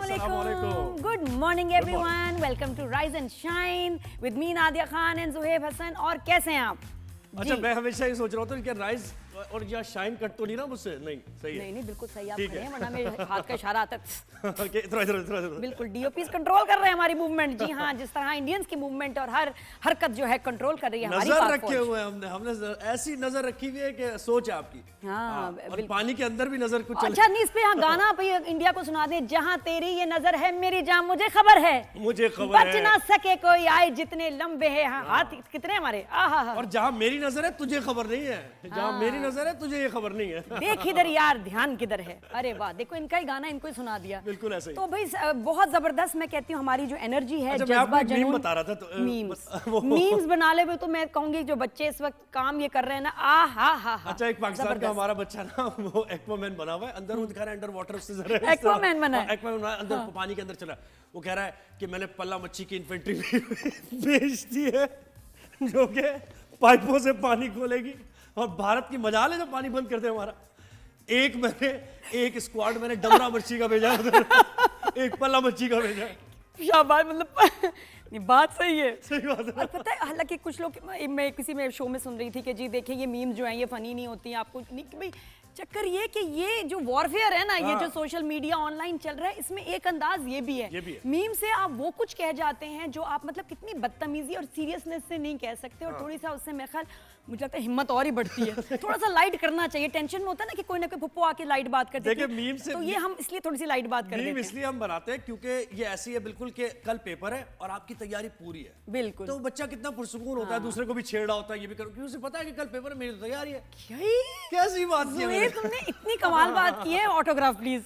Assalamualaikum. Good morning everyone. Welcome to Rise and Shine with me Nadia Khan and Zuhaib Hassan. और कैसे हैं आप? अच्छा, मैं हमेशा ये सोच रहा था कि राइज और या शाइन कट तो नहीं ना मुझसे? नहीं, सही है। नहीं बिल्कुल सही आप खड़े हैं, वरना मेरे हाथ का इशारा आता है। ओके, इधर। बिल्कुल डीओपीज कंट्रोल कर रहे हैं हमारी मूवमेंट। जी हाँ, जिस तरह इंडियंस की मूवमेंट और हर हरकत जो है कंट्रोल कर रही है हमारी नजर रखे हुए हैं हमने ऐसी नजर रखी हुई है कि सोच है आपकी। हाँ, और पानी के अंदर भी नजर कुछ चल। अच्छा नहीं, इस पे यहाँ गाना पे इंडिया को सुना दे। जहाँ तेरी ये नजर है मेरी जान मुझे खबर है, बच ना सके कोई आए जितने लंबे है हाथ कितने हमारे। और जहाँ मेरी नजर है तुझे खबर नहीं है, जहाँ मेरी नजर है तुझे ये खबर नहीं है। देख इधर यार ध्यान किधर है। अरे वाह, देखो इनका ही गाना इनको ही सुना दिया। बिल्कुल ऐसे ही। तो भाई बहुत जबरदस्त, मैं कहती हूँ हमारी जो एनर्जी है, जज्बा जुनून बता रहा था तो मीम्स बना ले तो मैं कहूंगी जो बच्चे इस वक्त काम ये कर रहे हैं ना, हा। अच्छा, एक पाकिस्तान का हमारा बच्चा ना वो एक्वामैन बना हुआ है, अंदर वो दिखा रहा है अंडर वाटर से जरा एक्वामैन बना है, अंदर पानी के अंदर चला। वो कह रहा है कि मैंने पल्ला मच्छी की इन्फेंट्री बेच दी है जो कि पाइपों से पानी खोलेगी, और भारत की मजाल है जो पानी बंद करते हैं हमारा। एक स्क्वाड मैंने डमरा मच्छी का भेजा, एक पल्ला मच्छी का भेजा। शाबाश, मतलब बात सही है। सही बात है। और पता है, हालांकि कुछ लोग, मैं किसी में शो में सुन रही थी कि जी देखिए ये मीम्स जो हैं ये फनी नहीं होती हैं, आपको नहीं कि भाई चक्कर ये कि ये जो वॉरफेयर है ना, ये जो सोशल मीडिया ऑनलाइन चल रहा है, इसमें एक अंदाज ये भी है। मीम से आप वो कुछ कह जाते हैं जो आप मतलब कितनी बदतमीजी और सीरियसनेस से नहीं कह सकते, और थोड़ी सा उससे मेरे ख्याल मुझे लगता है हिम्मत और ही बढ़ती है। थोड़ा सा लाइट करना चाहिए। टेंशन में होता है ना कि कोई ना कोई पुप्पो आके लाइट बात करते हैं, मीम से तो ये हम इसलिए थोड़ी सी लाइट बात कर देते हैं। इसलिए हम बनाते हैं क्योंकि ये ऐसी है बिल्कुल कि कल पेपर है और आपकी तैयारी पूरी है। बिल्कुल। तो बच्चा कितना पुरसुकून होता है, दूसरे को भी छेड़ा होता है, ये भी करो क्योंकि उसे पता है कि कल पेपर है, मेरी तैयारी है। कैसी बात है, तुमने इतनी कमाल बात की है। Autograph please.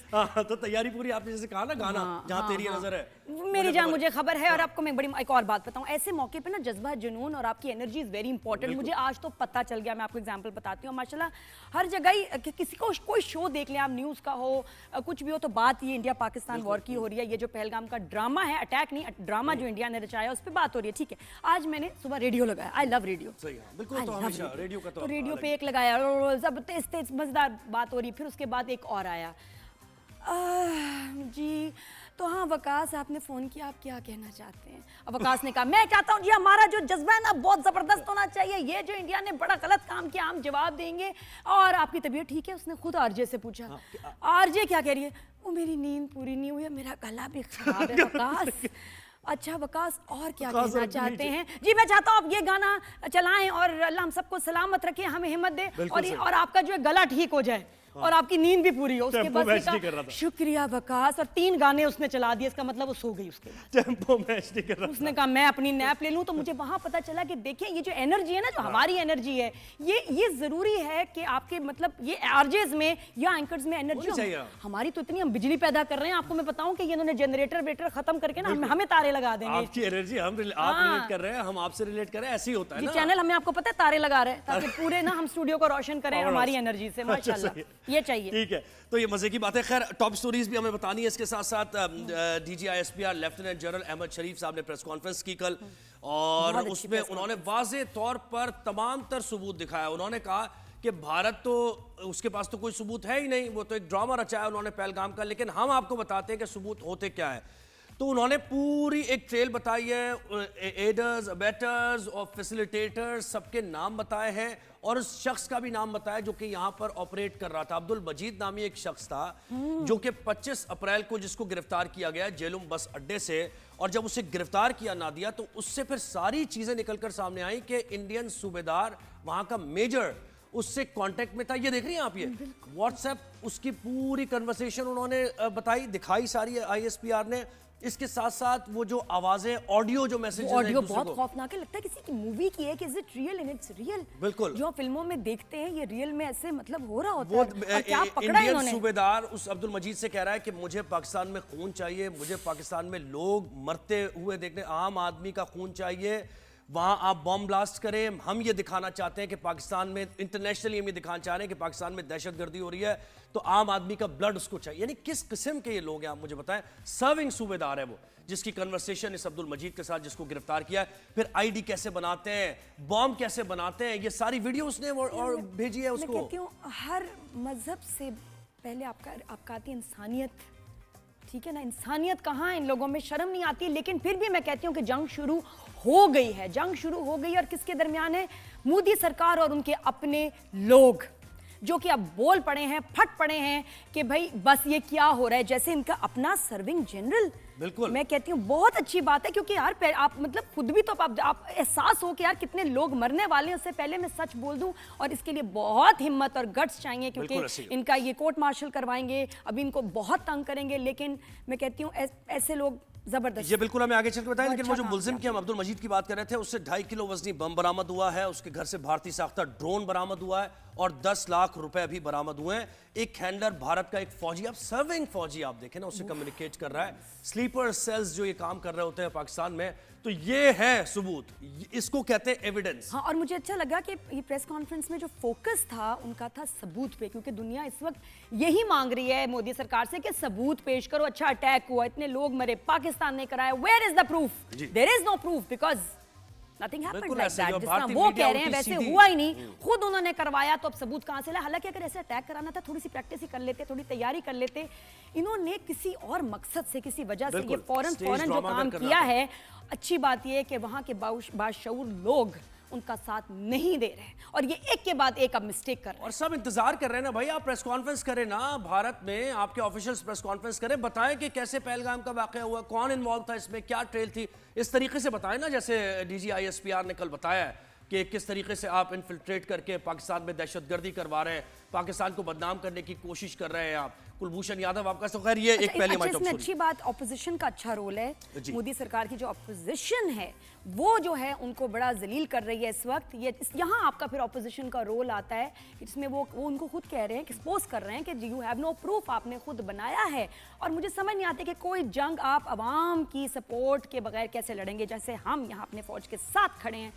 तो तैयारी पूरी, आपने जैसे कहा ना गाना, जहाँ तेरी नजर है मेरी जान मुझे खबर है। और आपको मैं बड़ी एक और बात बताऊं, ऐसे मौके पे ना जज्बा जुनून और आपकी एनर्जी इज वेरी इंपॉर्टेंट। मुझे आज तो पता चल गया, मैं आपको एग्जांपल बताती हूँ। माशाल्लाह हर जगह ही किसी को कोई शो देख लें आप, न्यूज़ का हो कुछ भी हो, तो बात ये इंडिया पाकिस्तान वॉर की हो रही है। ये जो पहलगाम का ड्रामा है, अटैक नहीं ड्रामा जो इंडिया ने रचाया, उस पर बात हो रही है। ठीक है, आज मैंने सुबह रेडियो लगाया। I love radio. तो रेडियो पे एक लगाया, जब तेज मजेदार बात हो रही। फिर उसके बाद एक और आया, जी तो हाँ वकास आपने फ़ोन किया, आप क्या कहना चाहते हैं? अब वकास ने कहा मैं चाहता हूँ जी हमारा जो जज्बा है ना बहुत ज़बरदस्त होना चाहिए, ये जो इंडिया ने बड़ा गलत काम किया हम जवाब देंगे, और आपकी तबीयत ठीक है? उसने खुद आरजे से पूछा। आरजे क्या कह रही है? वो मेरी नींद पूरी नहीं हुई है, मेरा गला भी खराब है। वकास अच्छा वकास और क्या कहना चाहते हैं? जी मैं चाहता हूँ आप ये गाना चलाएं और अल्लाह हम सबको सलामत रखे, हमें हिम्मत दे, और आपका जो है गला ठीक हो जाए और आपकी नींद भी पूरी हो। उसके बाद शुक्रिया वकास, और 3 गाने उसने चला दिए। इसका मतलब वो सो गई। उसके बाद टेंपो मैच नहीं कर रहा। उसने कहा मैं अपनी नैप ले लूं। तो मुझे वहां पता चला कि देखिए ये जो एनर्जी है ना, जो हमारी एनर्जी है, ये जरूरी है कि आपके मतलब ये आरजेस में या एंकर्स में एनर्जी हमारी तो इतनी हम बिजली पैदा कर रहे हैं। आपको मैं बताऊं कि इन्होंने जनरेटर वेटर खत्म करके ना हमें तारे लगा देंगे। आपकी एनर्जी आप रिलेट कर रहे हैं, हम आपसे रिलेट कर रहे हैं, ऐसे ही होता है ना। चैनल हमें आपको पता है तारे लगा रहे हैं ताकि पूरे ना हम स्टूडियो को रोशन करें हमारी एनर्जी से। माशाल्लाह ये चाहिए। ठीक है, तो ये मजे की बात है। खैर टॉप स्टोरीज भी हमें बतानी है। इसके साथ साथ DGISPR लेफ्टिनेंट जनरल अहमद शरीफ साहब ने प्रेस कॉन्फ्रेंस की कल, और उसमें उन्होंने वाज़े तौर पर तमाम तर सबूत दिखाया। उन्होंने कहा कि भारत तो उसके पास तो कोई सबूत है ही नहीं, वो तो एक ड्रामा रचाया उन्होंने पहलगाम का, लेकिन हम आपको बताते हैं कि सबूत होते क्या है। तो उन्होंने पूरी एक ट्रेल बताई है, एडर्स, अबेटर्स और फैसिलिटेटर्स सबके नाम बताए हैं, और उस शख्स का भी नाम बताया जो कि यहाँ पर ऑपरेट कर रहा था। अब्दुल मजीद नामी एक शख्स था जो कि 25 अप्रैल को जिसको गिरफ्तार किया गया जेलुम बस अड्डे से, और जब उसे गिरफ्तार किया नादिया तो उससे फिर सारी चीजें निकलकर सामने आई कि इंडियन सूबेदार वहां का मेजर उससे कांटेक्ट में था। ये देख रही हैं आप, ये व्हाट्सएप उसकी पूरी कन्वर्सेशन उन्होंने बताई, दिखाई सारी ISPR ने। इसके साथ साथ वो जो आवाजें, ऑडियो जो मैसेज, ऑडियो बहुत खौफनाक है, लगता है किसी की मूवी की है कि is it real in its real. बिल्कुल जो फिल्मों में देखते हैं ये रियल में ऐसे मतलब हो रहा होता है। और क्या पकड़ा इंडियन इन्होंने? सूबेदार उस अब्दुल मजीद से कह रहा है कि मुझे पाकिस्तान में खून चाहिए, मुझे पाकिस्तान में लोग मरते हुए देखने, आम आदमी का खून चाहिए, वहां आप बॉम्ब ब्लास्ट करें। हम ये दिखाना चाहते हैं कि पाकिस्तान में, इंटरनेशनली हम ये दिखाना चाह रहे हैं कि पाकिस्तान में दहशतगर्दी हो रही है, तो आम आदमी का ब्लड उसको चाहिए। यानी किस किस्म के ये लोग हैं आप मुझे बताएं। सर्विंग सूबेदार है वो, जिसकी कन्वर्सेशन इस अब्दुल मजीद के साथ जिसको गिरफ्तार किया है। फिर ID कैसे बनाते हैं, बॉम्ब कैसे बनाते हैं, ये सारी वीडियो उसने और भेजी है उसको। मैं कहती हूँ हर मजहब से पहले आपका आती इंसानियत, ठीक है ना, इंसानियत कहाँ है इन लोगों में, शर्म नहीं आती। लेकिन फिर भी मैं कहती हूँ कि जंग शुरू हो गई है, जंग शुरू हो गई है। और किसके दरमियान है? मोदी सरकार और उनके अपने लोग, जो कि अब बोल पड़े हैं, फट पड़े हैं कि भाई बस ये क्या हो रहा है, जैसे इनका अपना सर्विंग जनरल। बिल्कुल, मैं कहती हूँ बहुत अच्छी बात है, क्योंकि यार आप मतलब खुद भी तो आप एहसास हो कि यार कितने लोग मरने वाले हैं। उससे पहले मैं सच बोल दूं, और इसके लिए बहुत हिम्मत और गट्स चाहिए, क्योंकि इनका ये कोर्ट मार्शल करवाएंगे, अभी इनको बहुत तंग करेंगे। लेकिन मैं कहती हूँ ऐसे लोग जबरदस्त। ये बिल्कुल हमें आगे चल के बताएं। लेकिन वो जो मुलजिम की हम अब्दुल मजीद की बात कर रहे थे, उससे 2.5 किलो वजनी बम बरामद हुआ है, उसके घर से भारतीय साख्ता ड्रोन बरामद हुआ है और 10 लाख रुपए भी बरामद हुए हैं। एक हैंडलर भारत का एक फौजी, अब सर्विंग फौजी आप देखें ना, उससे कम्युनिकेट कर रहा है। स्लीपर सेल्स जो ये काम कर रहे होते हैं पाकिस्तान में, तो ये है सबूत, इसको कहते हैं एविडेंस। हाँ, और मुझे अच्छा लगा कि ये प्रेस कॉन्फ्रेंस में जो फोकस था उनका था सबूत पे, क्योंकि दुनिया इस वक्त यही मांग रही है मोदी सरकार से कि सबूत पेश करो। अच्छा अटैक हुआ, इतने लोग मरे, पाकिस्तान ने कराया, where is the proof? There is no proof, because nothing happened like that. जिस तरह वो कह रहे हैं वैसे हुआ ही नहीं, खुद उन्होंने करवाया, तो अब सबूत कहां से लाए? हालांकि अगर ऐसे अटैक कराना था, थोड़ी सी प्रैक्टिस ही कर लेते, थोड़ी तैयारी कर लेते। इन्होंने किसी और मकसद से, किसी वजह से ये फौरन जो काम किया है। अच्छी बात यह है कि वहां के बाशऊर लोग उनका साथ नहीं दे रहे, और ये एक के बाद एक अब मिस्टेक कर रहे हैं। और सब इंतजार कर रहे हैं ना भाई, आप प्रेस कॉन्फ्रेंस करें ना, भारत में आपके ऑफिशियल्स प्रेस कॉन्फ्रेंस करें, बताएं कि कैसे पहलगाम का वाकया हुआ, कौन इन्वॉल्व था इसमें, क्या ट्रेल थी, इस तरीके से बताएं ना। जैसे डीजी ISPR ने कल बताया है कि किस तरीके से आप इन्फिल्ट्रेट करके पाकिस्तान में दहशतगर्दी करवा रहे हैं, पाकिस्तान को बदनाम करने की कोशिश कर रहे हैं आप। कुलभूषण यादव आपका, तो खैर ये एक पहले इसमें अच्छी बात ऑपोजिशन का अच्छा रोल है। मोदी सरकार की जो ऑपोजिशन है वो जो है उनको बड़ा जलील कर रही है इस वक्त। ये यहाँ आपका फिर ऑपोजिशन का रोल आता है, इसमें वो उनको खुद कह रहे हैं, एक्सपोज कर रहे हैं कि यू हैव नो प्रूफ, आपने खुद बनाया है। और मुझे समझ नहीं आती कि कोई जंग आप अवाम की सपोर्ट के बगैर कैसे लड़ेंगे, जैसे हम यहाँ अपने फौज के साथ खड़े हैं।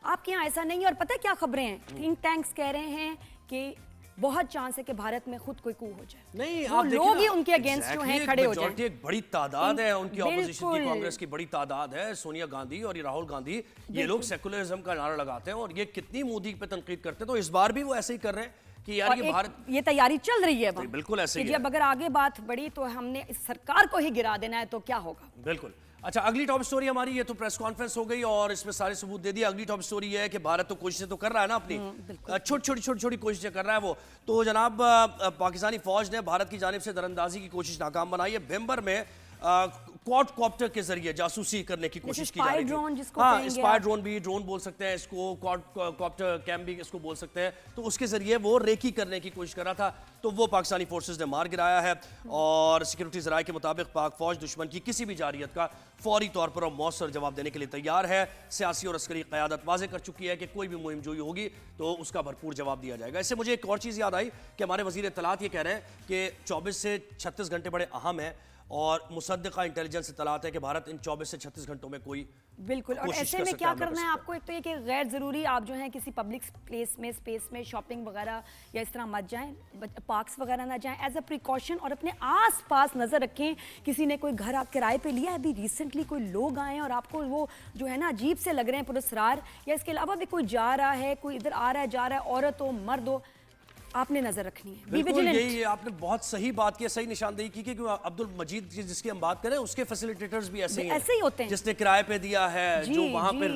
आपके यहाँ ऐसा नहीं है। और पता है क्या खबरें हैं? थिंक टैंक्स कह रहे हैं कि बहुत चांस है कि भारत में खुद कोई कू हो जाए, नहीं वो लोग ही उनके अगेंस्ट जो हैं खड़े हो जाएं। एक बड़ी तादाद है उनकी ऑपोजिशन की, कांग्रेस की बड़ी तादाद है, सोनिया गांधी और राहुल गांधी, ये लोग सेकुलरिज्म का नारा लगाते हैं और ये कितनी मोदी पे तनकीद करते हैं। तो इस बार भी वो ऐसे ही कर रहे हैं कि यार ये भारत, ये तैयारी चल रही है, बिल्कुल ऐसे ही। जब अगर आगे बात बढ़ी तो हमने इस सरकार को ही गिरा देना है, तो क्या होगा? बिल्कुल। अच्छा, अगली टॉप स्टोरी हमारी, ये तो प्रेस कॉन्फ्रेंस हो गई और इसमें सारे सबूत दे दिए। अगली टॉप स्टोरी है कि भारत तो कोशिशें तो कर रहा है ना अपनी, छोटी कोशिशें कर रहा है वो। तो जनाब पाकिस्तानी फौज ने भारत की जानिब से दरअंदाजी की कोशिश नाकाम बनाई है। भिंबर में क्वाडकॉप्टर के जरिए जासूसी करने की कोशिश की जा रही थी। हाँ, स्पाई ड्रोन भी, ड्रोन बोल सकते हैं इसको, क्वाडकॉप्टर कैम भी इसको बोल सकते हैं। तो उसके जरिए वो रेकी करने की कोशिश कर रहा था, तो वो पाकिस्तानी फोर्सेस ने मार गिराया है। और सिक्योरिटी जराये के मुताबिक पाक फौज दुश्मन की किसी भी जारियत का फौरी तौर पर और मौसर जवाब देने के लिए तैयार है। सियासी और अस्करी क़यादत वाज़ेह कर चुकी है कि कोई भी मुहिम जोई होगी तो उसका भरपूर जवाब दिया जाएगा। इससे मुझे एक और चीज़ याद आई कि हमारे वज़ीर इत्तलात ये कह रहे हैं कि 24 से 36 घंटे बड़े अहम हैं, और मुसद्दिक़ा इंटेलिजेंस इत्तलात है कि भारत इन 24 से 36 घंटों में कोई बिल्कुल। और ऐसे में क्या करना है आपको? एक तो ये कि गैर ज़रूरी आप जो है किसी पब्लिक प्लेस में, स्पेस में शॉपिंग वगैरह या इस तरह मत जाएं, पार्क्स वगैरह ना जाएं, एज अ प्रिकॉशन। और अपने आसपास नज़र रखें। किसी ने कोई घर आप किराए पे लिया है, अभी रिसेंटली कोई लोग आए हैं और आपको वो जो है ना अजीब से लग रहे हैं पुरस्कार, या इसके अलावा भी कोई जा रहा है, कोई इधर आ रहा है जा रहा है, औरत हो मर्द हो, आपने नजर रखनी है। बिल्कुल, यही आपने बहुत सही बात की, सही निशानदेही की कि अब्दुल मजीद जिसकी हम बात करें उसके फैसिलिटेटर्स भी ऐसे ही होते हैं। जिसने किराए पे दिया है, जो वहां पे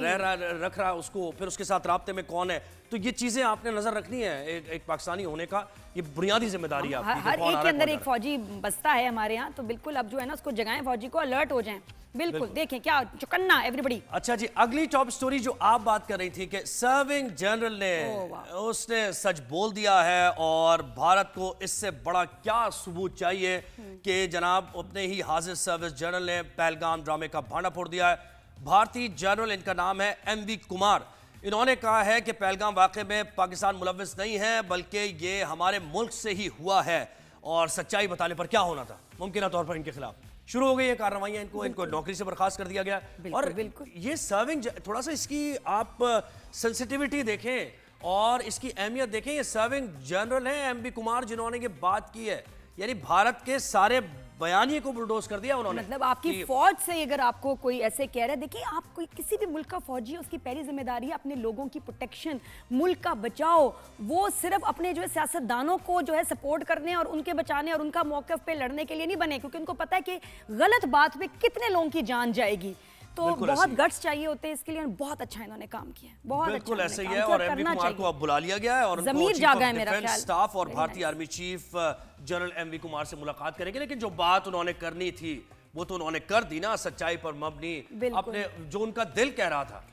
रख रहा है उसको, फिर उसके साथ राब्ते में कौन है, तो ये चीजें आपने नजर रखनी है। एक पाकिस्तानी होने का ये बुनियादी जिम्मेदारी है आपकी। हर एक के अंदर एक फौजी बसता है हमारे यहाँ, तो बिल्कुल अब जो है ना उसको जगाएं, फौजी को अलर्ट हो जाएं। बिल्कुल देखें क्या चुकन्ना एवरीबॉडी। अच्छा जी, अगली टॉप स्टोरी जो आप बात कर रही थी कि सर्विंग जनरल ने उसने सच बोल दिया है, और भारत को इससे बड़ा क्या सबूत चाहिए कि जनाब अपने ही हाजिर सर्विस जनरल ने पहलगाम ड्रामे का भांडा फोड़ दिया है। भारतीय जनरल, इनका नाम है MV कुमार, इन्होंने कहा है कि पहलगाम वाक़े में पाकिस्तान मुलव्विस नहीं है, बल्कि ये हमारे मुल्क से ही हुआ है, और सच्चाई बताने पर क्या होना था, मुमकिन तौर पर इनके खिलाफ शुरू हो गई है कार्रवाइयां। इनको नौकरी से बर्खास्त कर दिया गया। और ये सर्विंग, थोड़ा सा इसकी आप सेंसिटिविटी देखें और इसकी अहमियत देखें। ये सर्विंग जनरल है MV कुमार, जिन्होंने ये बात की है, यानी भारत के सारे बयानिए को बुलडोज कर दिया उन्होंने। मतलब आपकी फौज से अगर आपको कोई ऐसे कह रहा है, देखिए आप कोई किसी भी मुल्क का फौजी है, उसकी पहली जिम्मेदारी है अपने लोगों की प्रोटेक्शन, मुल्क का बचाओ। वो सिर्फ अपने जो है सियासतदानों को जो है सपोर्ट करने और उनके बचाने और उनका मौक़िफ़ पे लड़ने के लिए नहीं बने, क्योंकि उनको पता है कि गलत बात पे कितने लोगों की जान जाएगी। तो बहुत गट्स चाहिए होते हैं इसके लिए, बहुत अच्छा इन्होंने काम किया, बहुत बिल्कुल ऐसे ही है। और एमवी कुमार को अब बुला लिया गया है और ज़मीर जागा है मेरा ख्याल। स्टाफ और भारतीय army chief general MV Kumar से मुलाकात करेंगे। लेकिन जो बात उन्होंने करनी थी वो तो उन्होंने कर दी ना, सच्चाई पर मबनी, अपने जो उनका दिल कह रहा था,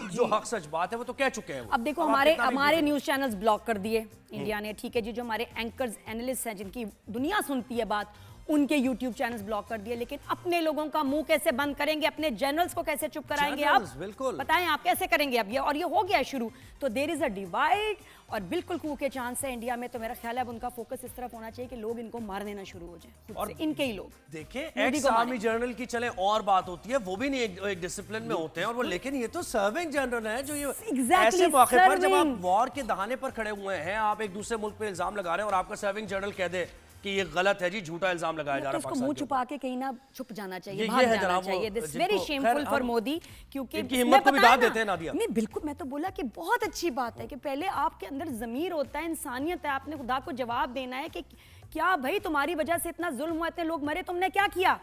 जो हक सच बात है वो तो कह चुके हैं। अब देखो हमारे न्यूज चैनल्स ब्लॉक कर दिए इंडिया ने, ठीक है जी। जो हमारे एंकर्स एनालिस्ट हैं जिनकी दुनिया सुनती है बात, उनके YouTube चैनल्स ब्लॉक कर दिए। लेकिन अपने लोगों का मुंह कैसे बंद करेंगे, अपने जनरल्स को कैसे चुप कराएंगे आप? बिल्कुल बताएं आप कैसे करेंगे अब ये? और ये हो गया है शुरू। तो देयर इज अ डिवाइड और बिल्कुल कू के चांस है इंडिया में। तो मेरा ख्याल है अब उनका फोकस इस तरफ होना चाहिए कि लोग इनको मार देना शुरू हो जाए, और इनके ही लोग। देखिए एक्स आर्मी जनरल की चले और बात होती है, वो भी नहीं एक डिसिप्लिन में होते हैं और वो, लेकिन ये तो सर्विंग जनरल है जो ये ऐसे मौके पर जब आप वॉर के दहाने पर खड़े हुए हैं, आप एक दूसरे मुल्क पे इल्जाम लगा रहे हैं और आपका सर्विंग जनरल कह दे कि ये गलत है जी, झूठा इल्जाम लगाया जा रहा है, उसको मुंह छुपा के कहीं ना छुप जाना चाहिए, ये भाग है जाना चाहिए। This very shameful for Modi, क्योंकि इनकी हिम्मत को भी दाद देते हैं नादिया। नहीं बिल्कुल, मैं तो बोला कि बहुत अच्छी बात है कि पहले आपके अंदर ज़मीर होता है, इंसानियत है, आपने खुदा को जवाब देना है कि क्या भाई तुम्हारी वजह से इतना जुल्म हुआ, इतने लोग मरे, तुमने क्या किया?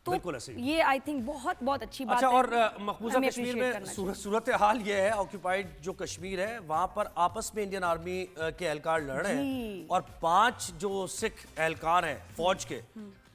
तो बिल्कुल ऐसे ये आई थिंक बहुत बहुत अच्छी बात अच्छा है। और मकबूजा कश्मीर में सूरत हाल ये है, ऑक्यूपाइड जो कश्मीर है वहां पर आपस में इंडियन आर्मी के एहलकार लड़ रहे हैं और 5 जो सिख एहलकार हैं फौज के,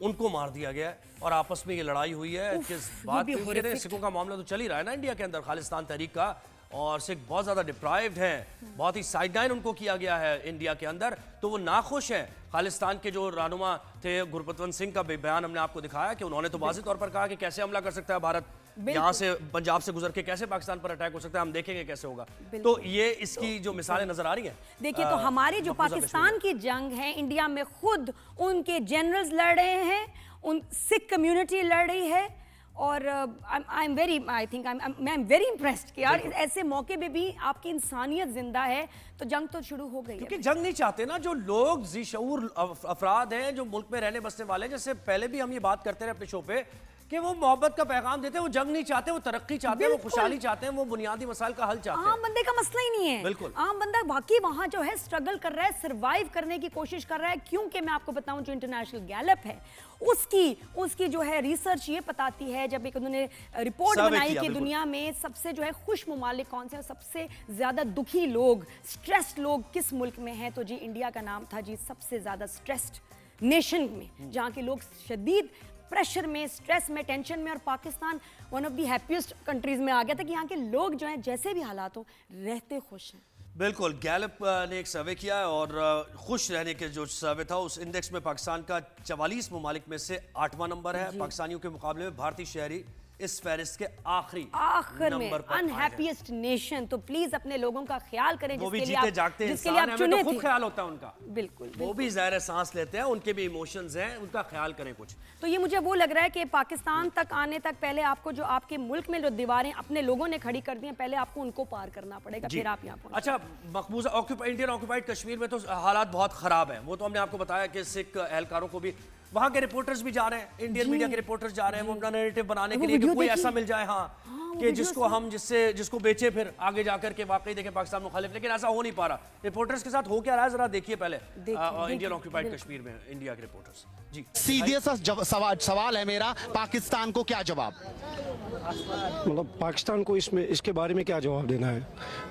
उनको मार दिया गया है और आपस में ये लड़ाई हुई है। किस बात पे? सिखों का मामला तो चल ही रहा है ना इंडिया के अंदर, खालिस्तान तहरीक का, और सिख बहुत ज़्यादा डिप्राइव्ड हैं, बहुत ही साइडलाइन उनको किया गया है इंडिया के अंदर। तो वो नाखुश हैं। खालिस्तान के जो रहनुमा थे गुरपतवंत सिंह का बयान हमने आपको दिखाया कि उन्होंने तो वाज़े तौर पर कहा कि कैसे हमला कर सकता है भारत, यहाँ से पंजाब से गुजर के कैसे पाकिस्तान पर अटैक हो सकता है, हम देखेंगे कैसे होगा। तो ये इसकी जो मिसालें नजर आ रही हैं। देखिए तो हमारी जो पाकिस्तान की जंग है, इंडिया में खुद उनके जनरल्स लड़ रहे हैं, उन सिख कम्युनिटी लड़ रही है, और आई एम वेरी इम्प्रेस्ड कि यार ऐसे मौके पे भी आपकी इंसानियत जिंदा है। तो जंग तो शुरू हो गई है, क्योंकि जंग नहीं चाहते ना जो लोग ज़ी-शऊर अफराद हैं जो मुल्क में रहने बसने वाले, जैसे पहले भी हम ये बात करते रहे अपने शो पे कि वो मोहब्बत का पैगाम देते हैं, वो जंग नहीं चाहते, वो तरक्की चाहते हैं, वो खुशहाली चाहते हैं, वो बुनियादी मसाइल का हल चाहते हैं। आम बंदे का मसला ही नहीं है। बिल्कुल आम बंदा वाकई वहां जो है स्ट्रगल कर रहा है, सरवाइव करने की कोशिश कर रहा है। क्योंकि मैं आपको बताऊं जो इंटरनेशनल गैलप है उसकी जो है रिसर्च ये बताती है, जब एक उन्होंने रिपोर्ट बनाई कि दुनिया में सबसे जो है खुश ममालिक कौन से, सबसे ज्यादा दुखी लोग, स्ट्रेस्ड लोग किस मुल्क में हैं, तो जी इंडिया का नाम था जी सबसे ज्यादा स्ट्रेस्ड नेशन में, जहाँ के लोग शदीद प्रेशर में, स्ट्रेस में, टेंशन में। और Pakistan one of the happiest countries में आ गया था कि यहाँ के लोग जो हैं जैसे भी हालात हो रहते खुश हैं। बिल्कुल, गैलप ने एक सर्वे किया है और खुश रहने के जो सर्वे था उस इंडेक्स में पाकिस्तान का 44 ममालिक में से 8वां नंबर है। पाकिस्तानियों के मुकाबले में भारतीय शहरी इस फहरिस्त के आखिर में अनहैप्पीएस्ट नेशन। तो प्लीज अपने लोगों का ख्याल करें, वो भी जिसके जीते जागते लिए आप चुने तो खूब ख्याल होता है उनका। बिल्कुल वो भी ज़ाहिर है सांस लेते हैं, उनके भी इमोशंस हैं, उनका ख्याल करें कुछ। तो ये मुझे वो लग रहा है कि पाकिस्तान तक आने तक पहले आपको जो आपके मुल्क में जो दीवारें अपने लोगों ने खड़ी कर दी हैं, पहले आपको उनको पार करना पड़ेगा, फिर आप यहाँ पहुंचे। अच्छा, मकबूजा इंडियन ऑक्यूपाइड कश्मीर में तो हालात बहुत खराब हैं, वो तो हमने आपको बताया कि सिख एहलकारों को भी, वहां के रिपोर्टर्स भी जा रहे हैं, इंडियन मीडिया के रिपोर्टर्स जा रहे हैं, वो अपना नैरेटिव बनाने के लिए कि कोई ऐसा मिल जाए कि जिसको बेचे फिर आगे जाकर के वाकई देखें पाकिस्तान मुखालिफ, लेकिन ऐसा हो नहीं पा रहा। रिपोर्टर्स के साथ हो क्या रहा है जरा देखिए पहले, इंडियन ऑक्यूपाइड कश्मीर में इंडिया के रिपोर्टर्स। जी सीधे सा सवाल है मेरा, पाकिस्तान को क्या जवाब? मतलब पाकिस्तान को इसके बारे में क्या जवाब देना है?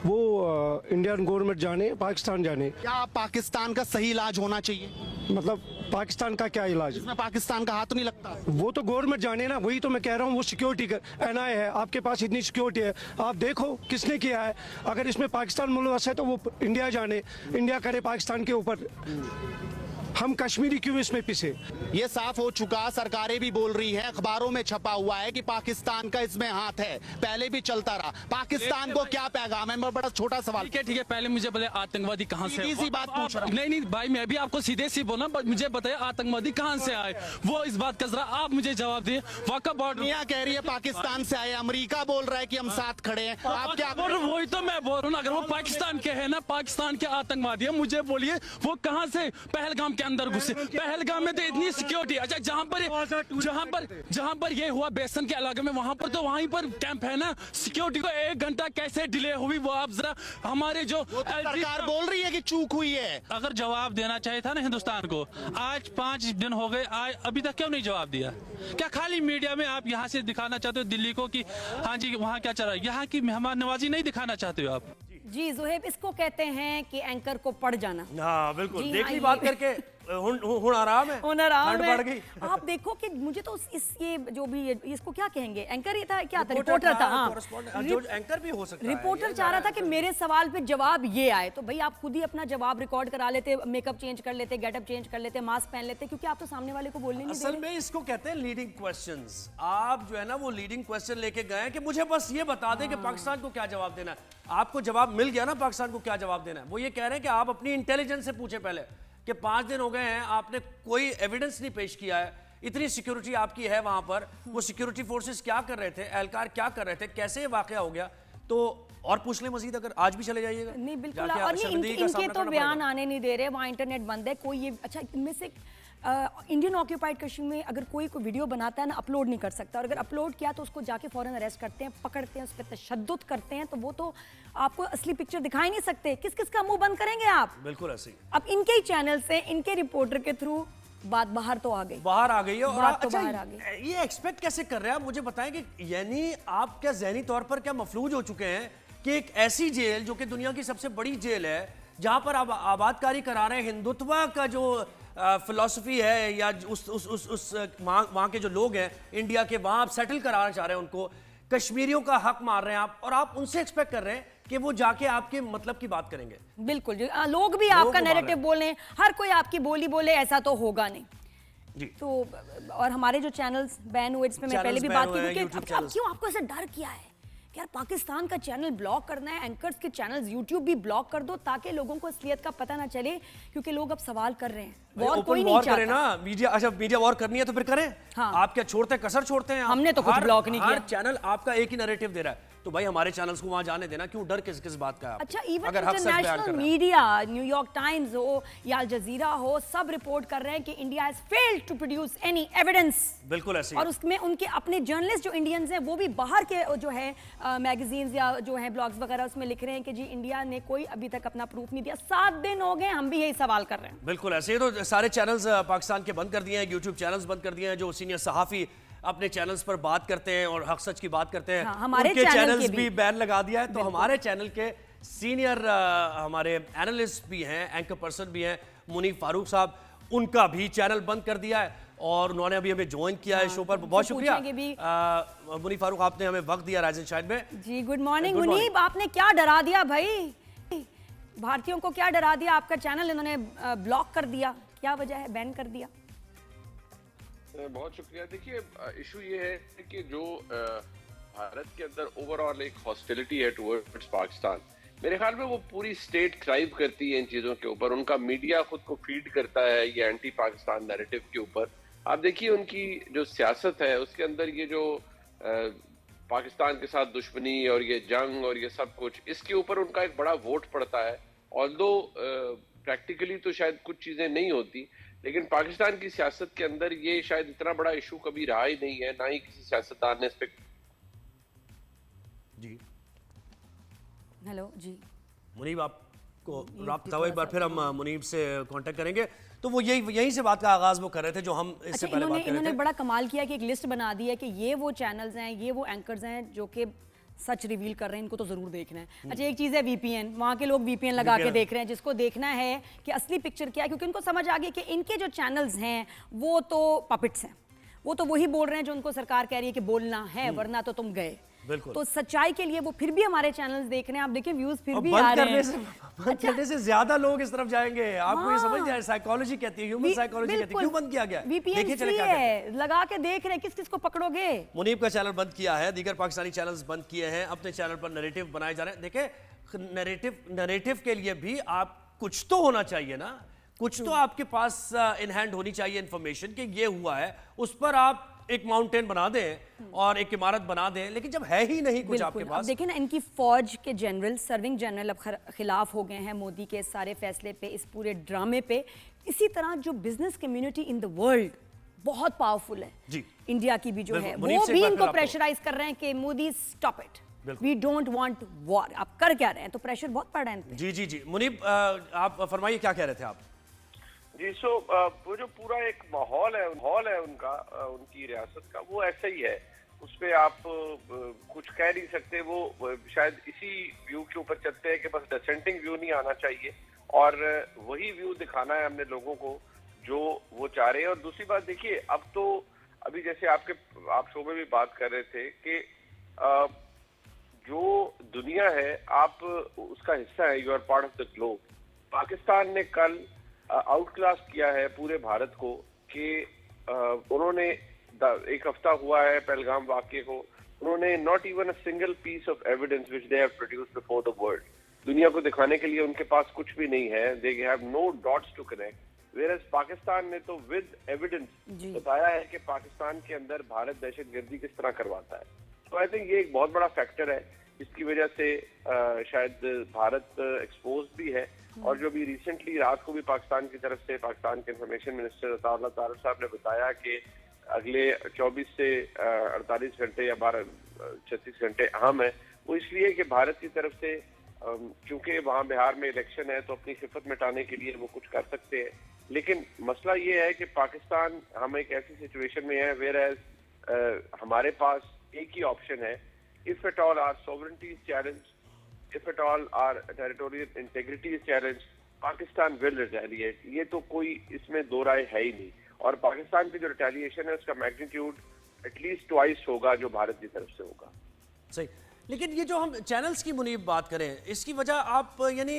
वो इंडियन गवर्नमेंट जाने, पाकिस्तान जाने। क्या पाकिस्तान का सही इलाज होना चाहिए? मतलब पाकिस्तान का क्या इलाज? इसमें पाकिस्तान का हाथ नहीं लगता। वो तो गवर्नमेंट जाने ना, वही तो मैं कह रहा हूँ। वो सिक्योरिटी का एनआई है, आपके पास इतनी सिक्योरिटी है, आप देखो किसने किया है। अगर इसमें पाकिस्तान मुलवस है तो वो इंडिया जाने, इंडिया करे पाकिस्तान के ऊपर। हम कश्मीरी क्यों इसमें पिसे? ये साफ हो चुका, सरकारें भी बोल रही हैं, अखबारों में छपा हुआ है कि पाकिस्तान का इसमें हाथ है, पहले भी चलता रहा। पाकिस्तान को क्या पैगाम है? मैं बड़ा छोटा सवाल। ठीक है, पहले मुझे बोले आतंकवादी कहाँ से? सीधी सी बात पूछ रहा हूं। नहीं भाई, मैं भी आपको सीधे सी बोला, मुझे बताइए आतंकवादी कहाँ से आए, वो इस बात का जरा आप मुझे जवाब दिए। वाक़ा बॉर्डर दुनिया कह रही है पाकिस्तान से आए, अमेरिका बोल रहा है कि हम साथ खड़े हैं, आप क्या? वही तो मैं बोल रहा हूँ, अगर वो पाकिस्तान के है ना, पाकिस्तान के आतंकवादी है, मुझे बोलिए वो कहाँ से, पहलगाम के अंदर घुसे। पहलगाम में तो इतनी सिक्योरिटी, अच्छा जहां पर ये हुआ बेसन के इलाके में, वहां पर तो वहीं पर कैंप है ना, सिक्योरिटी को 1 घंटा कैसे डिले हुई वो आप जरा हमारे जो सरकार बोल रही है कि चूक हुई है। अगर जवाब देना चाहिए था ना हिंदुस्तान को, आज 5 दिन हो गए, आज अभी तक क्यों नहीं जवाब दिया? क्या खाली मीडिया में आप यहाँ से दिखाना चाहते हो दिल्ली को कि हाँ जी वहाँ क्या चल रहा है, यहाँ की मेहमान नवाजी नहीं दिखाना चाहते हो आप? जी जुहेब, इसको कहते हैं कि एंकर को पड़ जाना। हाँ बिल्कुल, जी देख हाँ, ली बात ये- करके हुन आराम है, आराम ठंड है। बढ़ गई। आप देखो कि मुझे तो ये जो भी इसको क्या कहेंगे, एंकर ही था, क्या था, रिपोर्टर रिपोर्टर था, था, हाँ, correspondent, जो एंकर भी हो सकता है। रिपोर्टर ये चाह रहा था ज़्यादा कि मेरे सवाल पे जवाब ये आए, तो भाई आप खुद ही अपना जवाब रिकॉर्ड करा लेते, मेकअप चेंज कर लेते, गेटअप चेंज कर लेते, मास्क पहन लेते, क्योंकि आप तो सामने वाले को बोलने नहीं दे असल रहे। में इसको कहते हैं लीडिंग क्वेश्चंस। आप जो है ना वो लीडिंग क्वेश्चन लेके गए कि मुझे बस ये बता दें कि पाकिस्तान को क्या जवाब देना है। आपको जवाब मिल गया ना पाकिस्तान को क्या जवाब देना है। वो ये कह रहे हैं कि आप अपनी इंटेलिजेंस से पूछे पहले कि 5 दिन हो गए हैं, आपने कोई एविडेंस नहीं पेश किया है, इतनी सिक्योरिटी आपकी है वहां पर, वो सिक्योरिटी फोर्सेस क्या कर रहे थे, एहलकार क्या कर रहे थे, कैसे ये वाकया हो गया, तो और पूछ ले मजीद, अगर आज भी चले जाइएगा। नहीं बिल्कुल, जाके और ये शर्मिंदगी का इनके सामना तो करना बयान पड़ेगा। आने नहीं दे रहे, वहाँ इंटरनेट बंद है, कोई ये, अच्छा इनमें से इंडियन ऑक्यूपाइड कश्मीर में अगर कोई वीडियो बनाता है ना, अपलोड नहीं कर सकता, और अगर अपलोड किया तो उसको जाके फौरन अरेस्ट करते हैं, पकड़ते हैं, उस पर तशद्दुद करते हैं, तो वो तो आपको असली पिक्चर दिखाई नहीं सकते। किस किस का मुंह बंद करेंगे आप? बिल्कुल ऐसे ही अब इनके ही चैनल से, इनके रिपोर्टर के थ्रू बात बाहर तो आ गई, बाहर आ गई है। और बात तो अच्छा, बाहर आ गई। ये एक्सपेक्ट कैसे कर रहे हैं आप, मुझे बताएं कि यानी आप क्या जहनी तौर पर क्या मफलूज हो चुके हैं कि एक ऐसी जेल जो कि दुनिया की सबसे बड़ी जेल है, जहां पर आप आबादकारी करा रहे हैं, हिंदुत्व का जो फिलॉसफी है या उस वहां के जो लोग हैं इंडिया के, वहां आप सेटल कराना चाह रहे हैं उनको, कश्मीरियों का हक मार रहे हैं आप, और आप उनसे एक्सपेक्ट कर रहे हैं कि वो जाके आपके मतलब की बात करेंगे। बिल्कुल जी, लोग भी आपका को मार नैरेटिव रहे हैं। बोले, हर कोई आपकी बोली बोले, ऐसा तो होगा नहीं जी। तो। और हमारे जो चैनल्स बैन हुए, जिसमें मैं चैनल्स पहले भी बैन बात हुए की, हैं, क्योंकि YouTube अब चैनल्स। क्यों आपको ऐसा डर किया है कि यार पाकिस्तान का चैनल ब्लॉक करना है, एंकर्स के चैनल्स यूट्यूब भी ब्लॉक कर दो, ताकि लोगों को असलियत का पता ना चले, क्योंकि लोग अब सवाल कर रहे हैं, वॉर ओपन कोई नहीं वॉर करें चाहता। ना, मीडिया, अच्छा मीडिया वॉर करनी है तो फिर करें। हाँ। आप क्या छोड़ते हैं, कसर छोड़ते हैं आप? हमने तो कुछ ब्लॉक नहीं हर किया। चैनल आपका एक ही नैरेटिव दे रहा है, तो भाई हमारे चैनल्स को वहां जाने देना, क्यों डर किस किस बात का है आपको? अच्छा, इवन अगर हक सच बयान कर इंटरनेशनल रहे हैं। मीडिया, न्यूयॉर्क टाइम्स हो या अल जजीरा हो, सब रिपोर्ट कर रहे हैं कि India has failed to produce any evidence. बिल्कुल ऐसे ही और उसमें उनके अपने जर्नलिस्ट जो इंडियंस हैं, वो भी बाहर के जो है मैगजीन्स या जो है ब्लॉग्स वगैरह, उसमें लिख रहे हैं कि जी इंडिया ने कोई अभी तक अपना प्रूफ नहीं दिया। 7 दिन हो गए, हम भी यही सवाल कर रहे हैं। बिल्कुल ऐसे ही, तो सारे चैनल्स पाकिस्तान के बंद कर दिए हैं, यूट्यूब चैनल्स बंद कर दिए हैं, जो सीनियर सहाफी अपने चैनल्स पर बात करते हैं और हक सच की बात करते हैं, हाँ, हमारे उनके चैनल चैनल्स के भी भी बैन लगा दिया है। तो हमारे चैनल के सीनियर हमारे एनालिस्ट भी हैं, एंकर पर्सन भी हैं, मुनीफ फारूक साहब, उनका भी चैनल बंद कर दिया है, और उन्होंने अभी हमें ज्वाइन किया है शो पर। बहुत शुक्रिया पूछेंगे भी। मुनीफ फारूक, आपने हमें वक्त दिया राइजिंग शाइड में। जी गुड मॉर्निंग Good मुनीब, आपने क्या डरा दिया भाई, भारतीयों को क्या डरा दिया? आपका चैनल इन्होंने ब्लॉक कर दिया, क्या वजह है, बैन कर दिया? बहुत शुक्रिया। देखिए इशू ये है कि जो भारत के अंदर ओवरऑल एक हॉस्टिलिटी है टुवर्ड्स पाकिस्तान, मेरे ख्याल में वो पूरी स्टेट थ्राइव करती है इन चीज़ों के ऊपर, उनका मीडिया खुद को फीड करता है ये एंटी पाकिस्तान नैरेटिव के ऊपर। आप देखिए उनकी जो सियासत है उसके अंदर ये जो पाकिस्तान के साथ दुश्मनी और ये जंग और ये सब कुछ, इसके ऊपर उनका एक बड़ा वोट पड़ता है। ऑल्दो प्रैक्टिकली तो शायद कुछ चीज़ें नहीं होती, लेकिन पाकिस्तान की सियासत के अंदर ये शायद इतना बड़ा इशू कभी रहा ही नहीं है, ना ही किसी सियासतदान ने इस पे। जी हेलो जी मुनीब, आपको राब्ता हुआ, एक बार फिर हम मुनीब से कांटेक्ट करेंगे। तो वो यहीं से बात का आगाज वो कर रहे थे जो हम इससे अच्छा, पहले बात कर रहे इन्होंने थे। बड़ा कमाल किया कि एक लिस्ट बना दी है कि ये वो चैनल्स हैं, ये वो एंकर्स हैं जो कि सच रिवील कर रहे हैं, इनको तो जरूर देखना है। अच्छा, एक चीज़ है वीपीएन, वहाँ के लोग वीपीएन लगा के देख रहे हैं, जिसको देखना है कि असली पिक्चर क्या है, क्योंकि उनको समझ आ गई कि इनके जो चैनल्स हैं वो तो पपेट्स हैं, वो तो वही बोल रहे हैं जो उनको सरकार कह रही है कि बोलना है, वरना तो तुम गए। बिल्कुल। तो सच्चाई के लिए वो फिर भी हमारे चैनल्स देख रहे हैं, आप देखिए व्यूज फिर और भी बंद आ रहे करने हैं। से बंद करने से ज्यादा लोग इस तरफ जाएंगे। आपको ये हाँ। समझ जाए, साइकोलॉजी कहती है, ह्यूमन साइकोलॉजी कहती है, क्यों बंद किया गया? वीपीएन देखिए चले फ्री क्या कहते हैं। है, लगा के देख रहे हैं, किस किस को पकड़ोगे? मुनीब का चैनल बंद किया है, दीगर पाकिस्तानी चैनल्स बंद किए हैं, अपने चैनल पर नैरेटिव बनाए जा रहे हैं। देखें, नैरेटिव के लिए भी आप कुछ तो होना चाहिए ना, कुछ तो आपके पास इन हैंड होनी चाहिए इंफॉर्मेशन कि ये हुआ है, उस पर आप एक माउंटेन बना दें और एक इमारत बना दें, लेकिन जब है ही नहीं कुछ आपके बिल्कुल। पास। अब देखिए ना, इनकी फौज के जनरल, सर्विंग जनरल अब खिलाफ हो गए हैं मोदी के इस सारे फैसले पे, इस पूरे ड्रामे पे। इसी तरह जो business community in the world बहुत पावरफुल है जी। इंडिया की भी जो है, मुनीब वो से एक भी बार फिर इनको आपको। प्रेशराइज कर रहे हैं कि Modi stop it, we don't want war. आप कर क्या रहे हैं? तो प्रेशर बहुत पड़ रहा है इन पे। जी जी जी मुनीब, आप फरमाइए क्या कह रहे थे आप? जी, वो जो पूरा एक माहौल है उनका, उनकी रियासत का, वो ऐसा ही है। उस पे आप कुछ कह नहीं सकते। वो शायद इसी व्यू के ऊपर चलते हैं कि बस डिसेंटिंग व्यू नहीं आना चाहिए, और वही व्यू दिखाना है हमने लोगों को जो वो चाह रहे हैं। और दूसरी बात देखिए, अब तो अभी जैसे आप शो में भी बात कर रहे थे कि जो दुनिया है, आप उसका हिस्सा है, you are part of the globe. Pakistan ने कल आउट क्लास किया है पूरे भारत को कि उन्होंने एक हफ्ता हुआ है पहलगाम वाकये को, उन्होंने not even a single piece of evidence which they have produced before the world, दुनिया को दिखाने के लिए उनके पास कुछ भी नहीं है। They have no dots to connect. Whereas Pakistan ने तो विद एविडेंस बताया है कि पाकिस्तान के अंदर भारत दहशतगर्दी किस तरह करवाता है। तो आई थिंक ये एक बहुत बड़ा फैक्टर है, इसकी वजह से शायद भारत एक्सपोज भी है। और जो भी रिसेंटली रात को भी पाकिस्तान की तरफ से पाकिस्तान के इंफॉर्मेशन मिनिस्टर अताउल्लाह तारिक साहब ने बताया कि अगले 24 से 48 घंटे या 36 घंटे अहम है। वो इसलिए कि भारत की तरफ से क्योंकि वहाँ बिहार में इलेक्शन है, तो अपनी खिफत मिटाने के लिए वो कुछ कर सकते हैं। लेकिन मसला ये है कि पाकिस्तान, हम एक ऐसी सिचुएशन में है वेयर एज हमारे पास एक ही ऑप्शन है, if at all our sovereignty is challenge, if at all our territorial integrity is challenged, Pakistan will retaliate। ये तो कोई इसमें दो राय है ही नहीं। और पाकिस्तान की जो रिटेलिएशन है उसका मैग्नीट्यूड एटलीस्ट ट्वाइस होगा जो भारत की तरफ से होगा। सही, लेकिन ये जो हम चैनल्स की मुनीब बात करें, इसकी वजह आप यानी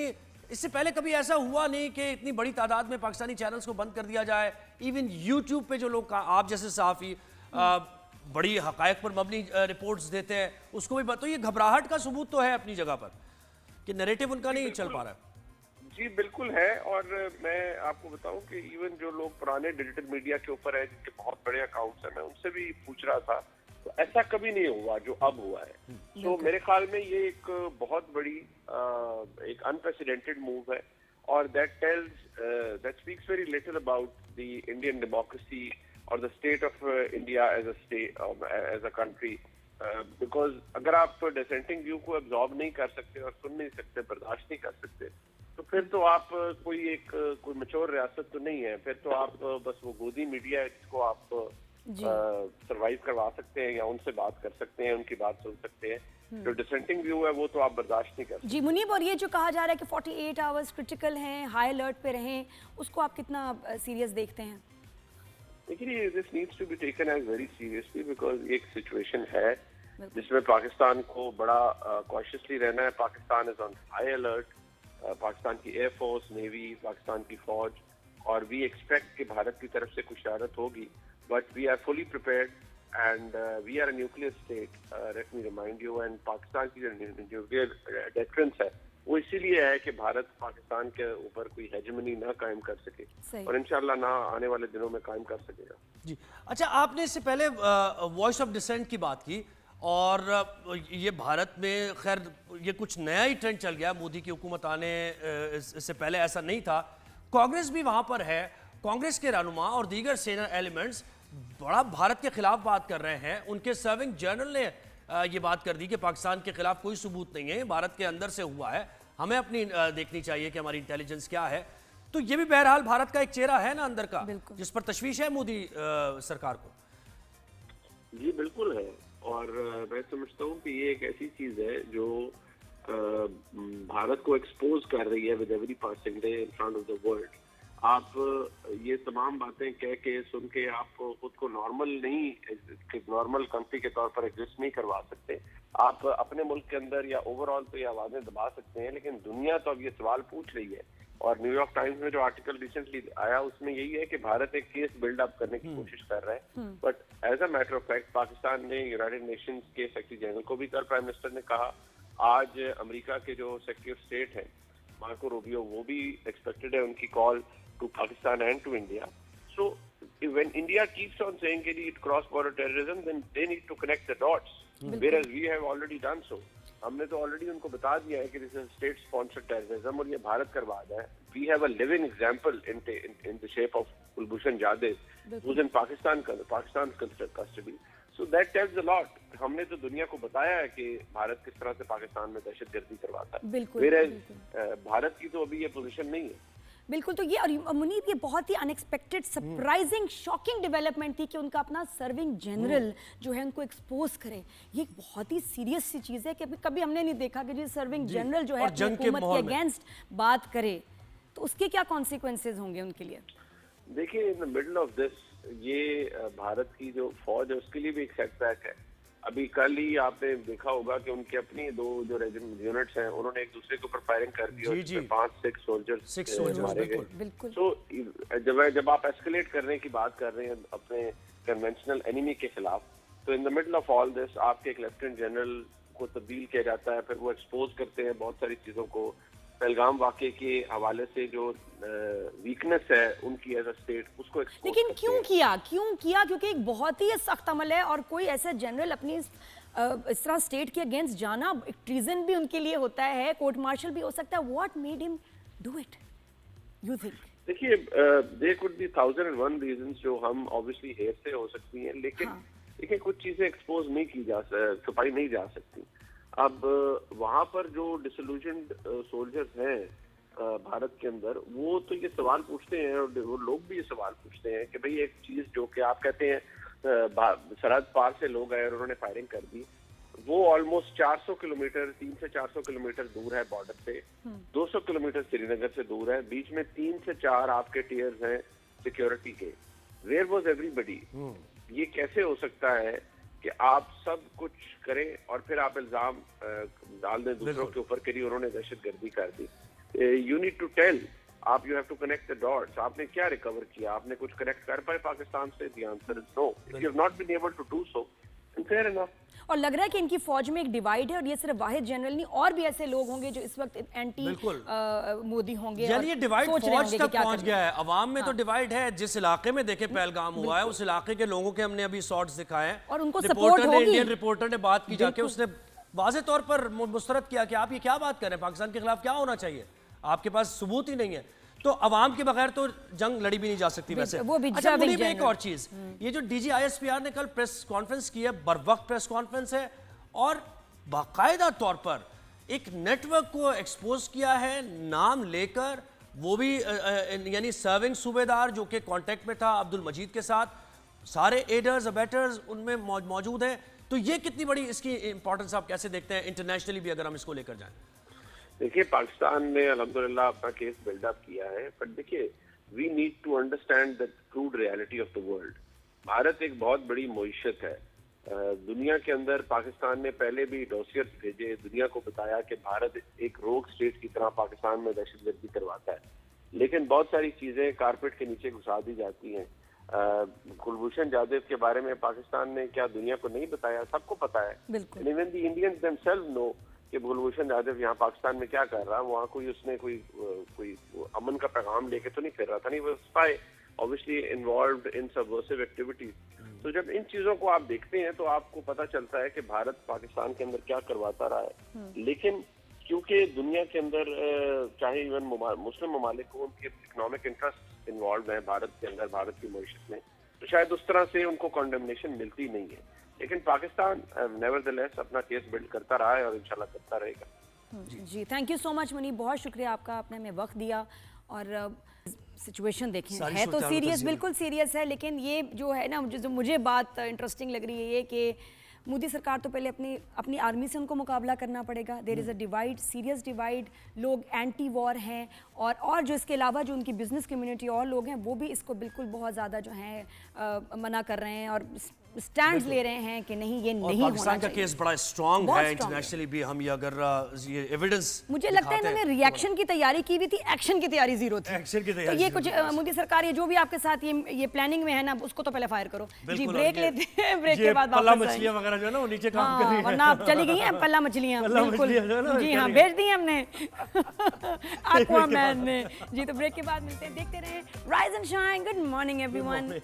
इससे पहले कभी ऐसा हुआ नहीं कि इतनी बड़ी तादाद में पाकिस्तानी चैनल्स को बंद कर दिया जाए। इवन यूट्यूब पे जो लोग, आप जैसे सहाफ़ी बड़ी हकायक पर मबनी रिपोर्ट्स देते हैं, उसको भी तो ये घबराहट का सबूत तो है अपनी जगह पर कि नैरेटिव उनका नहीं चल पा रहा है। जी बिल्कुल है। और मैं आपको बताऊं कि इवन जो लोग पुराने डिजिटल मीडिया के ऊपर है, जिनके बहुत बड़े अकाउंट्स हैं, मैं उनसे भी पूछ रहा था, तो ऐसा कभी नहीं हुआ जो अब हुआ है। तो मेरे ख्याल में ये एक बहुत बड़ी एक अनप्रेसिडेंटेड मूव है, और that speaks very little about the Indian democracy और the state of India as a country. Because अगर आप डिसेंटिंग व्यू को एब्जॉर्ब नहीं कर सकते और सुन नहीं सकते, बर्दाश्त नहीं कर सकते, तो फिर तो आप कोई मैच्योर रियासत तो नहीं है। फिर तो आप बस वो गोदी मीडिया है जिसको आप सरवाइव करवा सकते हैं या उनसे बात कर सकते हैं, उनकी बात सुन सकते हैं। जो डिसेंटिंग व्यू है वो तो आप बर्दाश्त नहीं कर सकते। जी मुनीब, और ये जो कहा जा रहा है कि 48 आवर्स क्रिटिकल हैं, हाई अलर्ट पे रहें, उसको आप कितना सीरियस देखते हैं? देखिए, this needs to be taken as very seriously, because एक सिचुएशन है जिसमें पाकिस्तान को बड़ा कॉशियसली रहना है। Pakistan is on high alert, Pakistan की एयरफोर्स, नेवी, पाकिस्तान की फौज, और वी एक्सपेक्ट कि भारत की तरफ से कुछ शरारत होगी, but we are fully prepared and we are a nuclear state, let me remind you. And Pakistan की जो न्यूक्लियर डेटरेंस है वो इसीलिए है कि भारत पाकिस्तान के ऊपर कोई हेजेमनी ना कायम कर सके, और इंशाल्लाह ना आने वाले दिनों में कायम कर सकेगा। जी अच्छा, आपने इससे पहले वॉइस ऑफ डिसेंट की बात की, और ये भारत में खैर ये कुछ नया ही ट्रेंड चल गया, मोदी की हुकूमत आने इससे पहले ऐसा नहीं था। कांग्रेस भी वहाँ पर है, कांग्रेस के रहनुमा और दीगर सीनियर एलिमेंट्स बड़ा भारत के खिलाफ बात कर रहे हैं। उनके सर्विंग जनरल ने ये बात कर दी कि पाकिस्तान के खिलाफ कोई सबूत नहीं है, भारत के अंदर से हुआ है, हमें अपनी देखनी चाहिए कि हमारी इंटेलिजेंस क्या है। तो ये भी बहरहाल भारत का एक चेहरा है ना अंदर का, जिस पर तशवीश है मोदी सरकार को। जी बिल्कुल है, और मैं समझता हूँ कि ये एक ऐसी चीज है जो भारत को एक्सपोज कर रही है with every passing day in front of the world. आप ये तमाम बातें कह के सुन के आप खुद को नॉर्मल कंट्री के तौर पर एग्जिस्ट नहीं करवा सकते। आप अपने मुल्क के अंदर या ओवरऑल तो ये आवाजें दबा सकते हैं, लेकिन दुनिया तो अब ये सवाल पूछ रही है। और न्यूयॉर्क टाइम्स में जो आर्टिकल रिसेंटली आया उसमें यही है कि भारत एक केस बिल्डअप करने की कोशिश कर रहा है, but as a matter of fact Pakistan ने यूनाइटेड नेशंस के सेक्रेटरी जनरल को भी कल प्राइम मिनिस्टर ने कहा, आज अमेरिका के जो सेक्रेटरी ऑफ स्टेट है मार्को रूबियो, वो भी एक्सपेक्टेड है उनकी call to Pakistan and to India. So when India keeps on saying that it cross-border terrorism, then they need to connect the dots. Whereas we have already done so. हमने तो already उनको बता दिया है कि this is state-sponsored terrorism और ये भारत करवा रहा है. We have a living example in the shape of Kulbhushan Jadhav, who's in Pakistan's custody. So that tells a lot. हमने तो दुनिया को बताया है कि भारत किस तरह से पाकिस्तान में दहशतगर्दी करवाता है. बिल्कुल, Whereas भारत की तो अभी ये पोजीशन नहीं है. बिल्कुल. तो ये और मुनीब, ये बहुत ही अनएक्सपेक्टेड, सरप्राइजिंग, शॉकिंग डेवलपमेंट थी कि उनका अपना सर्विंग जनरल जो है उनको एक्सपोज करे. ये एक बहुत ही सीरियस सी चीज़ है कि अभी कभी हमने नहीं देखा कि जी सर्विंग जनरल जो है हुकूमत के अगेंस्ट बात करे. तो उसके क्या कॉन्सिक्वेंसेज होंगे उनके लिए? देखिए, in the middle of this, ये भारत की जो फौज है उसके लिए भी एक सेटबैक है. अभी कल ही आपने देखा होगा कि उनके अपनी दो जो यूनिट्स हैं उन्होंने एक दूसरे के ऊपर फायरिंग कर दी और उसमें 5-6 सोल्जर्स मारे गए. तो जब आप एस्केलेट करने की बात कर रहे हैं अपने कन्वेंशनल एनिमी के खिलाफ, तो in the middle of all this आपके एक लेफ्टिनेंट जनरल को तब्दील किया जाता है. फिर वो एक्सपोज करते हैं बहुत सारी चीजों को. पहलगाम वाक़े के हवाले से जो वीकनेस है उनकी एज अ स्टेट, उसको एक्सपोज. लेकिन क्यों किया? क्योंकि एक बहुत ही सख्त अमल है और कोई ऐसा जनरल अपनी इस तरह स्टेट के अगेंस्ट जाना, एक ट्रीजन भी उनके लिए होता है, कोर्ट मार्शल भी हो सकता है. What made him do it, you think? देखिए, देयर कुड बी 1001 रीजंस जो हम ऑब्वियसली हेयर से हो सकती हैं, लेकिन देखिए कुछ चीजें एक्सपोज नहीं की छुपाई नहीं जा सकती. अब वहां पर जो डिसोल्यूशन्ड सोल्जर्स हैं भारत के अंदर, वो तो ये सवाल पूछते हैं और वो लोग भी ये सवाल पूछते हैं कि भाई एक चीज जो कि आप कहते हैं सरहद पार से लोग आए और उन्होंने फायरिंग कर दी, वो ऑलमोस्ट 400 किलोमीटर 300 से 400 किलोमीटर दूर है बॉर्डर से. 200 किलोमीटर श्रीनगर से दूर है. बीच में 3 से 4 आपके टीयर्स हैं सिक्योरिटी के. Where was everybody? ये कैसे हो सकता है कि आप सब कुछ करें और फिर आप इल्जाम डाल दें दूसरों के ऊपर कि उन्होंने दहशतगर्दी कर दी? You need to tell, you have to connect the dots. आपने क्या रिकवर किया? आपने कुछ कनेक्ट कर पाए पाकिस्तान से? The answer is no. If you have not been able to do so, then fair enough. और लग रहा है कि इनकी फौज में एक डिवाइड है और ये सिर्फ वाहिद जनरल नहीं, और भी ऐसे लोग होंगे जो इस वक्त एंटी मोदी होंगे. यानी ये डिवाइड फौज तक पहुंच गया है. अवाम में तो डिवाइड है. जिस इलाके में देखे पहलगाम हुआ है, उस इलाके के लोगों के हमने अभी शॉट्स दिखाए हैं और उनको सपोर्ट होगी. इंडियन रिपोर्टर ने बात की जाके, उसने वाज़े तौर पर मुस्तरद किया कि आप ये क्या बात कर रहे हैं, पाकिस्तान के खिलाफ क्या होना चाहिए, आपके पास सबूत ही नहीं है. तो अवाम के बगैर तो जंग लड़ी भी नहीं जा सकती. वैसे अच्छा, मुनीब, एक और चीज, ये जो डीजी ISPR ने कल प्रेस कॉन्फ्रेंस की है, बर वक्त प्रेस कॉन्फ्रेंस है और बाकायदा तौर पर एक नेटवर्क को एक्सपोज किया है नाम लेकर, वो भी यानी सर्विंग सूबेदार जो कि कांटेक्ट में था अब्दुल मजीद के साथ, सारे एडर्स अबेटर्स उनमें मौजूद हैं. तो ये कितनी बड़ी इसकी इंपॉर्टेंस आप कैसे देखते हैं इंटरनेशनली भी, अगर हम इसको लेकर जाएं? देखिए, पाकिस्तान ने अल्हम्दुलिल्लाह अपना केस बिल्डअप किया है, पर देखिए we need to understand the crude reality of the world. Bharat एक बहुत बड़ी मईशत है दुनिया के अंदर. पाकिस्तान ने पहले भी डोसियर्स भेजे, दुनिया को बताया कि भारत एक रोग स्टेट की तरह पाकिस्तान में दहशतगर्दी करवाता है, लेकिन बहुत सारी चीजें कारपेट के नीचे घुसा दी जाती हैं. कुलभूषण जाधव के बारे में पाकिस्तान ने क्या दुनिया को नहीं बताया? सबको पता है. Even the Indians themselves know कि कुलभूषण जाधव यहाँ पाकिस्तान में क्या कर रहा है. वहाँ उसने कोई अमन का पैगाम लेके तो नहीं फिर रहा था. नहीं, वो स्पाई ऑब्वियसली इन्वॉल्व्ड इन सबवर्सिव एक्टिविटीज. तो जब इन चीजों को आप देखते हैं तो आपको पता चलता है कि भारत पाकिस्तान के अंदर क्या करवाता रहा है. लेकिन क्योंकि दुनिया के अंदर चाहे इवन मुस्लिम ममालिक को उनके इकोनॉमिक इंटरेस्ट इन्वॉल्व हैं भारत के अंदर, भारत की मईशत में, तो शायद उस तरह से उनको कॉन्डेमनेशन मिलती नहीं है. लेकिन पाकिस्तान नेवरदलेस अपना केस बिल्ड करता रहा है और इंशाल्लाह करता रहेगा. जी, thank you so much Munib, बहुत शुक्रिया आपका, आपने हमें वक्त दिया. और सिचुएशन देखें है तो सीरियस, बिल्कुल सीरियस है, लेकिन ये जो है ना, जो मुझे बात इंटरेस्टिंग लग रही है ये कि मोदी सरकार तो पहले अपनी आर्मी से उनको मुकाबला करना पड़ेगा. There is a divide, serious divide. लोग एंटी वॉर हैं और जो इसके अलावा जो उनकी बिजनेस कम्युनिटी और लोग हैं वो भी इसको बिल्कुल बहुत ज़्यादा जो है मना कर रहे हैं. और स्टैंड्स ले रहे हैं कि नहीं ये और नहीं होना पाकिस्तान का चाहिए। केस बड़ा स्ट्रांग बहुत है strong है। इंटरनेशनली भी, हम ये अगर ये एविडेंस मुझे लगता है इन्होंने रिएक्शन की तैयारी की हुई थी, एक्शन की तैयारी जीरो थी। एक्शन की तो तैयारी ये zero कुछ मोदी सरकार, ये जो भी आपके साथ ये प्लानिंग में है ना, उसको तो पहले फायर करो जी। बिल्कुल, ब्रेक और ये- लेते हैं, ब्रेक ये के बाद पल्ला वापस मछलियां वगैरह जो है ना वो नीचे काम हाँ, कर रही है। वरना अब चली गई हैं पल्ला मछलियां। पल्ला बिल्कुल मछलियां जो है ना, जी हाँ, चली भेज दी हमने एक्वामैन ने जी। तो ब्रेक के बाद मिलते हैं, देखते रहे rise and shine. Good morning everyone.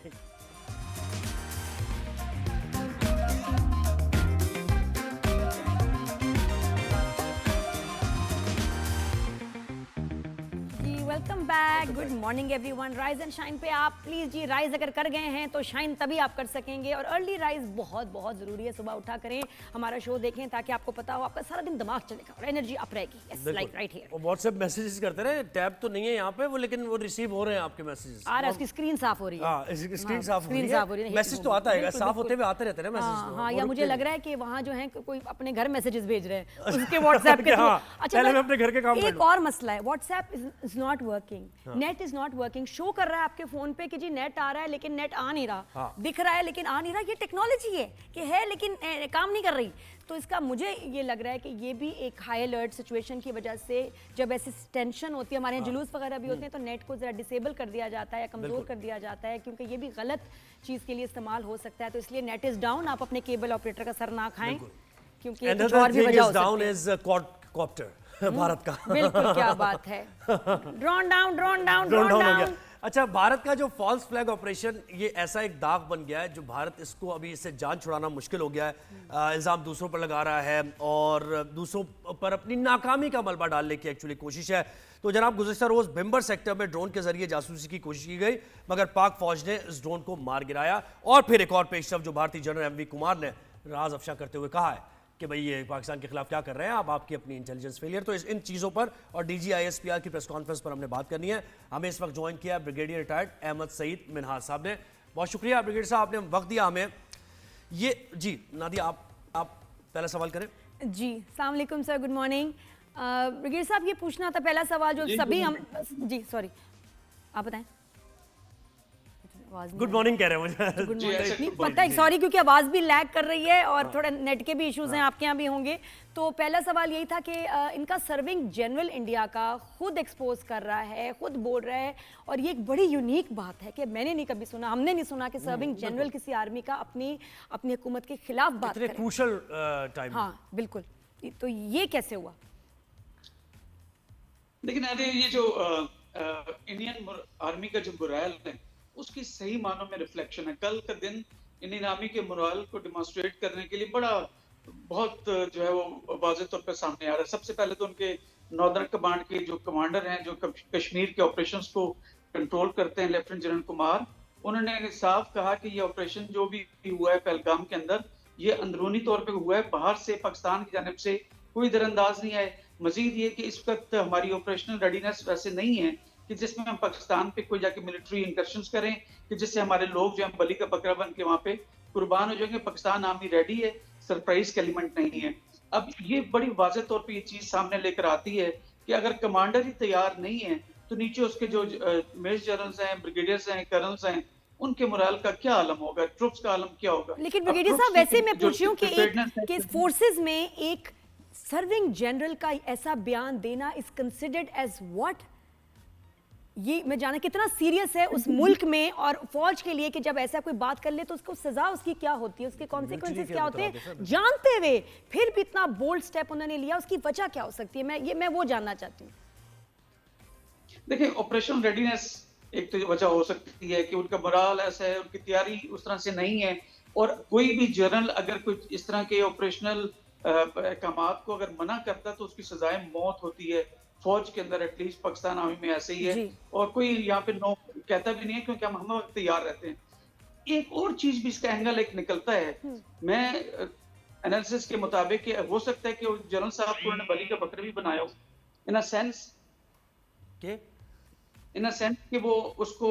Welcome back, good morning everyone. Rise and shine पे आप प्लीज जी राइज अगर कर गए हैं तो शाइन तभी आप कर सकेंगे, और अर्ली राइज बहुत बहुत जरूरी है। सुबह उठा करें, हमारा शो देखें ताकि आपको पता हो, आपका सारा दिन दिमाग चलेगा और एनर्जी अप रहेगी। Yes, like right here. वो व्हाट्सएप मैसेजेस करते रहे, टैब तो नहीं है यहाँ पे वो, लेकिन वो रिसीव हो रहे हैं आपके मैसेजेस। आ रहा है, उसकी स्क्रीन साफ हो रही है। हाँ, स्क्रीन साफ हो रही स्क्रीन साफ हो रही है, है। मैसेज तो आता है, बिल्कुल, साफ होते बिल्कुल। हुए आते रहते हैं मैसेज। हाँ हाँ, या मुझे लग रहा है कि वहाँ जो है कोई अपने घर मैसेजेस भेज रहे हैं उसके व्हाट्सएप के थ्रू। हाँ, पहले भाई, मैं अपने घर के काम कर एक लूं। और मसला है, WhatsApp is not working, net is not working. Show कर रहा है आपके फोन पे कि जी नेट आ रहा है, लेकिन नेट आ नहीं रहा। हाँ। दिख रहा है लेकिन आ नहीं रहा। ये टेक्नोलॉजी है कि है लेकिन काम नहीं कर रही। तो इसका मुझे ये लग रहा है कि ये भी एक हाई अलर्ट सिचुएशन की वजह से, जब ऐसी टेंशन होती है, हमारे यहाँ जुलूस वगैरह भी होते हैं, तो नेट को जरा डिसेबल कर दिया जाता है या कमजोर कर दिया जाता है, क्योंकि ये भी गलत चीज के लिए इस्तेमाल हो सकता है। तो इसलिए नेट इज डाउन, आप अपने केबल ऑपरेटर का सर ना खाएं, क्योंकि कुछ Another और भी thing वजह हो is down सकती है। is quadcopter भारत का। बिल्कुल, क्या बात है। Drone down, drone down, drone drone down हो गया। डाउन। अच्छा, भारत का जो फॉल्स फ्लैग ऑपरेशन, ये ऐसा एक दाग बन गया है जो भारत इसको अभी इससे जान छुड़ाना मुश्किल हो गया है। इल्ज़ाम दूसरों पर लगा रहा है और दूसरों पर अपनी नाकामी का मलबा डालने की एक्चुअली कोशिश है। तो जनाब, गुज़श्ता रोज़ भिम्बर सेक्टर में ड्रोन के जरिए जासूसी की कोशिश की गई, मगर पाक फौज ने इस ड्रोन को मार गिराया। और फिर एक और पेशरफ जो भारतीय जनरल एमवी कुमार ने राज अफशा करते हुए कहा है कि भाई ये पाकिस्तान के खिलाफ क्या कर रहे हैं आप, आपकी अपनी इंटेलिजेंस फेलियर। तो इन चीज़ों पर और डीजी ISPR की प्रेस कॉन्फ्रेंस पर हमने बात करनी है। हमें इस वक्त ज्वाइन किया ब्रिगेडियर रिटायर्ड अहमद सईद मिनहाज साहब ने। बहुत शुक्रिया ब्रिगेडियर साहब, आपने वक्त दिया हमें। ये जी नादिया, आप पहला सवाल करें। जी, अस्सलाम वालेकुम सर, गुड मॉर्निंग। ब्रिगेडियर साहब, ये पूछना था पहला सवाल जो सभी हम जी सॉरी आप बताएं। गुड मॉर्निंग कह रहे हैं मुझे। गुड मॉर्निंग, पता है सॉरी, क्योंकि आवाज भी लैग कर रही है और थोड़ा नेट के भी इश्यूज हैं, आपके यहाँ भी होंगे। तो पहला सवाल यही था कि इनका सर्विंग जनरल इंडिया का खुद एक्सपोज कर रहा है, खुद बोल रहा है, और ये एक बड़ी यूनिक बात है कि मैंने नहीं कभी सुना, हमने नहीं सुना कि सर्विंग जनरल किसी आर्मी का अपनी हुकूमत के खिलाफ बात करे। Crucial time. हाँ बिल्कुल, तो ये कैसे हुआ? लेकिन अरे ये जो इंडियन आर्मी का जो मोरल है उसकी सही मानों में रिफ्लेक्शन है। कल का दिन इंडियन आर्मी के मोरल को डिमॉन्स्ट्रेट करने के लिए बहुत जो है वो वाज़ेह तौर पर सामने आ रहा है। सबसे पहले तो उनके नॉर्दर्न कमांड के जो कमांडर हैं, जो कश्मीर के ऑपरेशंस को कंट्रोल करते हैं, लेफ्टिनेंट जनरल कुमार, उन्होंने साफ कहा कि ये ऑपरेशन जो भी हुआ है पहलगाम के अंदर, ये अंदरूनी तौर पे हुआ है, बाहर से पाकिस्तान की जानिब से कोई दरअंदाज नहीं है। मजीद ये कि इस वक्त हमारी ऑपरेशनल रेडीनेस वैसे नहीं है कि जिसमें हम पाकिस्तान पे कोई जाके मिलिट्री इंकर्शंस करें कि जिससे हमारे लोग जो हम बलि का बकरा बन के वहाँ पे कुर्बान हो जाएंगे। पाकिस्तान आर्मी रेडी है, सरप्राइज का एलिमेंट नहीं है। अब ये बड़ी वाज़ेह तौर पे ये चीज सामने लेकर आती है कि अगर कमांडर ही तैयार नहीं है तो नीचे उसके जो मेजर जनरल्स हैं, ब्रिगेडियर्स हैं, कर्नल्स हैं, उनके मोरल का क्या आलम होगा, ट्रुप्स का आलम क्या होगा। लेकिन ब्रिगेडियर साहब, वैसे मैं पूछ रही हूँ कि फोर्सेस में एक सर्विंग जनरल का ऐसा बयान देना इज कंसिडर्ड एज व्हाट? ये मैं जाना कितना सीरियस है उस मुल्क में और फौज के लिए कि जब ऐसा कोई बात कर ले तो उसको सजा उसकी क्या होती है, उसके कॉन्सिक्वेंसेस क्या होते हैं, जानते हुए फिर भी इतना बोल्ड स्टेप उन्होंने लिया, उसकी वजह क्या हो सकती है? मैं वो जानना चाहती हूँ। देखिए, ऑपरेशन रेडीनेस एक तो वजह हो सकती है कि उनका मोरल ऐसा है, उनकी तैयारी उस तरह से नहीं है, और कोई भी जनरल अगर कोई इस तरह के ऑपरेशनल अहकामात को अगर मना करता तो उसकी सजाए मौत होती है। फौज के अंदर एटलीस्ट पाकिस्तान आर्मी में ऐसे ही है, और कोई यहाँ पे नो कहता भी नहीं है क्योंकि हम वक्त तैयार रहते हैं। एक और चीज भी इसका एंगल एक निकलता है, मैं एनालिसिस के मुताबिक कि हो सकता है कि जनरल साहब को उन्होंने बलि का बकरा भी बनाया हो, इन अ सेंस कि वो उसको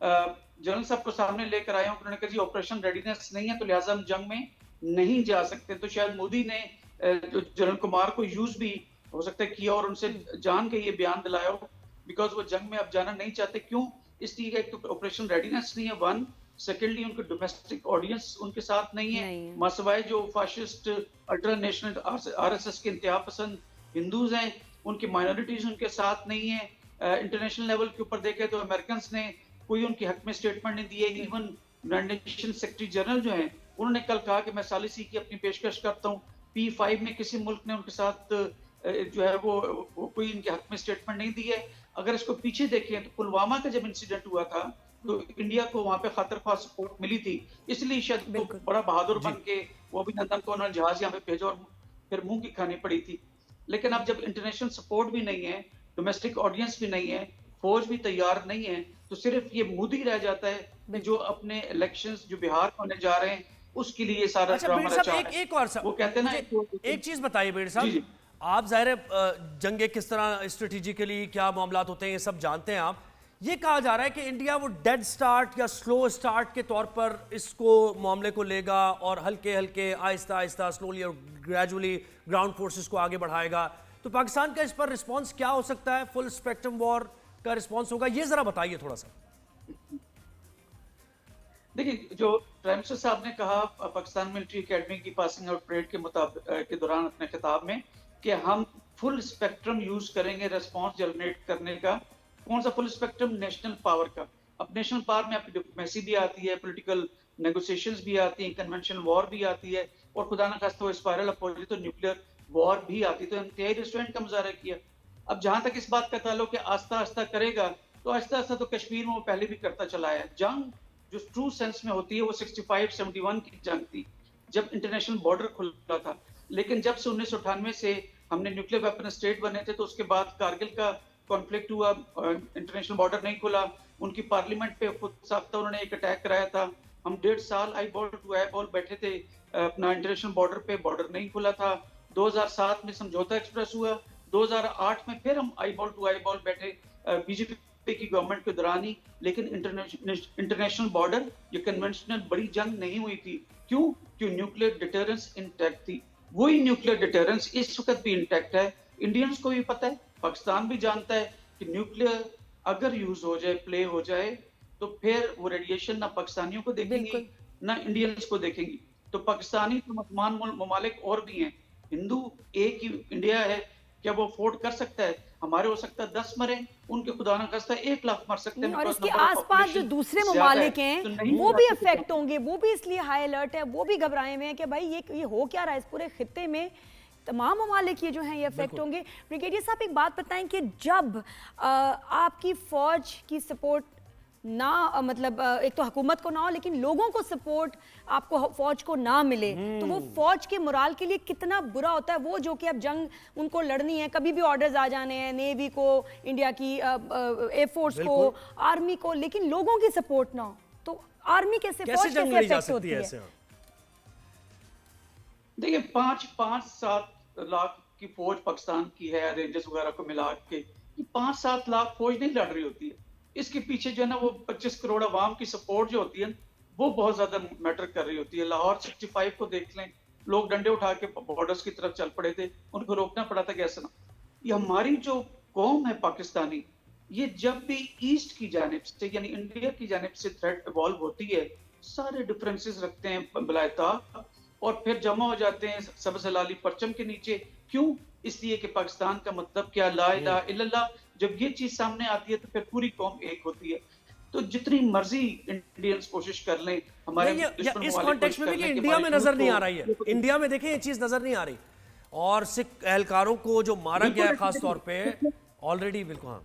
जनरल साहब को सामने लेकर आए, उन्होंने कहा जी ऑपरेशन रेडीनेस नहीं है तो लिहाजा हम जंग में नहीं जा सकते। तो शायद मोदी ने जो जनरल कुमार को यूज भी हो सकता है किया और उनसे जान के ये बयान दिलाया हो, बिकॉज वो जंग में अब जाना नहीं चाहते। क्यों? इसलिए एक तो ऑपरेशन रेडीनेस नहीं है वन, सेकेंडली उनके डोमेस्टिक ऑडियंस उनके साथ नहीं है, नहीं है। मसवाए जो फाशिस्ट अल्ट्रा नेशनल आरएसएस के इंतहा पसंद हिंदूज हैं, उनकी माइनॉरिटीज उनके साथ नहीं है। इंटरनेशनल लेवल के ऊपर देखें तो अमेरिकन ने कोई उनके हक में स्टेटमेंट नहीं दिए। Even United nation secretary general जो हैं उन्होंने कल कहा कि मैं सालिसी की अपनी पेशकश करता हूँ। P5 में किसी मुल्क ने उनके साथ जो है वो कोई इनके हक में स्टेटमेंट नहीं दी है। अगर इसको पीछे देखें तो पुलवामा का जब इंसिडेंट हुआ था तो इंडिया को वहां पे खातरख्वाह सपोर्ट मिली थी, इसलिए शायद वो बड़ा बहादुर बन के वो अभिनंदन को उन्होंने जहाज यहाँ पे भेजा और फिर मुंह की खानी पड़ी थी। लेकिन अब जब इंटरनेशनल सपोर्ट भी नहीं है, डोमेस्टिक ऑडियंस भी नहीं है, फौज भी तैयार नहीं है, तो सिर्फ ये मूड ही रह जाता है कि जो अपने इलेक्शंस जो बिहार में होने जा रहे हैं उसके लिए सारा अच्छा ड्रामा बेड़ रचा साहब, है। एक और वो कहते हैं ना एक चीज बताइए बेड़ जी, साहब, जी। आप जाहिर है जंगे किस तरह स्ट्रेटेजिकली क्या मामलात होते हैं ये सब जानते हैं आप। ये कहा जा रहा है कि इंडिया वो डेड स्टार्ट या स्लो स्टार्ट के तौर पर इसको मामले को लेगा और हल्के हल्के आहिस्ता आहिस्ता स्लोली और ग्रेजुअली ग्राउंड फोर्सेस को आगे बढ़ाएगा। तो पाकिस्तान का इस पर रिस्पॉन्स क्या हो सकता है? फुल स्पेक्ट्रम वॉर का रिस्पॉन्स होगा, ये जरा बताइए थोड़ा सा। देखिए, जो प्राइम मिनिस्टर साहब ने कहा पाकिस्तान मिलिट्री एकेडमी की पासिंग आउट परेड के दौरान अपने खिताब में कि हम फुल स्पेक्ट्रम यूज करेंगे रेस्पॉन्स जनरेट करने का। कौन सा फुल स्पेक्ट्रम? नेशनल पावर का। अब नेशनल पावर में आपकी डिप्लोमेसी भी आती है, पॉलिटिकल नेगोशिएशंस भी आती हैं, कन्वेंशनल वॉर भी आती है, और खुदा न खास्ता वो स्पाइरल अप हो जाए तो न्यूक्लियर वॉर भी आती है। तो इंतहाई रेस्टोरेंट का मुजाहरा किया। अब जहां तक इस बात का ताल्लुक है आस्ता आस्ता करेगा, तो आस्ता आस्ता तो कश्मीर में वो पहले भी करता चला है। जंग जो ट्रू सेंस में होती है वो 65-71 की जंग थी जब इंटरनेशनल बॉर्डर खुला था। लेकिन जब से 1998 से हमने न्यूक्लियर वेपन स्टेट बने थे तो उसके बाद कारगिल का कॉन्फ्लिक्ट हुआ, इंटरनेशनल बॉर्डर नहीं खुला। उनकी पार्लियामेंट पे खुद साख्ता उन्होंने एक अटैक कराया था। हम 1.5 साल eyeball to eyeball बैठे थे अपना इंटरनेशनल बॉर्डर पे, बॉर्डर नहीं खुला था। 2007 में समझौता एक्सप्रेस हुआ, 2008 में फिर हम eyeball to eyeball बैठे बीजेपी की गवर्नमेंट के दौरान ही। लेकिन इंटरनेशनल बॉर्डर ये कन्वेंशनल बड़ी जंग नहीं हुई थी। क्यों? क्यों? न्यूक्लियर डिटरेंस इंटैक्ट थी। वही न्यूक्लियर डिटरेंस इस वक्त भी इंटैक्ट है। इंडियंस को भी पता है, पाकिस्तान भी जानता है कि न्यूक्लियर अगर यूज हो जाए, प्ले हो जाए, तो फिर वो रेडिएशन ना पाकिस्तानियों को देखेंगी ना इंडियंस को देखेंगी। तो पाकिस्तानी तो मुसलमान ममालिक और भी हैं, हिंदू एक ही इंडिया है, क्या वो अफोर्ड कर सकता है? हमारे हो सकता है 10 मरे, उनके खुदा न खास्ता 1 लाख मर सकते हैं। और इसके आसपास जो दूसरे ममालिक हैं वो भी अफेक्ट होंगे, वो भी इसलिए हाई अलर्ट है, वो भी घबराए हुए हैं कि भाई ये हो क्या रहा है इस पूरे खित्ते में। तमाम ममालिक ये जो हैं ये अफेक्ट होंगे। ब्रिगेडियर साहब एक बात बताएं कि जब आपकी फौज की सपोर्ट ना मतलब एक तो हुकूमत को ना हो लेकिन लोगों को सपोर्ट आपको फौज को ना मिले तो वो फौज के मोराल के लिए कितना बुरा होता है। वो जो कि अब जंग उनको लड़नी है, कभी भी ऑर्डर्स आ जाने हैं नेवी को, इंडिया की एयरफोर्स को, आर्मी को, लेकिन लोगों की सपोर्ट ना हो तो आर्मी कैसे फौज कैसे अफेक्ट होती है? देखिए 5-7 लाख की फौज पाकिस्तान की है, रेंजर्स वगैरह को मिला के 5-7 लाख फौज नहीं लड़ रही होती है। इसके पीछे जो है ना वो 25 करोड़ आवाम की सपोर्ट जो होती है वो बहुत ज्यादा मैटर कर रही होती है। लाहौर 65 को देख लें, लोग डंडे उठा के बॉर्डर्स की तरफ चल पड़े थे, उनको रोकना पड़ा था कैसे ना। ये हमारी जो कौम है पाकिस्तानी, ये जब भी ईस्ट की जानिब से यानी इंडिया की जानिब से थ्रेट इवॉल्व होती है, सारे डिफरेंसेस रखते हैं बलायता और फिर जमा हो जाते हैं सबसे हलाली परचम के नीचे। क्यों? इसलिए कि पाकिस्तान का मतलब क्या, ला इलाहा इल्लल्लाह। जब ये चीज सामने आती है तो फिर पूरी कौम एक होती है। तो जितनी मर्जी इंडियंस कोशिश कर लें हमारे इस कॉन्टेक्स्ट में भी कि इंडिया में नजर नहीं आ रही है, इंडिया में देखें ये चीज नजर नहीं आ रही, और सिख एहलकारों को जो मारा गया है खास तौर पे ऑलरेडी। बिल्कुल हाँ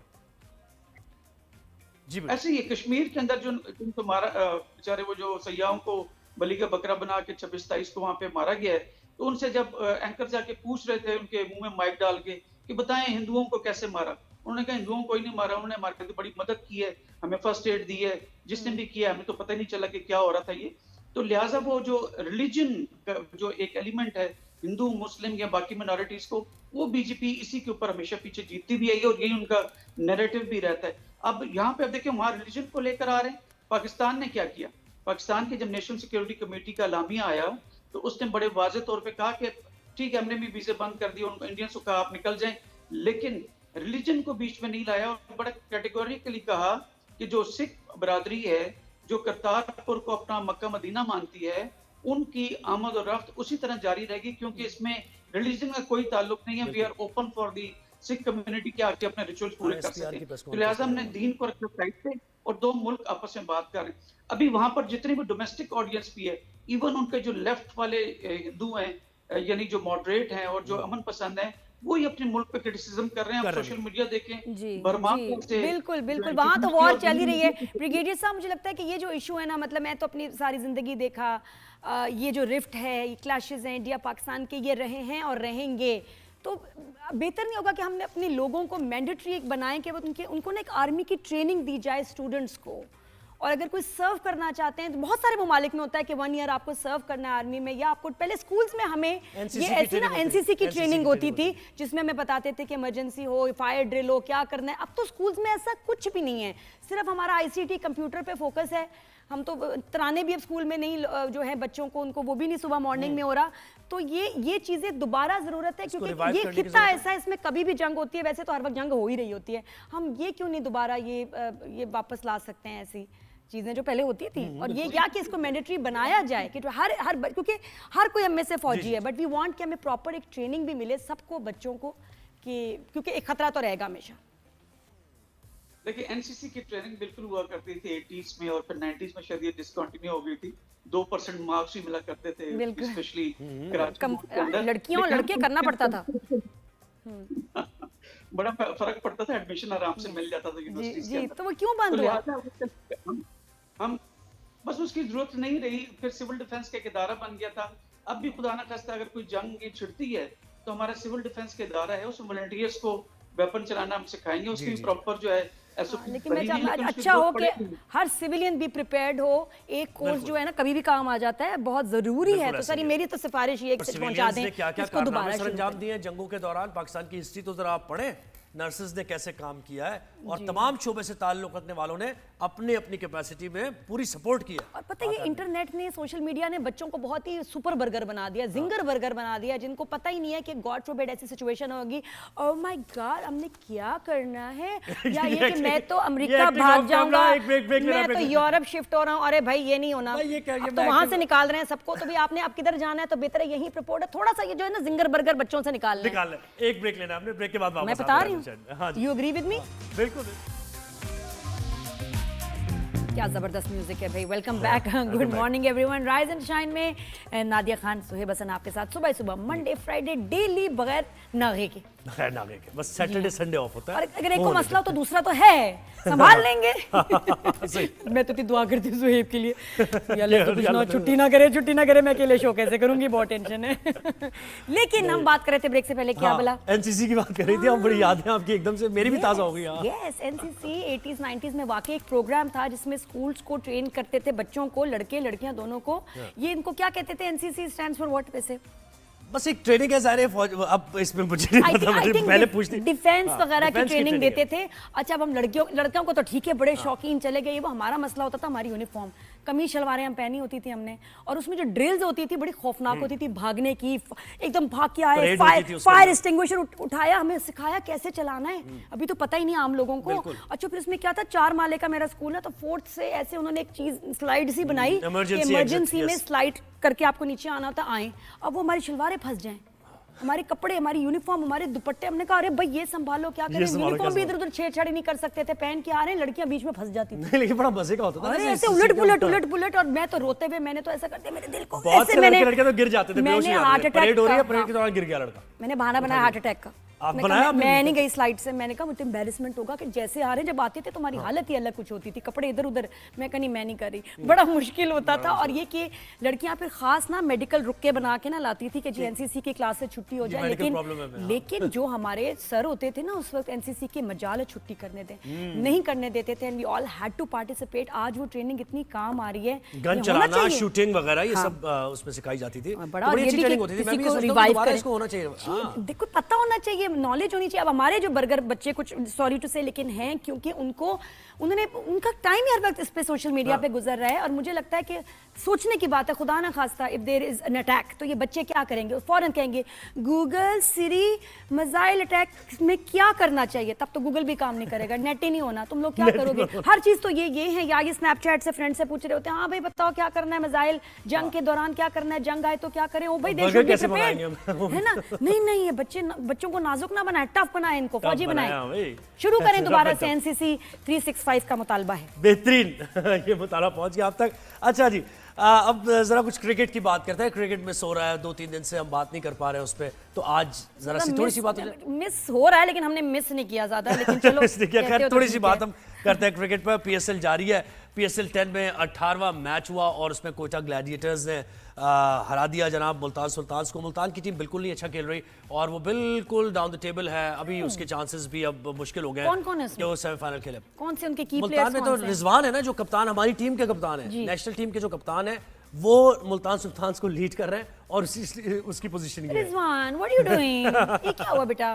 जी। ऐसे ही कश्मीर के अंदर जो मारा बेचारे वो जो सयाहों को बलि का बकरा बना के 26-27 को वहां पे मारा गया है, तो उनसे जब एंकर जाके पूछ रहे थे उनके मुंह में माइक डाल के कि बताएं हिंदुओं को कैसे मारा, उन्होंने कहा हिंदुओं को ही नहीं मारा, उन्होंने हमारे लिए बड़ी मदद की है, हमें फर्स्ट एड दी है, जिसने भी किया हमें तो पता ही नहीं चला कि क्या हो रहा था ये। तो लिहाजा वो जो रिलीजन का जो एक एलिमेंट है हिंदू मुस्लिम या बाकी मिनॉरिटीज को, वो बीजेपी इसी के ऊपर हमेशा पीछे जीतती भी आई है और यही उनका नैरेटिव भी रहता है। अब यहाँ पे अब देखिए वहां रिलीजन को लेकर आ रहे हैं। पाकिस्तान ने क्या किया? पाकिस्तान के जब नेशनल सिक्योरिटी कमेटी का लामिया आया तो उसने बड़े वाजे तौर पे कहा कि ठीक है हमने भी वीजे बंद कर दिए, उनको इंडियंस को कहा आप निकल जाएं, लेकिन रिलीजन को बीच में नहीं लाया और बड़ा कैटेगोरिकली कहा कि जो सिख बरादरी है जो करतारपुर को अपना मक्का मदीना मानती है, उनकी आमद और रफ्त उसी तरह जारी रहेगी, क्योंकि इसमें रिलीजन का कोई ताल्लुक नहीं है। We are open for the Sikh community के आके अपने रिचुअल्स पूरे कर सकें। तो लिहाजा हमने दीन को रखा साइड पे और दो मुल्क आपस में बात कर रहे हैं। अभी वहां पर जितनी भी डोमेस्टिक ऑडियंस भी है, इवन उनके जो लेफ्ट वाले हिंदू हैं, यानी जो मॉडरेट हैं और जो अमन पसंद हैं, वो ही अपने मुल्क पे क्रिटिसिज्म कर रहे हैं। आप सोशल मीडिया देखें, जी बर्मा जी, से बिल्कुल बिल्कुल, वहां तो वॉर चल ही रही है। ब्रिगेडियर साहब, मुझे लगता है कि ये जो इशू है ना, मतलब मैं तो अपनी सारी जिंदगी देखा, ये जो रिफ्ट है, ये क्लैशेस हैं इंडिया पाकिस्तान के, ये रहे हैं और रहेंगे। तो बेहतर नहीं होगा कि हमने अपने लोगों को मैंडेटरी एक बनाएं कि उनको ना एक आर्मी की ट्रेनिंग दी जाए स्टूडेंट्स को, और अगर कोई सर्व करना चाहते हैं तो बहुत सारे ममालिक में होता है कि 1 ईयर आपको सर्व करना है आर्मी में, या आपको पहले स्कूल्स में हमें ये ऐसी ना एनसीसी की ट्रेनिंग होती थी जिसमें हमें बताते थे कि इमरजेंसी हो, फायर ड्रिल हो, क्या करना है। अब तो स्कूल्स में ऐसा कुछ भी नहीं है, सिर्फ हमारा आईसीटी कंप्यूटर पे फोकस है। हम तो तराने भी अब स्कूल में नहीं जो है बच्चों को, उनको वो भी नहीं सुबह मॉर्निंग में हो रहा। तो ये चीज़ें दोबारा ज़रूरत है, क्योंकि ये खिता ऐसा है, इसमें कभी भी जंग होती है, वैसे तो हर वक्त जंग हो ही रही होती है। हम ये क्यों नहीं दोबारा ये वापस ला सकते हैं ऐसी चीजें जो पहले होती थी, और ये या कि इसको मैंडेटरी बनाया जाए कि क्योंकि हर कोई हम में से फौजी है, बट वी वांट कि हमें प्रॉपर एक ट्रेनिंग भी मिले सबको, बच्चों को, कि क्योंकि एक खतरा तो रहेगा हमेशा। देखिए, एनसीसी की ट्रेनिंग बिल्कुल हुआ करती थी 80s में, और फिर 90s में शायद ये डिसकंटिन्यू हो गई थी। 2% मार्क्स भी मिला करते थे, स्पेशली लड़कियों और लड़के करना पड़ता था। बड़ा फर्क पड़ता था, एडमिशन आराम से मिल जाता था यूनिवर्सिटीज के अंदर। तो वो क्यों बंद हुआ? हम बस उसकी जरूरत नहीं रही। फिर सिविल डिफेंस का एक इदारा बन गया था। अब भी खुदा ना खास्ता अगर कोई जंग छिड़ती है तो हमारा सिविल डिफेंस का इदारा है, उसमें वॉलंटियर्स को वेपन चलाना हम सिखाएंगे, उसकी प्रॉपर जो है लेकिन मैं चाहता अच्छा हो कि हर सिविलियन भी प्रिपेयर्ड हो। एक कोर्स जो है ना कभी भी काम आ जाता है, बहुत जरूरी है। तो सर मेरी तो सिफारिश ये कि पहुंचा दें, क्या-क्या कारनामे सरंजाम दिए जंगों के दौरान। पाकिस्तान की हिस्ट्री तो जरा आप पढ़ें, नर्सेज ने कैसे काम किया है, और तमाम शोबे से ताल्लुक रखने वालों ने अपनी अपनी कैपेसिटी में पूरी सपोर्ट किया। और पता है, ये इंटरनेट ने, सोशल मीडिया ने बच्चों को बहुत ही सुपर बर्गर बना दिया, जिंगर बर्गर बना दिया, जिनको पता ही नहीं है कि गॉड फॉरबिड ऐसी सिचुएशन होगी, ओह माय गॉड हमने क्या करना है, या ये कि मैं तो अमेरिका भाग जाऊंगा, मैं तो यूरोप शिफ्ट हो रहा हूँ। अरे भाई ये नहीं होना, तो वहां से निकाल रहे हैं सबको। तो भाई आपने आप किधर जाना है, तो बेहतर है यही प्रपोर्ट है, थोड़ा सा ये जो है ना जिंगर बर्गर बच्चों से निकाल लें। एक ब्रेक लेना हमने, ब्रेक के बाद वापस मैं बता रही हूँ। You agree with me? बिल्कुल। क्या जबरदस्त म्यूजिक है भाई। Welcome back, good morning everyone. Rise and shine में नादिया खान, सुहेब हसन आपके साथ सुबह सुबह, मंडे फ्राइडे डेली, बगैर नागे के, बस सैटरडे संडे ऑफ होता है। और अगर एक को मसला हो तो दूसरा तो है, संभाल लेंगे। मैं तो दुआ करती हूँ सुहेब के लिए, या अल्लाह तो कुछ ना छुट्टी ना करे, मैं अकेले शो कैसे करूंगी, बहुत टेंशन है। लेकिन हम बात कर रहे थे ब्रेक से पहले, क्या बोला? एनसीसी की बात कर रही थी हम, बड़ी याद है आपकी, एकदम से मेरी भी ताजा हो गई। यस, एनसीसी 80s 90s में वाकई एक प्रोग्राम था जिसमें स्कूल्स को ट्रेन करते थे, बच्चों को, लड़के लड़कियां दोनों को। ये इनको क्या कहते थे? NCC stands for what? वैसे बस एक ट्रेनिंग है सारे फौज। अब इसमें मुझे नहीं पता, मुझे पहले पूछती। डिफेंस वगैरह की ट्रेनिंग देते थे। अच्छा, अब हम लड़कियों को तो ठीक है, बड़े शौकीन चले गए। वो हमारा मसला होता था, हमारी यूनिफॉर्म, कमीज शलवारें हम पहनी होती थी हमने, और उसमें जो ड्रिल्स होती थी बड़ी खौफनाक होती थी, भागने की, एकदम भाग के आए, फायर एक्सटिंग्विशर उठाया, हमें सिखाया कैसे चलाना है। अभी तो पता ही नहीं आम लोगों को। अच्छा, फिर उसमें क्या था, 4 माले का मेरा स्कूल है, तो 4th से ऐसे उन्होंने एक चीज स्लाइड सी बनाई, इमरजेंसी में स्लाइड करके आपको नीचे आना था, आए। अब वो हमारी शलवारें फंस जाएं, हमारे कपड़े, हमारी यूनिफॉर्म, हमारे दुपट्टे। हमने कहा अरे भाई ये संभालो, क्या करें, यूनिफॉर्म भी इधर उधर छेड़छाड़ी नहीं कर सकते थे, पहन के आ रहे हैं, लड़कियां बीच में फंस जाती थी। लेकिन बड़ा मजे का होता था, अरे ऐसे उलट पुलट, और मैं तो रोते हुए, मैंने तो ऐसा करते मेरे दिल को, बहुत से लड़के तो गिर जाते थे, मैंने हार्ट अटैक, परेड हो रही है, परेड के दौरान गिर गया लड़का, मैंने बहाना बनाया हार्ट अटैक का। मैं नहीं गई स्लाइड से, मैंने कहा मुझे एम्बैरेसमेंट होगा कि जैसे आ रहे, जब आते थे तुम्हारी हालत ही अलग कुछ होती थी, कपड़े इधर उधर। मैं कहीं मैं नहीं कर रही, बड़ा मुश्किल होता था। और ये कि लड़कियां फिर खास ना मेडिकल रुक के बना के ना लाती थी कि जी एनसीसी की क्लास से छुट्टी हो जाए, लेकिन जो हमारे सर होते थे ना उस वक्त, एनसीसी के मजाल छुट्टी करने थे, नहीं करने देते थे, and we all had to participate. आज वो ट्रेनिंग इतनी काम आ रही है, गन चलाना, शूटिंग वगैरह, ये सब उसमें सिखाई जाती थी, बड़ी अच्छी ट्रेनिंग होती थी। मैं भी सोचता हूं इसको होना चाहिए, देखो पता होना चाहिए, नॉलेज होनी चाहिए। अब हमारे जो बर्गर बच्चे, कुछ सॉरी टू से, लेकिन हैं, क्योंकि उनका टाइम हर वक्त इस पे सोशल मीडिया पे गुजर रहा है, और मुझे लगता है कि सोचने की बात है, खुदा ना खास्ता if there is an attack तो ये बच्चे क्या करेंगे? फौरन कहेंगे गूगल सिरी मिसाइल अटैक में क्या करना चाहिए, तब तो गूगल भी काम नहीं करेगा, नेट ही नहीं होना, तुम लोग क्या करोगे? हर चीज तो ये है, या ये स्नैपचैट से फ्रेंड से पूछ रहे होते हैं, हाँ भाई बताओ क्या करना है, मिसाइल जंग के दौरान क्या करना है, जंग आए तो क्या करें? ओ भाई बर्गर कैसे बनाएंगे हम? है ना? नहीं, ये बच्चों को नाजुक ना बनाए, टफ बनाए, इनको फौजी बनाया बनाए। भाई। शुरू करें दोबारा टफ से, एनसीसी 365 का मुतालबा है। बेहतरीन ये मुताला पहुंच गया आप तक। अच्छा जी, अब जरा कुछ क्रिकेट की बात करते हैं। क्रिकेट मिस हो रहा है, 2-3 दिन से हम बात नहीं कर पा रहे हैं उस पर, तो आज जरा सी थोड़ी सी बात हो जाए। मिस हो रहा है लेकिन हमने मिस नहीं किया ज्यादा, लेकिन चलो खैर थोड़ी सी बात हम करते हैं क्रिकेट पर। पीएसएल जारी है। पीएसएल 10 में 18वां मैच हुआ और उसमें कोयटा ग्लैडिएटर्स ने हरा दिया जनाब मुल्तान सुल्तान्स को। मुल्तान की टीम बिल्कुल नहीं अच्छा खेल रही और वो बिल्कुल डाउन द टेबल है। अभी उसके चांसेस भी अब मुश्किल हो गए हैं कौन है कि वो सेमीफाइनल खेले। कौन से उनके की मुल्तान प्लेयर्स में तो रिजवान है ना, जो कप्तान हमारी टीम के कप्तान है, नेशनल टीम के जो कप्तान है, वो मुल्तान सुल्तान्स को लीड कर रहे हैं और उसकी पोजीशन ये है। Rizwan what are you doing? ये क्या हुआ बेटा?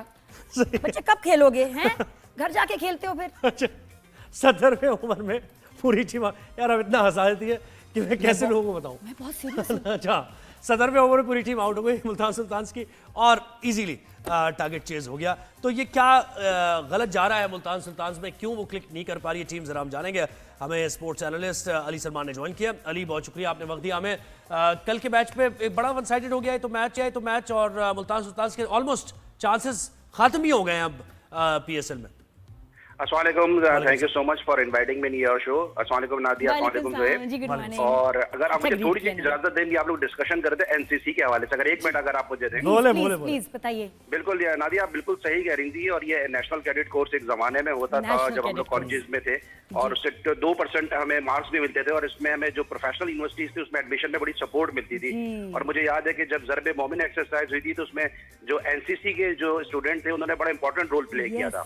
बच्चे कब खेलोगे हैं? घर जाके खेलते हो फिर? अच्छा, 17वें ओवर में पूरी टीम, यार अब इतना हंसा देती है कि मैं कैसे लोगों को बताऊं। मैं बहुत सीरियस हूं। अच्छा, 17वें ओवर में पूरी टीम आउट हो गई मुल्तान सुल्तान्स की और इजीली टारगेट चेज हो गया। तो ये क्या गलत जा रहा है मुल्तान सुल्तान्स में, क्यों वो क्लिक नहीं कर पा रही है टीम, जरा हम जानेंगे। हमें स्पोर्ट्स एनालिस्ट अली सलमान ने ज्वाइन किया। अली, बहुत शुक्रिया, आपने वक्त दिया हमें। कल के मैच पे एक बड़ा वन साइडेड हो गया है, तो मैच और मुल्तान सुल्तान्स के ऑलमोस्ट चांसेस खत्म ही हो गए हैं अब पीएसएल में। अस्सलाम वालेकुम, thank you so much for inviting me in your show. अस्सलाम वालेकुम नादिया, अस्सलाम वालेकुम ज़ुहैब। और अगर आप मुझे थोड़ी सी इजाजत देंगे, आप लोग डिस्कशन कर रहे थे एनसीसी के हवाले से, अगर 1 मिनट अगर आप मुझे दें। प्लीज बताइए। बिल्कुल नादिया, आप बिल्कुल सही कह रही थी, और ये नेशनल कैडेट कोर्स एक जमाने में होता था जब हम लोग कॉलेजेस में थे, और उससे 2% हमें मार्क्स भी मिलते थे, और इसमें हमें जो प्रोफेशनल यूनिवर्सिटीज थी उसमें एडमिशन में बड़ी सपोर्ट मिलती थी। और मुझे याद है कि जब ज़रबे मोमिन एक्सरसाइज हुई थी तो उसमें जो एनसीसी के जो स्टूडेंट थे उन्होंने बड़ा इंपॉर्टेंट रोल प्ले किया था।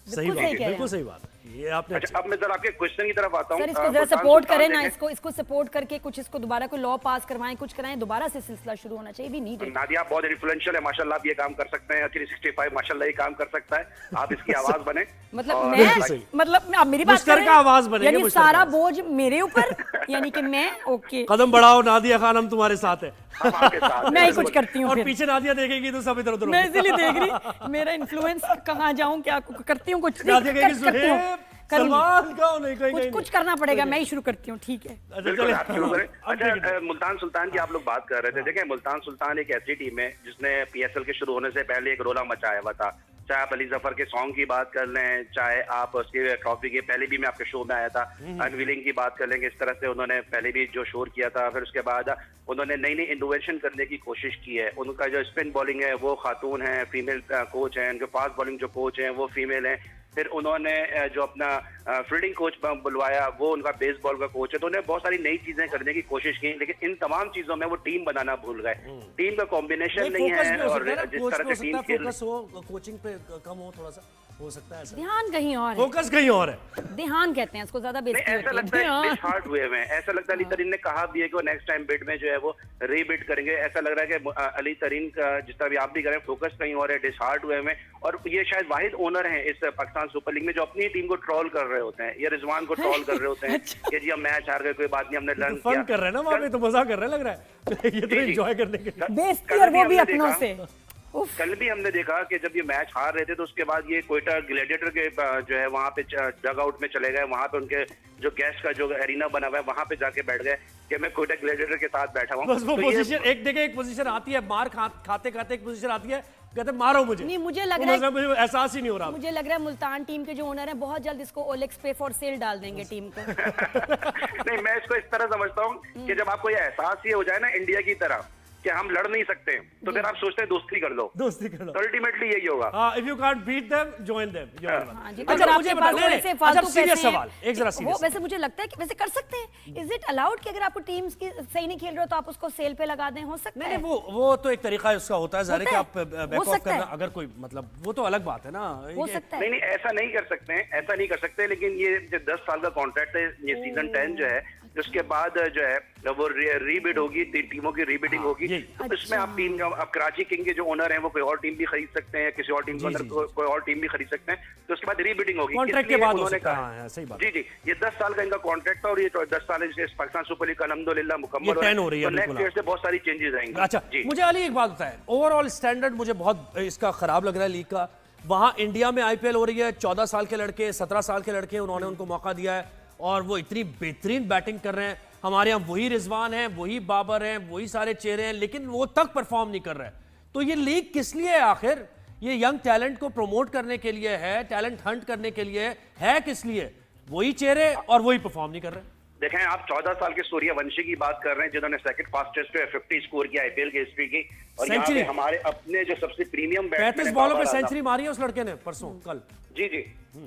सही बात, बिल्कुल सही बात, ये आपने। अच्छा, अब मैं जरा आपके क्वेश्चन की तरफ आता हूँ। सर, इसको जरा सपोर्ट करें ना, इसको सपोर्ट करके कुछ इसको दोबारा कोई लॉ पास करवाएं, कुछ कराएं, दोबारा से सिलसिला शुरू होना चाहिए। भी नीड है। नादिया बहुत इन्फ्लुएंशियल है माशाल्लाह, आप ये काम कर सकते हैं। 365 माशाल्लाह ये काम कर सकता है, आप इसकी आवाज बने। मतलब आप मेरी बात कर रहे हैं, आवाज बनेगी, यानी सारा बोझ मेरे ऊपर, यानी कि मैं ओके। कदम बढ़ाओ नादिया खान, हम तुम्हारे साथ हैं। हम आपके साथ मैं ही कुछ करती हूँ और पीछे नादिया देखेगी तो सब इधर उधर, मैं इसीलिए देख रही मेरा इन्फ्लुएंस कहाँ जाऊँ, क्या करती हूँ, कुछ कुछ करना पड़ेगा, मैं ही शुरू करती हूँ, ठीक है। अच्छा, मुल्तान सुल्तान की आप लोग बात कर रहे थे। देखें, मुल्तान सुल्तान एक ऐसी टीम है जिसने पीएसएल के शुरू होने से पहले एक रोला मचाया हुआ था। चाहे आप अली जफर के सॉन्ग की बात कर लें, चाहे आप उसके ट्रॉफी के पहले भी मैं आपके शो में आया था, अनविलिंग की बात कर लेंगे, इस तरह से उन्होंने पहले भी जो शोर किया था। फिर उसके बाद उन्होंने नई नई इनोवेशन करने की कोशिश की है। उनका जो स्पिन बॉलिंग है वो खातून है, फीमेल कोच हैं। उनके फास्ट बॉलिंग जो कोच हैं वो फीमेल हैं। फिर उन्होंने जो अपना फील्डिंग कोच बुलवाया, वो उनका बेसबॉल का कोच है। तो उन्होंने बहुत सारी नई चीजें करने की कोशिश की, लेकिन इन तमाम चीजों में वो टीम बनाना भूल गए। टीम का कॉम्बिनेशन नहीं है, और जिस तरह से टीम फोकस हो, कोचिंग पे कम हो, थोड़ा सा हो सकता है ऐसा। ध्यान कहीं और है, फोकस कहीं और है। ध्यान कहते हैं इसको, ज्यादा बेइज्जती ऐसा लगता है डिसहार्ट हुए हैं। ऐसा लगता है अली तरीन ने कहा भी है कि वो नेक्स्ट टाइम बिड में जो है वो रीबिड करेंगे। ऐसा लग रहा है कि अली तरीन का, जिस तरह भी आप भी करें, फोकस कहीं और है, डिसहार्ट हुए हैं। और ये शायद वाहिद ओनर हैं इस पाकिस्तान सुपर लीग में जो अपनी टीम को ट्रोल कर रहे होते हैं, या रिजवान को ट्रोल कर रहे होते हैं कि जी हम मैच हार गए, कोई बात नहीं, हमने लर्न किया। फन कर रहे हैं ना वहाँ पे, तो मजा कर रहे हैं, लग रहा है ये तो एंजॉय करने के लिए। बेइज्जती, और वो भी अपनों से। कल भी हमने देखा कि जब ये मैच हार रहे थे तो उसके बाद ये कोयटा ग्लैडिएटर के जो है वहाँ पे डग आउट में चले गए। वहाँ पे उनके जो गेस्ट का जो एरिना बना हुआ है वहाँ पे जाके बैठ गए कि मैं कोयटा ग्लैडिएटर के साथ बैठा हूँ। बस वो पोजीशन एक देखे, एक पोजीशन आती है, मार खाते खाते एक पोजीशन आती है, कहते मारो मुझे। नहीं, मुझे लग रहा है, मुझे एहसास ही नहीं हो रहा। मुझे लग रहा है मुल्तान टीम के जो ओनर हैं बहुत जल्द इसको ओलेक्स पे फॉर सेल डाल देंगे टीम को। नहीं, मैं इसको इस तरह समझता हूँ कि जब आपको ये एहसास ये हो जाए ना इंडिया की तरह कि हम लड़ नहीं सकते, तो फिर आप सोचते हैं दोस्ती कर लो, दोस्ती कर लो। अल्टीमेटली यही होगा। If you can't beat them, join them. अगर आपके पास ऐसे फालतू पैसे सवाल, एक जरा सीरियस, वो वैसे मुझे लगता है कि वैसे कर सकते हैं। इज इट अलाउड कि अगर आपको टीम्स की सही नहीं खेल रहे हो तो आप उसको सेल पे लगा दें? हो सकता है। नहीं, वो तो एक तरीका है उसका, होता है ज़ाहिर है कि आप बैक ऑफ करना, अगर कोई मतलब वो तो अलग बात है ना, हो सकता है। नहीं, ऐसा नहीं कर सकते हैं, ऐसा नहीं कर सकते। लेकिन ये जो 10 साल का कॉन्ट्रैक्ट है, ये सीजन 10 जो है, उसके बाद जो है जब वो रीबिड होगी, टीमों की रीबिडिंग होगी, तो इसमें आप टीम अब कराची किंग के जो ओनर हैं वो कोई और टीम भी खरीद सकते हैं, किसी और टीम के अंदर कोई और टीम भी खरीद सकते हैं, तो उसके बाद रीबिडिंग होगी। कॉन्ट्रैक्ट के बाद उन्होंने कहा है, सही बात। जी, ये 10 साल का इनका कॉन्ट्रैक्ट था और ये 10 साल पाकिस्तान सुपर लीग अल्हम्दुलिल्लाह मुकम्मल हो रही है। नेक्स्ट ईयर से बहुत सारी चेंजेस आएंगे। अच्छा, मुझे अली एक बात बताएं, ओवरऑल स्टैंडर्ड मुझे बहुत इसका खराब लग रहा है लीग का। वहां इंडिया में आईपीएल हो रही है, 14 साल के लड़के, 17 साल के लड़के, उन्होंने उनको मौका दिया है और वो इतनी बेहतरीन बैटिंग कर रहे हैं। हमारे यहाँ वही रिजवान हैं, वही बाबर हैं, वही सारे चेहरे हैं, लेकिन वो तक परफॉर्म नहीं कर रहे। तो ये लीग किस लिए है आखिर? ये यंग टैलेंट को प्रमोट करने के लिए है, टैलेंट हंट करने के लिए है, किस लिए? वही चेहरे और वही परफॉर्म नहीं कर रहे। देखें, आप 14 साल के सूर्यवंशी की बात कर रहे हैं जिन्होंने सेकंड फास्टेस्ट 50 स्कोर किया आईपीएल की हिस्ट्री की, और यहाँ पे हमारे अपने जो सबसे प्रीमियम 35 बॉलों पे सेंचुरी मारी है उस लड़के ने परसों कल। जी,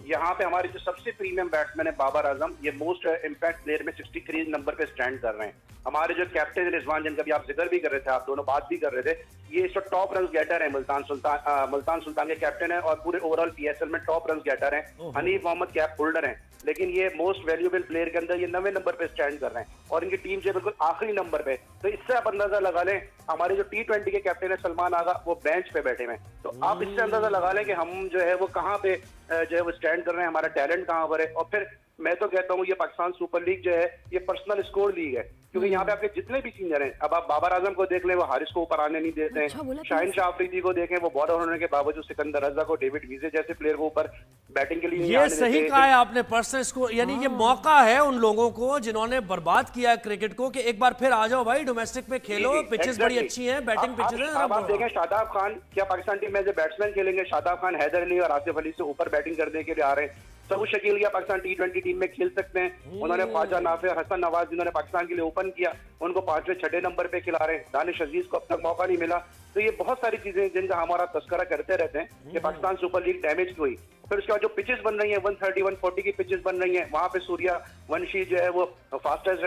यहाँ पे हमारे जो सबसे प्रीमियम बैट्समैन है बाबर आजम, ये मोस्ट इम्पैक्ट प्लेयर में 63 नंबर पे स्टैंड कर रहे हैं। हमारे जो कैप्टन रिजवान, जिनका भी आप जिक्र भी कर रहे थे, आप दोनों बात भी कर रहे थे, ये इस टॉप रन गेटर है। मुल्तान सुल्तान के कैप्टन है और पूरे ओवरऑल पीएसएल में टॉप रन गेटर है। हनीफ मोहम्मद कैप होल्डर है, लेकिन ये मोस्ट वैल्यूएबल प्लेयर के अंदर ये 9वें नंबर पे स्टैंड कर रहे हैं और इनकी टीम जो बिल्कुल आखिरी नंबर पे। तो इससे आप अंदाजा लगा लें, हमारे जो T20 के कैप्टन है सलमान आगा, वो बेंच पे बैठे हुए हैं। तो आप इससे अंदाजा लगा लें कि हम जो है वो कहाँ पे जो है वो स्टैंड कर रहे हैं, हमारा टैलेंट कहाँ पर है। और फिर मैं तो कहता हूँ ये पाकिस्तान सुपर लीग जो है ये पर्सनल स्कोर लीग है, क्योंकि यहाँ पे आपके जितने भी सीनियर हैं, अब आप बाबर आजम को देख लें, वो हारिस को ऊपर आने नहीं देते हैं। शाहिन शाह अफरीदी को देखें, वो बॉलर होने के बावजूद सिकंदर रजा को, डेविड विजे जैसे प्लेयर को ऊपर बैटिंग के लिए ये सही कहा है आपने, पर्सनल स्कोर। यानी ये मौका है उन लोगों को जिन्होंने बर्बाद किया क्रिकेट को कि एक बार फिर आ जाओ भाई, डोमेस्टिक में खेलो, पिचेस बड़ी अच्छी हैं, बैटिंग पिचेस हैं। अब आप देखें शादाब खान, क्या पाकिस्तान टीम में जो बैट्समैन खेलेंगे, शादाब खान, हैदर अली और आसिफ अली से ऊपर बैटिंग करने के लिए आ रहे हैं। सबू शकील या पाकिस्तान T20 टीम में खेल सकते हैं। उन्होंने ख्वाजा नाफे, हसन नवाज जिन्होंने पाकिस्तान के लिए ओपन किया, उनको 5वें 6ठे नंबर पे खिला रहे हैं। दानिश अजीज को अब तक मौका नहीं मिला। तो ये बहुत सारी चीजें जिनका हमारा तस्करा करते रहते हैं कि पाकिस्तान सुपर लीग डैमेज हुई। फिर उसके बाद जो पिचेस बन रही हैं 130 140 की पिचेस बन रही हैं, वहां पे सूर्यवंशी जो है वो फास्टेस्ट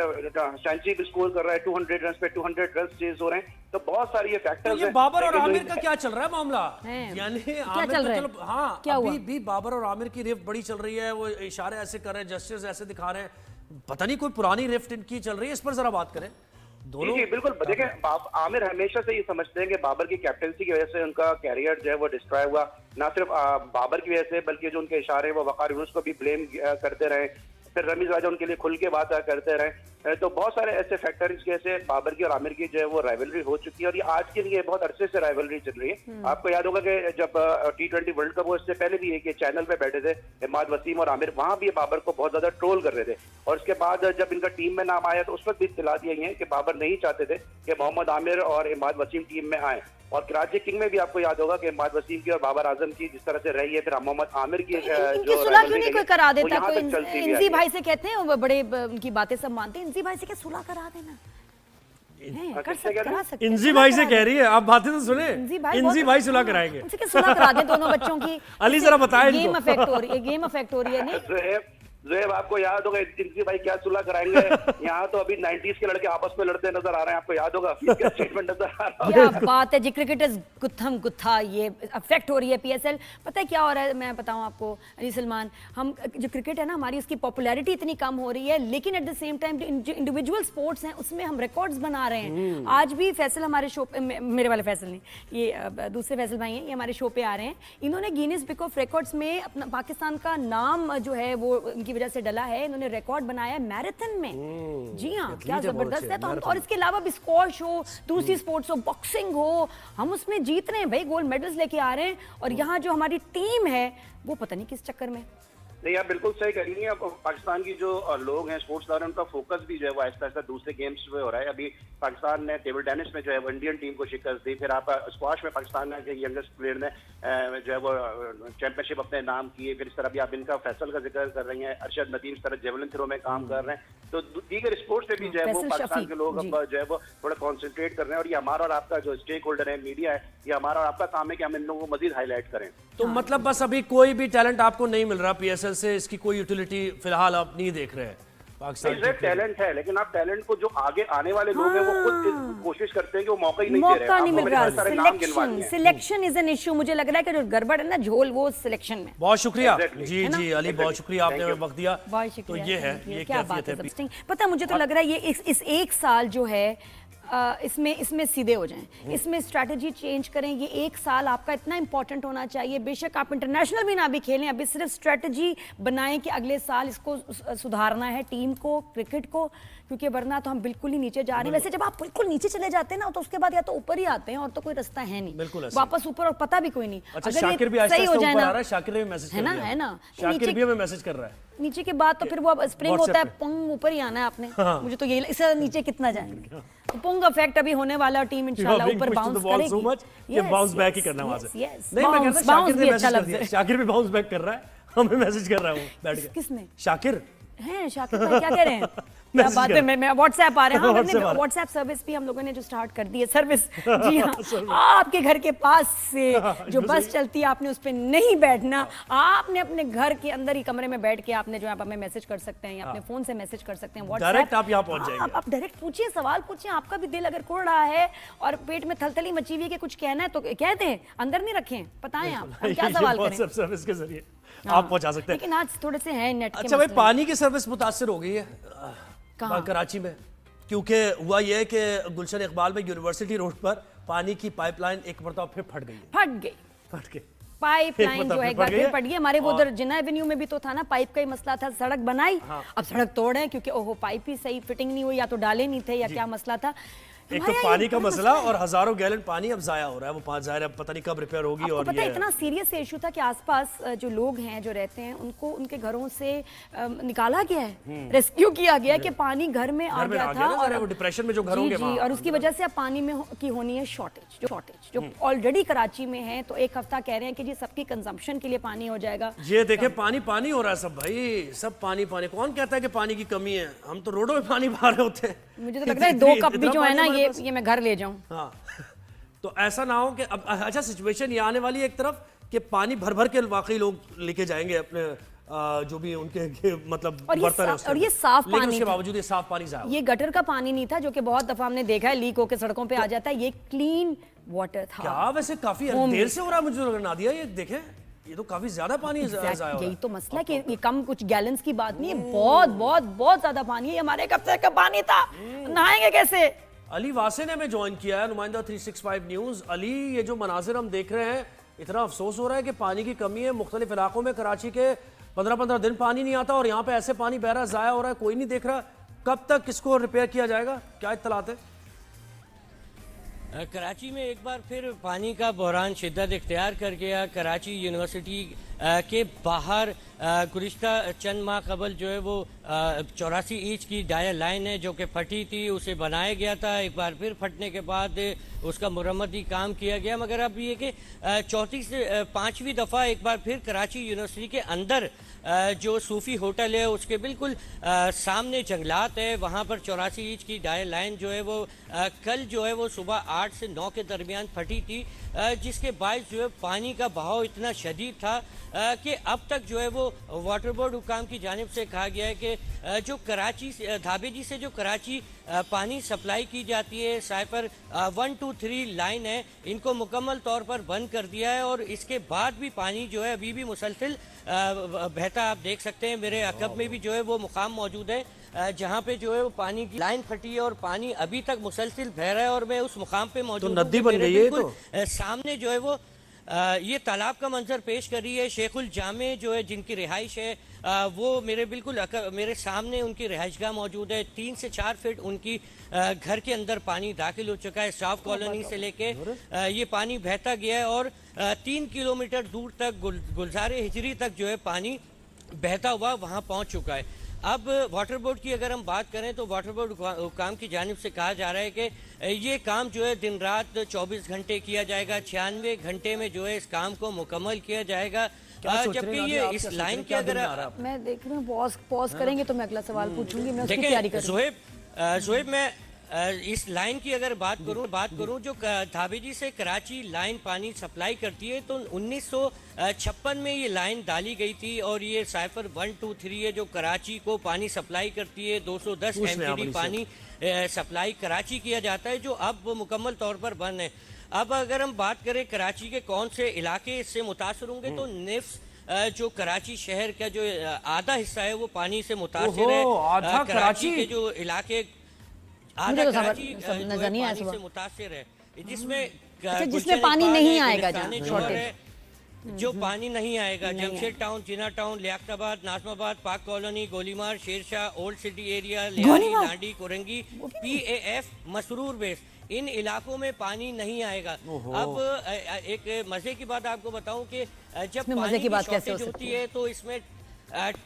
सेंचुरी भी स्कोर कर रहा है, 200 रन पे 200 रन चेज हो रहे हैं। तो बहुत सारी ये फैक्टर्स हैं। बाबर और आमिर का क्या चल रहा है मामला? यानी क्या चल रहा है? हाँ, क्या अभी भी बाबर और आमिर की रिफ्ट बड़ी चल रही है, वो इशारे ऐसे कर रहे हैं, जेस्चर्स ऐसे दिखा रहे हैं, पता नहीं कोई पुरानी रिफ्ट इनकी चल रही है। इस पर जरा बात करें दोनों। जी बिल्कुल, देखें आमिर हमेशा से ये समझते हैं कि बाबर की कैप्टनसी की वजह से उनका कैरियर जो है वो डिस्ट्रॉय हुआ। ना सिर्फ बाबर की वजह से, बल्कि जो उनके इशारे वो वकार यूनुस को भी ब्लेम करते रहे, फिर रमीज राजा उनके लिए खुल के बात करते रहे। तो बहुत सारे ऐसे फैक्टर इसकी वजह से बाबर की और आमिर की जो है वो राइवलरी हो चुकी है और ये आज के लिए बहुत अरसे से राइवलरी चल रही है। आपको याद होगा कि जब T20 वर्ल्ड कप हुआ, इससे पहले भी एक चैनल पे बैठे थे इमाद वसीम और आमिर, वहां भी बाबर को बहुत ज्यादा ट्रोल कर रहे थे। और उसके बाद जब इनका टीम में नाम आया तो उस वक्त भी इत्तला दी है कि बाबर नहीं चाहते थे कि मोहम्मद आमिर और इमाद वसीम टीम में आए। और कराची किंग में भी आपको याद होगा कि इमाद वसीम की और बाबर आजम की जिस तरह से रही है, फिर मोहम्मद आमिर की जो सुलह क्यों नहीं कोई करा देता? कोई इंजी भाई से कहते हैं, वो बड़े उनकी बातें सब मानते हैं, इंजी भाई से क्या सुलह करा देना? इंजी भाई से कह रही है, आप बातें तो सुने। इंजी भाई सुलह कराएंगे, उनसे क्या सुलह करा दें दोनों बच्चों की? अली जरा बताएं। गेम अफेक्ट हो रही है, गेम अफेक्ट हो रही है। नहीं ज़ुहैब, आपको याद होगा इंजी भाई क्या सुलह कराएंगे? यहाँ तो अभी 90s के लड़के आपस में लड़ते नजर आ रहे हैं, आपको याद होगा क्या स्टेटमेंट नजर आ रहा है? क्या बात है जी, क्रिकेटर्स गुत्थम गुत्था ये अफेक्ट हो रही है पीएसएल। पता है क्या हो रहा है, मैं बताऊं आपको अली सलमान, हम जो क्रिकेट है ना हमारी, उसकी पॉपुलैरिटी इतनी कम हो रही है, लेकिन एट द सेम टाइम जो इंडिविजुअल स्पोर्ट्स हैं उसमें हम रिकॉर्ड्स बना रहे हैं। आज भी फैसल हमारे शो पे, मेरे वाले फैसल नहीं, ये दूसरे फैसल भाई हैं, ये हमारे शो पे आ रहे हैं। इन्होंने गिनीज बुक ऑफ रिकॉर्ड्स में अपना पाकिस्तान का नाम जो है वो उनकी वजह से डला है। उन्होंने रिकॉर्ड बनाया मैराथन में। जी हाँ, क्या जबरदस्त है। तो हम, और इसके अलावा भी स्क्वॉश हो, दूसरी स्पोर्ट्स हो, बॉक्सिंग हो, हम उसमें जीत रहे हैं भाई, गोल्ड मेडल्स लेके आ रहे हैं। और यहाँ जो हमारी टीम है वो पता नहीं किस चक्कर में। नहीं, आप बिल्कुल सही कह रही हैं। पाकिस्तान की जो लोग हैं, स्पोर्ट्सदार हैं, उनका फोकस भी जो है वो आहिस्ता आहिस्ता दूसरे गेम्स पे हो रहा है। अभी पाकिस्तान ने टेबल टेनिस में जो है वो इंडियन टीम को शिकस्त दी। फिर आप स्क्वाश में पाकिस्तान के यंगेस्ट प्लेयर ने जो है वो चैंपियनशिप अपने नाम किए। फिर इस तरह भी आप इनका फैसल का जिक्र कर रही हैं, अरशद नदीम इस तरह जेवलिन थ्रो में काम कर रहे हैं। तो दीगर स्पोर्ट्स पे भी जो है वो पाकिस्तान के लोग अब जो है वो थोड़ा कॉन्सेंट्रेट कर रहे हैं। और ये हमारा और आपका जो स्टेक होल्डर है, मीडिया है, ये हमारा और आपका काम है कि हम इन लोगों को मजीद हाईलाइट करें। तो मतलब बस अभी कोई भी टैलेंट आपको नहीं मिल रहा पीएसएल से, इसकी कोई यूटिलिटी फिलहाल आप नहीं देख रहे हैं? पाकिस्तान टैलेंट है, लेकिन आप टैलेंट को जो आगे आने वाले लोग हैं वो खुद कोशिश करते हैं कि वो मौका ही नहीं दे रहे। मौका नहीं मिल रहा। सारे नाम गिनवा दिए। Selection is an issue. मुझे लग रहा है कि जो गड़बड़ है ना झोल, वो सिलेक्शन में। बहुत शुक्रिया Exactly. जी जी अली, बहुत शुक्रिया आपने हमें वक्त दिया। बहुत तो शुक्रिया। ये है, thank you। ये क्या बात कैफियत है है। सबस्टिंग। पता है, मुझे तो लग रहा है ये इस एक साल जो है इसमें सीधे हो जाएं, इसमें स्ट्रैटेजी चेंज करें। ये एक साल आपका इतना इंपॉर्टेंट होना चाहिए। बेशक आप इंटरनेशनल भी ना भी खेलें, अभी सिर्फ स्ट्रैटेजी बनाएं कि अगले साल इसको सुधारना है, टीम को, क्रिकेट को, क्योंकि वरना तो हम बिल्कुल ही नीचे जा रहे हैं। वैसे जब आप बिल्कुल नीचे चले जाते हैं ना, तो उसके बाद या तो ऊपर ही आते हैं, और तो कोई रास्ता है नहीं बिल्कुल ऐसे। वापस ऊपर, और पता भी कोई नहीं। अच्छा, अगर शाकिर भी ये आहिस्ता सही हो आहिस्ता जाए ऊपर आ ना, रहा है। शाकिर ने भी मैसेज कर है ना, दिया है ना, शाकिर भी हमें मैसेज कर रहा है नीचे के बाद तो फिर वो अब स्प्रिंग होता है, WhatsApp पे। पुंग ऊपर ही आना है आपने। मुझे तो ये इससे नीचे कितना जाएंगे, तो पुंग इफेक्ट अभी होने वाला, टीम इंशाल्लाह ऊपर बाउंस करेगी। बाउंस बैक ही करना वहां से। नहीं, मैं कहता बाउंस भी अच्छा शाकिर लफ्ज है। शाकिर भी बाउंस बैक कर रहा है, हमें मैसेज कर रहा है वो बैठ के। किसने? शाकिर हैं शाकिर भाई, क्या कह रहे हैं? क्या मैसेज बात कर है, मैं व्हाट्सएप आ रहे हैं। हाँ, WhatsApp आ रहा है। व्हाट्सएप सर्विस भी हम लोगों ने जो स्टार्ट कर दी है, सर्विस जी हाँ। आपके घर के पास से जो बस चलती है, आपने उस पर नहीं बैठना, आपने अपने घर के अंदर ही कमरे में बैठ के आपने जो है, आप हमें मैसेज कर सकते हैं, या अपने फोन से मैसेज कर सकते हैं, व्हाट्सएप डायरेक्ट आप यहाँ पहुंच जाएंगे। आप डायरेक्ट पूछिए, सवाल पूछिए। आपका भी दिल अगर कुड़ रहा है और पेट में थलथली मची हुई है कि कुछ कहना है, तो कहते हैं, अंदर नहीं रखें, बताएं आप, हम क्या सवाल करें। WhatsApp सर्विस के जरिए हाँ, आप पहुंचा सकते हैं। लेकिन आज थोड़े से हैं नेट के अच्छा भाई, मसले। पानी की सर्विस मुतासर हो गई है कहाँ? कराची में, क्योंकि हुआ यह है कि गुलशन इकबाल में यूनिवर्सिटी रोड पर पानी की पाइपलाइन एक मरतबा फिर फट गई है। फट गई फट गई पाइपलाइन जो है, एक बार फिर पड़ गई। हमारे वो और- उधर जिन्ना एवेन्यू में भी तो था ना, पाइप का ही मसला था। सड़क बनाई, अब सड़क तोड़े क्योंकि ओहो पाइप ही सही फिटिंग नहीं हुई, या तो डाले नहीं थे, या क्या मसला था। एक तो हमारे यहाँ पानी ये का बड़ा मसला, है। और हज़ारों गैलन पानी अब जाया हो रहा है। वो 5,000 अब पता नहीं कब रिपेयर होगी। आपको और पता है ये इतना सीरियस इशू था कि आसपास जो लोग हैं, जो रहते हैं, उनको उनके घरों से निकाला गया है, रेस्क्यू किया गया कि पानी घर में आ गया था, और वो डिप्रेशन में जो घर होंगे वहाँ। और उसकी वजह से अब पानी में की होनी है शॉर्टेज जो ऑलरेडी कराची में है। तो एक हफ्ता कह रहे हैं कि जी सबकी कंजम्पशन के लिए पानी हो जाएगा। ये देखे पानी पानी हो रहा है सब भाई, सब पानी पानी। कौन कहता है कि पानी की कमी है? हम तो रोडों में पानी भर रहे होते हैं। मुझे तो लग रहा है 2 कप भी जो है ना, ये मैं घर ले जाऊं। हाँ, तो ऐसा ना हो कि अब अच्छा सिचुएशन ये आने वाली है एक तरफ कि पानी भर भर के वाकई लोग लेके जाएंगे अपने जो भी उनके मतलब और बर्तन है उसके और ये अंदर। साफ लेकिन पानी उसके था। बावजूद ये साफ पानी जाया। ये गटर का पानी नहीं था, जो कि बहुत दफा हमने देखा है लीक होकर सड़कों पे आ जाता है। ये क्लीन वाटर था। क्या वैसे काफी देर से हो रहा है, मुझे लग ना दिया। ये देखें, ये तो काफी ज्यादा पानी जाया हो रहा है। यही तो मसला है कि ये कम कुछ गैलन्स की बात नहीं है, बहुत बहुत बहुत ज्यादा पानी है। हमारे कब से कब पानी था, नहाएंगे कैसे? अली वासे ने हमें ज्वाइन किया है, नुमाइंदा 365 न्यूज। अली, ये जो मनाजिर हम देख रहे हैं, इतना अफसोस हो रहा है कि पानी की कमी है। मुख्तलिफ इलाकों में कराची के 15-15 दिन पानी नहीं आता, और यहाँ पे ऐसे पानी बह रहा है, जाया हो रहा है, कोई नहीं देख रहा। कब तक किसको रिपेयर किया जाएगा, क्या इत्तलात है? कराची में एक बार फिर पानी का बहरान शिद्दत इख्तियार कर गया। कराची यूनिवर्सिटी के बाहर गुज़िश्ता चंद माह कबल जो है वो 84 इंच की डायल लाइन है जो कि फटी थी, उसे बनाया गया था। एक बार फिर फटने के बाद उसका मुरम्मती काम किया गया, मगर अब ये कि चौथी से 5वीं दफ़ा एक बार फिर कराची यूनिवर्सिटी के अंदर जो सूफी होटल है उसके बिल्कुल सामने जंगलात है, वहाँ पर 84 इंच की डायल लाइन जो है वो कल जो है वो सुबह 8 से 9 के दरमियान फटी थी, जिसके बायस जो है पानी का बहाव इतना शदीद था कि अब तक जो है वो वाटर बोर्ड हुकाम की जानिब से कहा गया है कि जो कराची धाबेजी से जो कराची पानी सप्लाई की जाती है, साइफर 1, 2, 3 लाइन है, इनको मुकम्मल तौर पर बंद कर दिया है। और इसके बाद भी पानी जो है अभी भी मुसलसिल बहता आप देख सकते हैं। मेरे अकब में भी जो है वो मुकाम मौजूद है जहाँ पे जो है वो पानी की लाइन फटी है और पानी अभी तक मुसलसिल बह रहा है, और मैं उस मुकाम पे मौजूद तो नदी बन गई है तो सामने जो है वो ये तालाब का मंजर पेश कर रही है। शेखुल जामे जो है जिनकी रिहाइश है वो मेरे बिल्कुल मेरे सामने उनकी रिहाइशगाह मौजूद है। 3 से 4 फीट उनकी घर के अंदर पानी दाखिल हो चुका है। स्टाफ कॉलोनी से लेके ये पानी बहता गया है और 3 किलोमीटर दूर तक गुलजारे हिजरी तक जो है पानी बहता हुआ वहाँ पहुँच चुका है। अब वाटर बोर्ड की अगर हम बात करें तो वाटर बोर्ड हुकाम की जानिब से कहा जा रहा है कि ये काम जो है दिन रात 24 घंटे किया जाएगा, 96 घंटे में जो है इस काम को मुकम्मल किया जाएगा। जबकि ये इस लाइन के अगर मैं देख रही हूँ पॉज करेंगे तो मैं अगला सवाल पूछूंगी, मैं उसकी तैयारी देखें कर रही हूँ। जोहेब मैं इस लाइन की अगर बात करूं जो धाबेजी से कराची लाइन पानी सप्लाई करती है, तो 1956 में ये लाइन डाली गई थी और ये साइफर 123 है जो कराची को पानी सप्लाई करती है। 210 MTD पानी सप्लाई कराची किया जाता है, जो अब मुकम्मल तौर पर बंद है। अब अगर हम बात करें कराची के कौन से इलाके इससे मुतासर होंगे, तो निफ्स जो कराची शहर का जो आधा हिस्सा है वो पानी से मुतासर है। आधा कराची के जो इलाके मुझे तो नजर नहीं आया से मुतासिर है, जिसमें पानी नहीं आएगा, जो पानी नहीं आएगा, Jamshed town, Jinnah town, Liaquatabad, Nazimabad, Pak colony, Golimar, Shershah, old city area, Lyari, Landhi, Korangi, PAF, Masroor base, इन इलाकों में पानी नहीं आएगा। अब एक मजे की बात आपको बताऊं कि जब पानी की शॉर्टेज होती है तो इसमें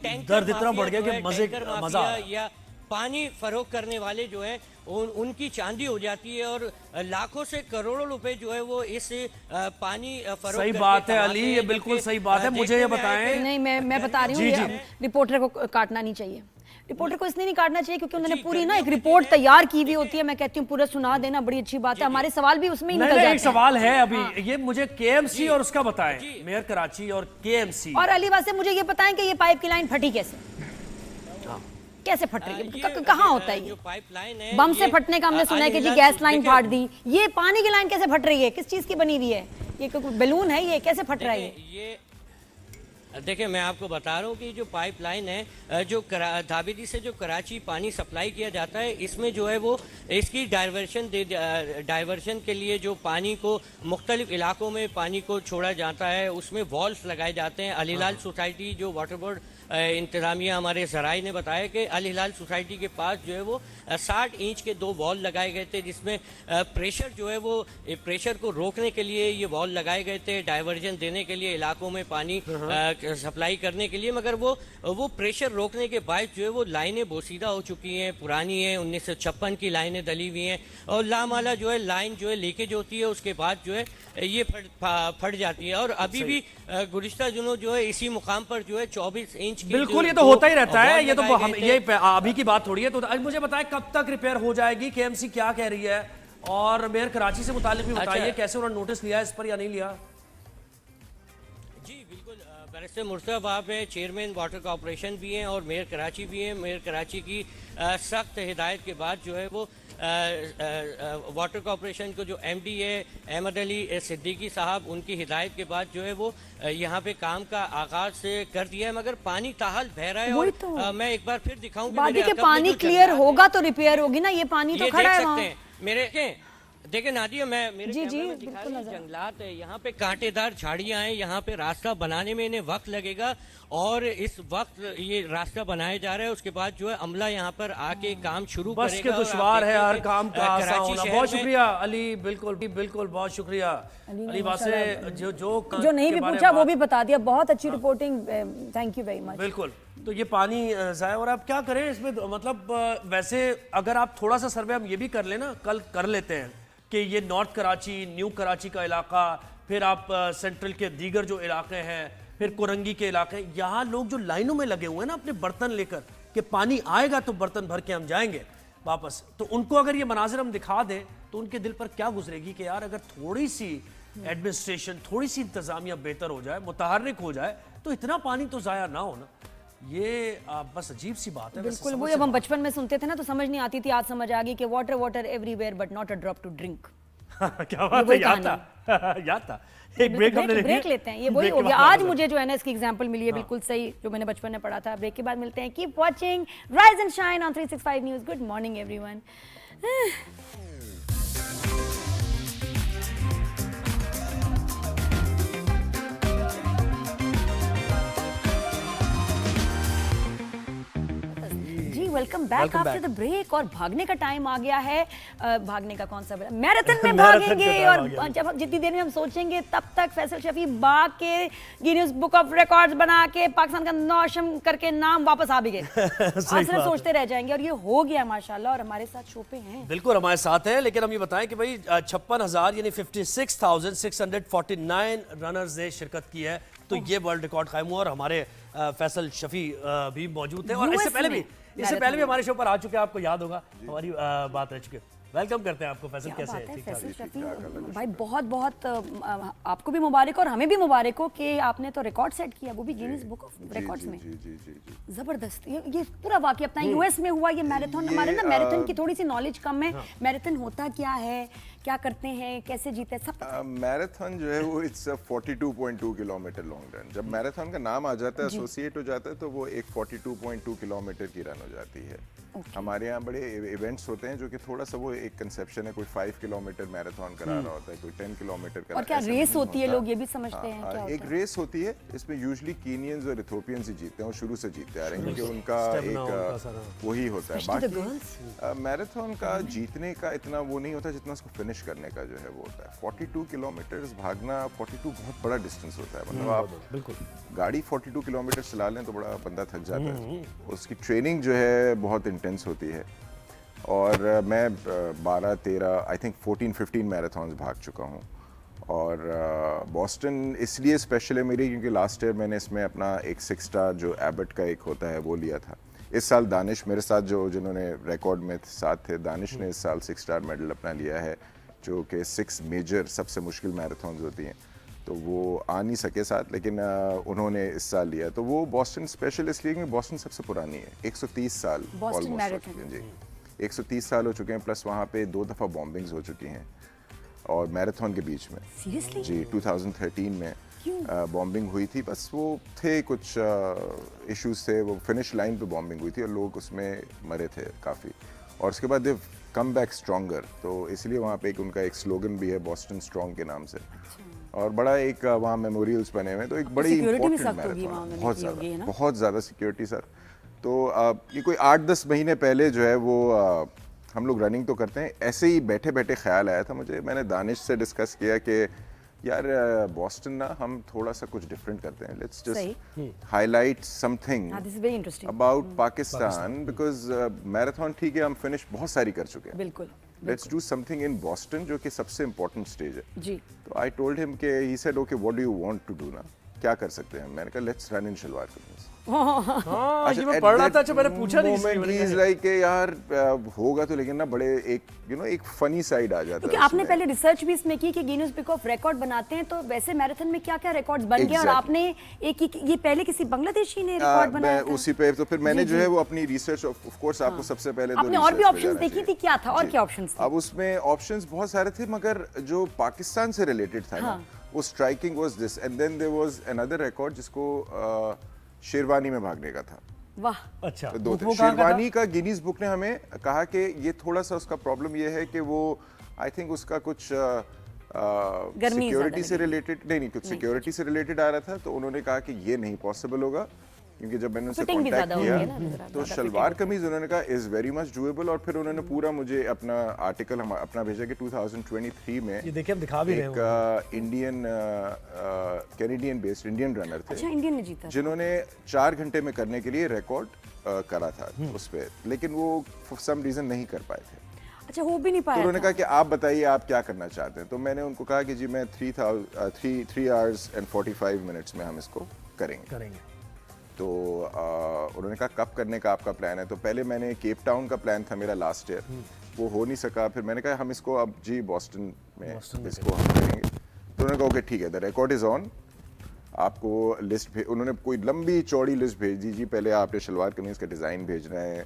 टैंकर इतना बढ़ गया कि मजा या पानी फरोख्त करने वाले जो है उनकी चांदी हो जाती है और लाखों से करोड़ों रुपए जो है वो इस पानी फरोख्त। सही बात है अली, ये बिल्कुल सही बात है। मुझे ये बताएं। नहीं, मैं बता रही हूँ, रिपोर्टर को काटना नहीं चाहिए। रिपोर्टर को इसलिए नहीं काटना चाहिए क्योंकि उन्होंने पूरी ना एक रिपोर्ट तैयार की हुई होती है। मैं कहती हूँ पूरा सुना देना, बड़ी अच्छी बात है। हमारे सवाल भी उसमें ही निकल जाते हैं। एक सवाल है अभी, ये मुझे KMC और उसका बताएं, मेयर कराची और KMC। और अली वासे मुझे ये बताएं कि ये पाइप की लाइन फटी कैसे फट रही है, कहाँ होता है ये पाइपलाइन है? बम से फटने का हमने सुना है कि जी गैस लाइन फाड़ दी, ये पानी की लाइन कैसे फट रही है? किस चीज की बनी हुई है ये? बैलून है ये? कैसे फट रहा है ये? देखिए मैं आपको बता रहा हूँ कि जो पाइपलाइन है जो धाबेजी से जो कराची पानी सप्लाई किया जाता है, इसमें जो है वो इसकी डाइवर्शन के लिए जो पानी को मुख्तलिफ इलाकों में पानी को छोड़ा जाता है, उसमें वॉल्व लगाए जाते हैं। अल हिलाल सोसाइटी जो वाटर बोर्ड इंतजामिया हमारे ज़राई ने बताया कि अल हिलाल सोसाइटी के पास जो है वो 60 इंच के 2 वॉल लगाए गए थे, जिसमें प्रेशर जो है वो प्रेशर को रोकने के लिए ये वॉल लगाए गए थे, डाइवर्जन देने के लिए, इलाकों में पानी सप्लाई करने के लिए। मगर वो प्रेशर रोकने के बाद जो है वो लाइनें बोसीदा हो चुकी हैं, पुरानी हैं, 1956 की लाइनें डली हुई हैं और लामाला जो है लाइन जो है लीकेज होती है, उसके बाद जो है ये फट जाती है। और अभी भी गुज़िश्ता दिनों जो है इसी मुकाम पर जो है 24 इंच की, बिल्कुल ये तो होता ही रहता है, ये तो हम ये अभी की बात थोड़ी है। तो आज मुझे बताएं कब तक रिपेयर हो जाएगी? KMC क्या कह रही है? और मेयर कराची से मुतालिक भी बताइए कैसे उन्होंने नोटिस लिया इस पर या नहीं लिया? जी बिल्कुल, बैरिस्टर मुर्तज़ा वहाब है, चेयरमैन वाटर कॉर्पोरेशन भी हैं और मेयर कराची भी हैं। मेयर कराची की सख्त हिदायत के बाद जो है वो वाटर कॉर्पोरेशन को जो MD है अहमद अली सिद्दीकी साहब, उनकी हिदायत के बाद जो है वो यहाँ पे काम का आगाज से कर दिया है। मगर पानी ताहाल बह रहा है और तो मैं एक बार फिर दिखाऊं कि पानी क्लियर होगा तो रिपेयर होगी ना, ये पानी तो खड़ा है वहाँ। मेरे देखिए नादिया, मैं मेरे कैमरे में दिखा रही हूं, जंगलात है, यहाँ पे कांटेदार झाड़ियां हैं, यहाँ पे रास्ता बनाने में इन्हें वक्त लगेगा और इस वक्त ये रास्ता बनाया जा रहा है, उसके बाद जो है अमला यहाँ पर आके काम शुरू बस करेगा। के दुश्वार है हर काम का आसान होना। बहुत शुक्रिया अली, बिल्कुल बिल्कुल बहुत शुक्रिया अली वासे। जो नहीं भी पूछा वो भी बता दिया, बहुत अच्छी reporting, thank you very much. बिल्कुल, तो ये पानी जाए और आप क्या करें इसमें? मतलब वैसे अगर आप थोड़ा सा सर्वे हम ये भी कर लेना, कल कर लेते हैं कि ये नॉर्थ कराची, न्यू कराची का इलाका, फिर आप सेंट्रल के दीगर जो इलाके हैं, फिर कोरंगी के इलाके, यहाँ लोग जो लाइनों में लगे हुए हैं ना अपने बर्तन लेकर कि पानी आएगा तो बर्तन भर के हम जाएंगे वापस, तो उनको अगर ये मनाजिर हम दिखा दें तो उनके दिल पर क्या गुजरेगी कि यार अगर थोड़ी सी एडमिनिस्ट्रेशन, थोड़ी सी इंतजामिया बेहतर हो जाए, मुतहर्रिक हो जाए, तो इतना पानी तो ज़ाया ना हो ना। ये बस अजीब सी बात है। बिल्कुल, वो जब हम बचपन में सुनते थे ना तो समझ नहीं आती थी, आज समझ आ गई कि water water everywhere but not a drop to drink. क्या बात है, याद था। एक ब्रेक लेते हैं, ये वही हो गया। आज मुझे जो है ना इसकी एग्जांपल मिली है, बिल्कुल सही, जो मैंने बचपन में पढ़ा था। ब्रेक के बाद मिलते हैं। Keep watching rise and shine on 365 news. Good morning everyone. Welcome back after the break. और भागने का टाइम आ गया है। भागने का कौन सा मैराथन में भागेंगे और जब जितनी देर में हम सोचेंगे तब तक फैसल शफी भाग के गिनीज बुक ऑफ रिकॉर्ड्स बना के पाकिस्तान का नौशम करके नाम वापस आ भी गए। सिर्फ सोचते रह जाएंगे और ये हो गया माशाल्लाह। और हमारे साथ शो पे हैं, बिल्कुल हमारे साथ है, लेकिन हम ये बताएं कि भाई 56,000 यानी 56,649 रनर्स ने शिरकत की है तो ये वर्ल्ड रिकॉर्ड कायम हुआ और हमारे फैसल शफी भी मौजूद थे और US इससे पहले में भी हमारे शो पर आ चुके हैं, आपको याद होगा, हमारी बात रह चुकी है। वेलकम करते हैं आपको फैसल, क्या कैसे बात हैं? है ठीक ठाक? फैसल शफी भाई, बहुत बहुत आपको भी मुबारक और हमें भी मुबारक हो कि आपने तो रिकॉर्ड सेट किया, वो भी गिनीज बुक ऑफ रिकॉर्ड्स में। जबरदस्त। ये पूरा वाकया अपना यूएस में हुआ ये मैराथन। हमारे ना मैराथन की थोड़ी सी नॉलेज कम है। मैराथन होता क्या है, क्या करते हैं, कैसे जीते, सब पता है। मैराथन जो है वो इट्स 42.2 किलोमीटर लॉन्ग रन। जब मैराथन का नाम आ जाता है, एसोसिएट हो जाता है, तो वो एक 42.2 किलोमीटर की रन हो जाती है। हमारे यहाँ बड़े इवेंट्स होते हैं जो कि थोड़ा सा वो एक कंसेप्शन है, कोई 5 किलोमीटर मैराथन करा रहा होता है, कोई 10 किलोमीटर करा। और क्या रेस होती है, लोग ये भी समझते हैं क्या होता एक है? रेस होती है, इसमें यूजुअली कीनियंस और इथोपियंस ही जीतते हैं, वो शुरू से जीतते आ रहे हैं क्योंकि उनका एक वही होता है। बाकी मैराथन का जीतने का इतना वो नहीं होता जितना उसको फिनिश करने का जो है वो होता है। 42 किलोमीटर भागना, 42 बहुत बड़ा डिस्टेंस होता है। मतलब आप बिल्कुल गाड़ी 42 किलोमीटर चला लें तो बड़ा बंदा थक जाता है। उसकी ट्रेनिंग जो है बहुत इंटेंस होती है। और मैं 12, 13, आई थिंक 14, 15 मैराथन्स भाग चुका हूँ। और बॉस्टन इसलिए स्पेशल है मेरी क्योंकि लास्ट ईयर मैंने इसमें अपना एक 6 स्टार जो एबट का एक होता है वो लिया था। इस साल दानिश मेरे साथ जिन्होंने रिकॉर्ड में साथ थे, दानिश ने इस साल 6 स्टार मेडल अपना लिया है, जो कि 6 मेजर सबसे मुश्किल मैराथन्स होती हैं, तो वो आ नहीं सके साथ, लेकिन उन्होंने इस साल लिया। तो वो बॉस्टन स्पेशल इसलिए क्योंकि बॉस्टन सबसे पुरानी है, 130 साल ऑलमोस्ट हो चुके हैं जी, 130 साल हो चुके हैं। प्लस वहाँ पे 2 दफ़ा बॉम्बिंग्स हो चुकी हैं और मैराथन के बीच में। Seriously? जी 2013 में बॉम्बिंग हुई थी। बस वो थे कुछ इश्यूज थे, वो फिनिश लाइन पे बॉम्बिंग हुई थी और लोग उसमें मरे थे काफ़ी। और उसके बाद दे कम बैक स्ट्रॉन्गर, तो इसलिए वहाँ पे एक उनका एक स्लोगन भी है बॉस्टन स्ट्रॉन्ग के नाम से। और बड़ा एक वहाँ मेमोरियल्स बने हुए, तो एक बड़ी इम्पोर्टेंट मैराथन, बहुत ज़्यादा सिक्योरिटी सर। तो ये कोई 8-10 महीने पहले जो है वो हम लोग रनिंग तो करते हैं, ऐसे ही बैठे बैठे ख्याल आया था मुझे, मैंने दानिश से डिस्कस किया कि यार बॉस्टन ना हम थोड़ा सा कुछ डिफरेंट करते हैं, let's just highlight something about Pakistan, because marathon ठीक है हम फिनिश बहुत सारी कर चुके हैं, बिल्कुल, let's do something in Boston जो कि सबसे इम्पोर्टेंट स्टेज है जी। तो आई टोल्ड हिम कि he said okay what do you want to do ना, क्या कर सकते हैं। मैंने कहा लेट्स रन इन शलवार कमीज। हाँ, ये मैं पढ़ रहा था, मैंने पूछा नहीं इसलिए लाइक यार होगा तो, लेकिन ना बड़े एक एक फनी साइड आ जाता है। क्योंकि आपने पहले रिसर्च भी इसमें की कि गिनीज बुक ऑफ रिकॉर्ड बनाते हैं, तो वैसे मैराथन में क्या-क्या रिकॉर्ड्स बन गए और आपने ये पहले किसी बांग्लादेशी ने रिकॉर्ड बनाया था उसी पे। तो फिर मैंने जो है वो अपनी रिसर्च ऑफ कोर्स आपको सबसे पहले आपने और भी ऑप्शंस देखी थी, क्या था और क्या ऑप्शंस थे? अब उसमें ऑप्शंस बहुत सारे थे, मगर जो पाकिस्तान से रिलेटेड था ना वो striking was this, and then there was another record जिसको शेरवानी में भागने का था। वाह, अच्छा। तो 2 थे। शेरवानी का गिनीज बुक ने हमें कहा कि ये थोड़ा सा उसका प्रॉब्लम ये है कि वो आई थिंक उसका कुछ सिक्योरिटी से रिलेटेड नहीं कुछ सिक्योरिटी से रिलेटेड आ रहा था, तो उन्होंने कहा कि ये नहीं पॉसिबल होगा, क्योंकि जब मैंने उनसे कांटेक्ट किया तो शलवार कमीज उन्होंने कहा इज वेरी मच डूएबल। और फिर उन्होंने पूरा मुझे अपना आर्टिकल अपना भेजा कि 2023 में ये देखिए हम दिखा भी रहे हैं, एक Indian Canadian based Indian runner थे, अच्छा इंडियन ने जीता, जिन्होंने 4 घंटे में करने के लिए रिकॉर्ड करा था उस पे, लेकिन वो फॉर सम रीजन नहीं कर पाए थे। अच्छा, हो भी नहीं पाया। तो उन्होंने कहा कि आप बताइए आप क्या करना चाहते हैं, तो मैंने उनको कहा कि जी मैं 3 hours and 45 minutes में हम इसको करेंगे। तो उन्होंने कहा कब करने का आपका प्लान है, तो पहले मैंने केप टाउन का प्लान था मेरा लास्ट ईयर, वो हो नहीं सका। फिर मैंने कहा हम इसको अब जी बॉस्टन में इसको हम करेंगे। तो उन्होंने कहा ओके ठीक है, द रिकॉर्ड इज ऑन, आपको लिस्ट उन्होंने कोई लंबी चौड़ी लिस्ट भेज दी जी, पहले आपने शलवार कमीज का डिज़ाइन भेजना है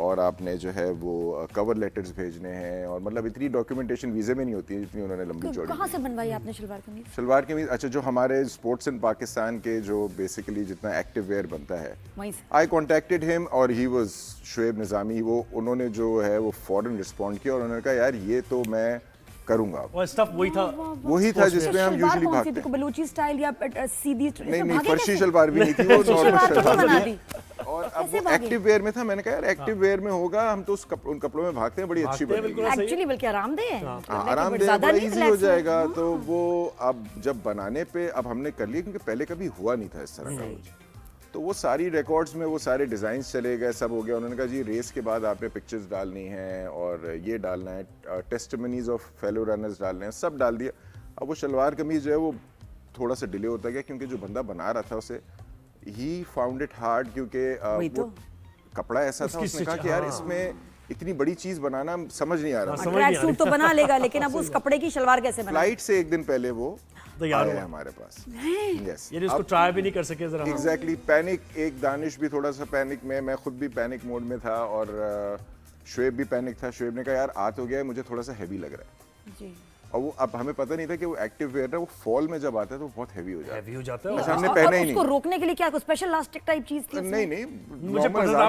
और आपने जो है वो कवर लेटर्स भेजने हैं, और मतलब इतनी डॉक्यूमेंटेशन वीज़े में नहीं होती है जितनी उन्होंने लंबी चौड़ी। कहाँ से बनवाई आपने शलवार कमीज? शलवार कमीज अच्छा, जो हमारे स्पोर्ट्स इन पाकिस्तान के जो बेसिकली जितना एक्टिव वेयर बनता है, आई कॉन्टेक्टेड हिम और ही वाज शुएब निज़ामी, वो उन्होंने जो है वो फौरन रिस्पॉन्ड किया और उन्होंने कहा यार ये तो मैं करूंगा। और स्टफ वही था जिसमें हम यूजुअली भागते हैं, बलूची स्टाइल या सीधी? नहीं फर्शी शलवार भी नहीं थी, वो नॉर्मल शलवार थी। और अब वो एक्टिव वेयर में था, मैंने कहा यार एक्टिव वेयर में होगा, हम तो उन कपड़ों में भागते हैं, बड़ी अच्छी बनेगी एक्चुअली, बल्कि आरामदेह है, आरामदेह, बड़ा इजी हो जाएगा। तो वो अब जब बनाने पे अब हमने कर लिया, क्योंकि पहले कभी हुआ नहीं था इस तरह का कुछ, तो वो सारी रिकॉर्ड्स में वो सारे डिज़ाइंस चले गए, सब हो गया। उन्होंने कहा जी रेस के बाद आपने पिक्चर्स डालनी है और ये डालना है, टेस्टिमनीज ऑफ फेलो रनर्स डालने हैं, सब डाल दिया। अब वो शलवार कमीज जो है वो थोड़ा सा डिले होता गया क्योंकि जो बंदा बना रहा था उसे ही फाउंड इट हार्ड क्योंकि वो कपड़ा ऐसा था, उसने कहा कि यार इसमें इतनी बड़ी चीज बनाना समझ नहीं आ रहा। ट्रैक सूट तो बना लेगा लेकिन अब उस कपड़े की शलवार कैसे बनाए? फ्लाइट से एक दिन पहले वो तैयार आया हुआ हमारे पास। यस, यानी उसको ट्राई भी नहीं कर सके जरा। एग्जैक्टली, पैनिक, एक दानिश भी थोड़ा सा पैनिक में, मैं खुद भी पैनिक मोड में था और शुएब भी पैनिक था। शुएब ने कहा यार आ तो गया है, मुझे थोड़ा सा हैवी लग रहा है जी। और वो अब हमें पता नहीं था कि वो एक्टिव वेयर है, वो फॉल में जब आता है तो बहुत हैवी हो जाता है। हैवी हो जाता है। अच्छा, हमने पहना ही नहीं। उसको रोकने के लिए क्या कुछ स्पेशल इलास्टिक टाइप चीज थी? नहीं नहीं, मुझे पता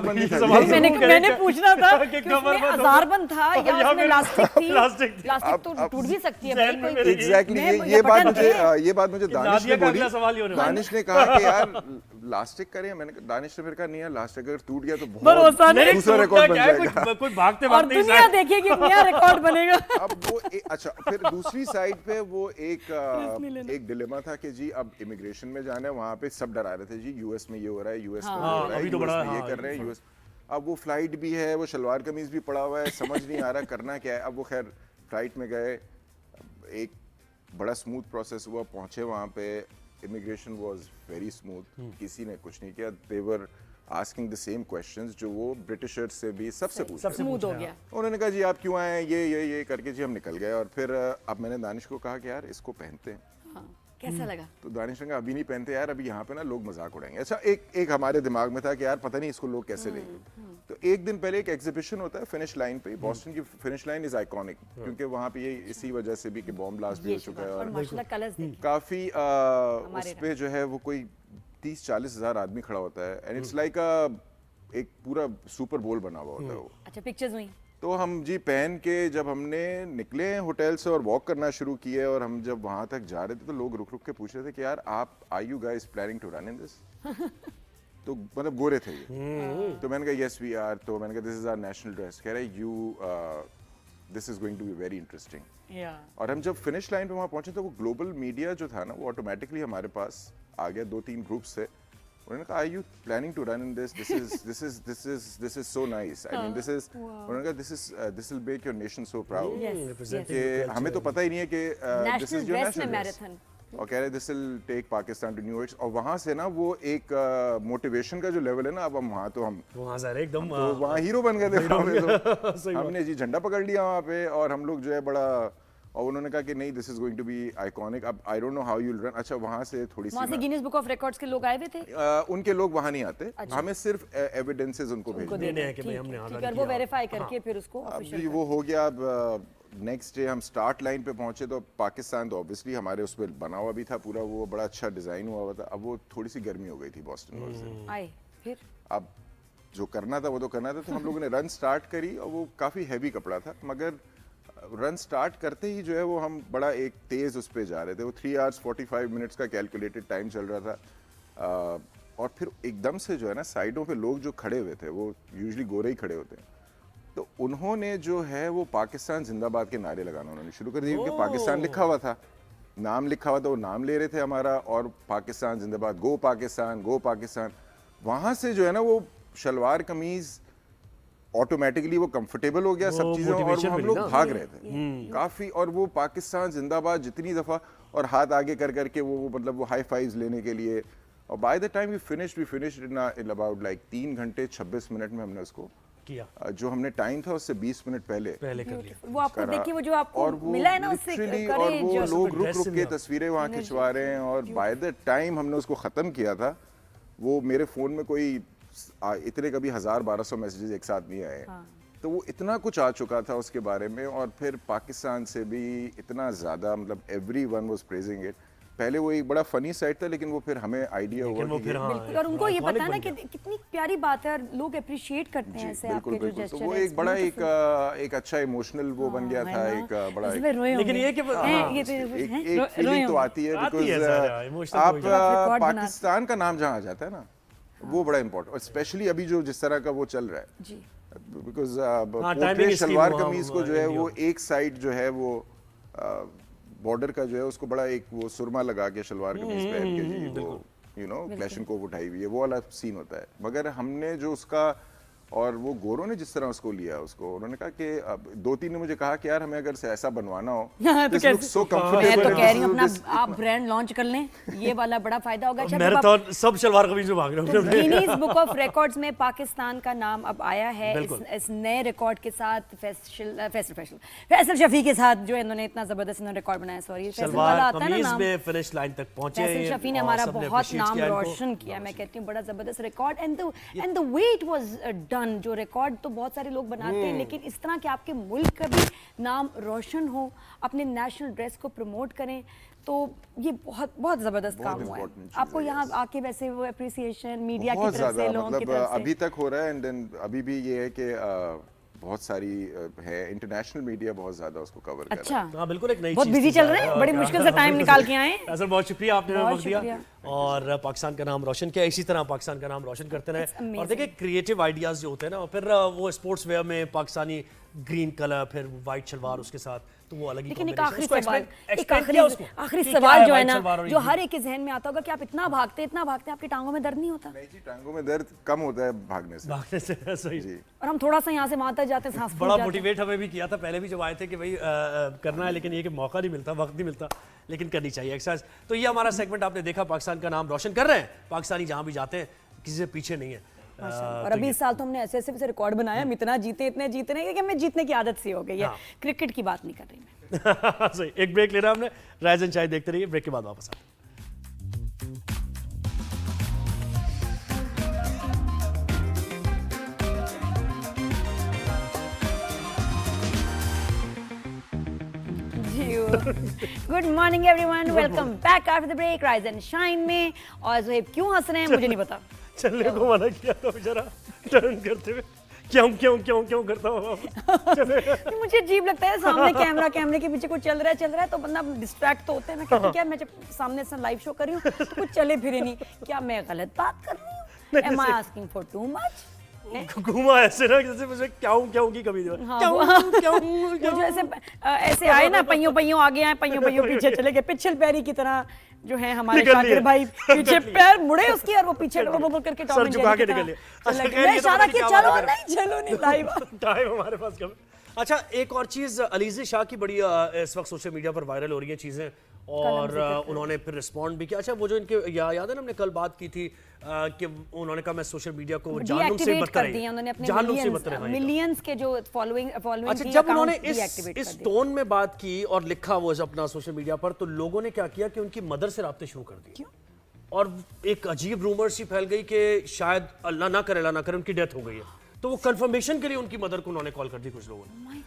मैंने पूछना था कि उसमें अज़ारबंद था या उसमें इलास्टिक थी? इलास्टिक तो टूट भी सकती है भाई। एग्जैक्टली, ये बात मुझे दानिश ने बोली। दानिश ने कहा कि यार लास्टिक करें, मैंने कहा दानिश ने फिर कहा नहीं यार लास्टिक अगर टूट गया तो बहुत दूसरा रिकॉर्ड बन जाएगा। कोई भागते और दुनिया देखेगी नया रिकॉर्ड बनेगा। अब वो अच्छा, फिर दूसरी साइड पे वो एक डिलेमा था कि जी अब इमिग्रेशन में जाना है, वहाँ पे सब डरा रहे थे जी यूएस में ये हो रहा है, यूएस में हो रहा है, यूएस में ये कर रहे हैं, यूएस। अब वो फ्लाइट भी है, वो शलवार कमीज भी पड़ा हुआ है, समझ नहीं आ रहा करना क्या है। अब वो खैर फ्लाइट में गए, एक बड़ा स्मूथ प्रोसेस हुआ, पहुंचे वहाँ पे, इमिग्रेशन वाज वेरी स्मूथ, किसी ने कुछ नहीं किया। They were asking the same questions जो वो ब्रिटिशर्स से भी सबसे पूछा। स्मूथ हो गया। उन्होंने कहा जी आप क्यों आए हैं, ये करके जी हम निकल गए। और फिर अब मैंने दानिश को कहा कि यार इसको पहनते हैं। हाँ, कैसा लगा? तो दानिश ने कहा अभी नहीं पहनते यार, अभी यहाँ पे ना लोग मजाक उड़ाएंगे। अच्छा, एक हमारे दिमाग में था कि यार पता नहीं इसको लोग कैसे लेंगे। तो एक दिन पहले एक एग्जीबिशन होता है फिनिश लाइन पे, बॉस्टन की फिनिश लाइन इज आइकॉनिक क्योंकि वहाँ पे ये इसी वजह से भी कि बॉम्ब ब्लास्ट भी हो चुका है और काफी उस पे जो है वो कोई 30-40 हज़ार आदमी खड़ा होता है एंड इट्स लाइक एक पूरा सुपर बोल बना हुआ होता है वो। अच्छा, पिक्चर्स हुई? तो हम जी पहन के जब हमने निकले होटल से और वॉक करना शुरू किए और हम जब वहाँ तक जा रहे थे तो लोग रुक रुक के पूछ रहे थे कि यार आप are you guys planning to run in this? तो मतलब गोरे थे ये। तो मैंने कहा यस वी आर। तो मैंने कहा this is our national dress. कह रहे you this is going to be very interesting. और हम जब फिनिश लाइन पे वहाँ पहुंचे तो वो ग्लोबल मीडिया जो था ना वो ऑटोमेटिकली हमारे पास आ गया, 2-3 ग्रुप्स थे। उन्होंने कहा, "Are you planning to run in this? This is so nice. I mean, this is." उन्होंने कहा, "This will make your nation so proud." कि हमें तो पता ही नहीं है कि this is your national dress. और कह रहे this will take Pakistan to new heights. और वहाँ से ना वो एक मोटिवेशन का जो लेवल है ना, अब हम वहाँ तो हम वहाँ से एकदम तो वहाँ हीरो बन गए थे। हमने जी झंडा पकड़ लिया वहाँ पे और हम लोग जो है बड़ा, और उन्होंने कहा कि नहीं this is going to be iconic. अब I don't know how you will run. अच्छा, वहाँ से थोड़ी सी वहाँ से गिनीज बुक ऑफ रिकॉर्ड्स के लोग आए हुए थे? उनके लोग वहाँ नहीं आते। हमें सिर्फ एविडेंसेस उनको भेजने हैं कि भाई हमने ठीक है, वो वेरीफाई करके फिर उसको ऑफिशियल वो हो गया। अब नेक्स्ट डे हम स्टार्ट लाइन पे पहुंचे तो पाकिस्तान तो ऑब्वियसली हमारे उस पर बना हुआ भी था पूरा, वो बड़ा अच्छा डिजाइन हुआ था। अब वो थोड़ी सी गर्मी हो गई थी बॉस्टन से आए, फिर अब जो करना था वो तो करना था। तो हम लोगों ने रन स्टार्ट करी और वो काफ़ी हैवी कपड़ा था, मगर रन स्टार्ट करते ही जो है वो हम बड़ा एक तेज़ उस पर जा रहे थे। वो 3 hours 45 minutes का कैलकुलेटेड टाइम चल रहा था। और फिर एकदम से जो है ना साइडों पे लोग जो खड़े हुए थे वो यूजुअली गोरे ही खड़े होते हैं, तो उन्होंने जो है वो पाकिस्तान जिंदाबाद के नारे लगाना उन्होंने शुरू कर दिए क्योंकि पाकिस्तान लिखा हुआ था, नाम लिखा हुआ था, वो नाम ले रहे थे हमारा और पाकिस्तान जिंदाबाद, गो पाकिस्तान, गो पाकिस्तान। वहाँ से जो है ना वो शलवार कमीज ऑटोमेटिकली वो कंफर्टेबल हो गया सब चीज़ें और वो हम लोग भाग रहे थे काफ़ी। और वो पाकिस्तान जिंदाबाद जितनी दफ़ा और हाथ आगे कर करके वो मतलब वो हाई फाइव्स लेने के लिए। और by the time we finished in about like 3 घंटे 26 मिनट में हमने उसको किया। जो हमने टाइम था उससे 20 मिनट पहले कर लिया। वो आपको देखिए वो जो आपको और वो मिला है ना उससे और वो लोग रुक के तस्वीरें वहाँ खिंचवा रहे हैं। और बाय द टाइम हमने उसको ख़त्म किया था वो मेरे फ़ोन में कोई इतने कभी 1000-1200 मैसेजेस एक साथ नहीं आए। तो वो इतना कुछ आ चुका था उसके बारे में। और फिर पाकिस्तान से भी इतना ज़्यादा मतलब एवरीवन वाज प्रेजिंग इट। पहले वो एक बड़ा फनी साइड था लेकिन वो फिर हमें आइडिया हुआ कि बिल्कुल। और उनको ये पता है ना कि कितनी प्यारी बात है और लोग अप्रिशिएट करते हैं ऐसे आपके जो जेस्चर है। तो वो एक बड़ा एक अच्छा इमोशनल वो बन गया था, एक बड़ा लेकिन ये कि एक फीलिंग तो आती है बिकॉज़ आप पाकिस्तान का नाम जहाँ आ जाता है ना वो बड़ा इम्पोर्टेंट। और स्पेशली अभी जो जिस तरह का वो चल रहा है जी, बिकॉज शलवार कमीज को जो है वो एक साइड जो है वो बॉर्डर का जो है उसको बड़ा एक वो सुरमा लगा के शलवार कमीज पहन के जी वो यू नो क्लैशनकोव उठाई हुई है, वो वाला सीन होता है। मगर हमने जो उसका और वो गोरों ने जिस तरह उसको लिया, उसको उन्होंने कहा कि अब 2-3 ने मुझे कहा कि यार हमें अगर से ऐसा बनवाना हो तो this looks so comfortable मैं तो and कह रही हूँ this- अपना आप ब्रांड लॉन्च कर लें, ये वाला बड़ा फायदा होगा। अच्छा, मैराथन सब शलवार कमीज में भाग रहे हैं। गिनीज बुक ऑफ रिकॉर्ड्स में पाकिस्तान का नाम अब आया है इस नए रिकॉर्ड के साथ। फैसल शफी के साथ जो इन्होंने इतना जबरदस्त इन्होंने रिकॉर्ड बनाया। सॉरी, फैसल वाला शलवार आता है ना कमीज नाम, में फिनिश लाइन तक पहुंचे। फैसल शफी ने और हमारा सबने बहुत appreciate नाम किया इनको। रोशन किया। मैं कहती हूँ बड़ा जबरदस्त record and the way it was done. जो रिकॉर्ड तो बहुत सारे लोग बनाते हैं, लेकिन इस तरह के आपके मुल्क का भी नाम रोशन हो, अपने नेशनल ड्रेस को प्रमोट करें, तो ये बहुत बहुत जबरदस्त काम हुआ है। important चीज़ आपको है, यहाँ आके वैसे वो अप्रिसिएशन मीडिया की बहुत तरफ से, ज़्यादा, लोगों की मतलब तरफ से अभी तक हो रहा है। एंड देन अभी भी ये है कि बहुत सारी है, इंटरनेशनल मीडिया बहुत ज़्यादा उसको कवर कर रहा है। अच्छा, हाँ बिल्कुल, एक नई बहुत चीज़ बिजी थी चल रहे ज़ाहिर हैं, है। बड़ी और मुश्किल से टाइम निकाल के आए। असल बहुत शुक्रिया, आपने हमें बहुत वक्त दिया शुक्रिया। और पाकिस्तान का नाम रोशन किया। इसी तरह पाकिस्तान का नाम रोशन करते It's रहे। amazing. और देखिए क्रिएटिव आइडियाज जो होते हैं ना, और फिर वो स्पोर्ट्स वेयर में पाकिस्तानी ग्रीन कलर, फिर वाइट शलवार उसके साथ, तो वो अलग ही लेकिन एक combination। आखिरी उसको सवाल, explain एक किया उसको आखिरी कि क्या सवाल जो है white ना, शलवार और जो ये- हर एक के जहन में आता होगा कि आप इतना भागते आपकी टांगों में दर्द नहीं होता? नहीं जी, टांगों में दर्द कम होता है भागने से। भागने से सही। जी, और हम थोड़ा सा यहाँ से वहां तक जाते हैं, सांस फूल बड़ा जाते हैं। मोटिवेट हमें भी किया था पहले भी जब आए थे कि भाई करना है, लेकिन ये कि मौका नहीं मिलता, वक्त नहीं मिलता, लेकिन करनी चाहिए एक्सरसाइज। तो ये हमारा सेगमेंट आपने देखा, पाकिस्तान का नाम रोशन कर रहे हैं। पाकिस्तानी जहां भी जाते हैं किसी से पीछे नहीं है। और अभी इस साल तो हमने ऐसे ऐसे रिकॉर्ड बनाया, हम इतना जीते इतने जीते नहीं, क्योंकि हमें जीतने की आदत सी हो गई है। हाँ। क्रिकेट की बात नहीं कर रही मैं। सही, एक ब्रेक लेना हमने। राइज एंड चाय देखते रहिए, ब्रेक के बाद वापस आते हैं। Good morning everyone, welcome back after the break rise and shine में। और ज़ोहेब क्यों हंस रहे हैं मुझे नहीं पता। चलने को मना किया था बेचारा, टर्न करते हुए क्यों करता हूँ। ये मुझे अजीब लगता है, सामने कैमरे के पीछे कुछ चल रहा है तो बंदा डिस्ट्रैक्ट तो होते हैं। मैं कहती हूँ क्या, मैं जब सामने से लाइव शो कर रही हूँ तो कुछ चले फिरे नहीं, क्या मैं गलत बात कर रही हूँ? Am I asking for too much? घुमा ऐसे ना जैसे मुझे क्यों की कमी दे। हाँ, वो जो ऐसे आए ना, पहियों आगे आए, पहियों पीछे चले गए, पिछल पैरी की तरह जो है हमारे निकल शाकिर लिए। भाई, पीछे पैर मुड़े उसकी और वो पीछे करके टॉम सर एंड झुका जेरी के की निकल लिए। तरह अच्छा, चले खैर, गए। मैं ये तो इशारा पता नहीं किया क्या चलो नहीं टाइम टाइम हमारे पास कम। अच्छा, एक और चीज, अलीज़े शाह की बड़ी इस वक्त सोशल मीडिया पर वायरल हो रही है चीजें, और उन्होंने फिर रिस्पॉन्ड भी किया। अच्छा, वो जो इनके याद है ना, हमने कल बात की थी कि उन्होंने कहा मैं सोशल मीडिया को जानूं से डीएक्टिवेट बदतर कर दिए उन्होंने अपने जानूं से बदतर है। मिलियंस के जो फॉलोइंग अच्छा, जब उन्होंने इस टोन में बात की और लिखा वो अपना सोशल मीडिया पर, तो लोगों ने क्या किया कि उनकी मदर से राब्ते शुरू कर दिए। और एक अजीब रूमर सी फैल गई कि शायद अल्लाह ना करे उनकी डेथ हो गई है। तो वो कंफर्मेशन के लिए उनकी मदर को उन्होंने कॉल कर दी कुछ लोगों ने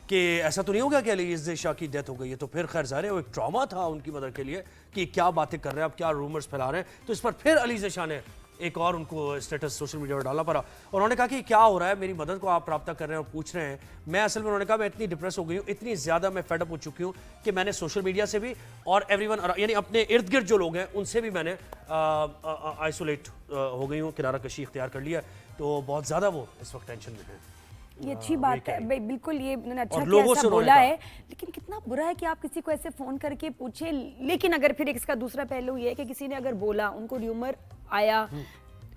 कि ऐसा तो नहीं हो गया कि अलीज़े शाह की डेथ हो गई है। तो फिर खैर ज़ाहिर है वो एक ट्रॉमा था उनकी मदर के लिए कि क्या बातें कर रहे हैं, अब क्या रूमर्स फैला रहे हैं। तो इस पर फिर अलीज़े शाह ने एक और उनको स्टेटस सोशल मीडिया पर डाला पड़ा, और उन्होंने कहा कि क्या हो रहा है, मेरी मदद को आप रब्ता कर रहे हैं और पूछ रहे हैं। मैं असल में, उन्होंने कहा, मैं इतनी डिप्रेस हो गई हूँ, इतनी ज़्यादा मैं फेडअप हो चुकी हूँ कि मैंने सोशल मीडिया से भी और एवरीवन यानी अपने इर्द गिर्द जो लोग हैं उनसे भी मैंने आइसोलेट हो गई हूँ, किनारा कशी इख्तियार कर लिया। तो बहुत ज़्यादा वो इस वक्त टेंशन में है। ये अच्छी बात है बिल्कुल, ये उन्होंने अच्छा किया, लोगों ऐसा से बोला है। लेकिन कितना बुरा है कि आप किसी को ऐसे फोन करके पूछे। लेकिन अगर फिर इसका दूसरा पहलू ये है कि किसी ने अगर बोला, उनको र्यूमर आया,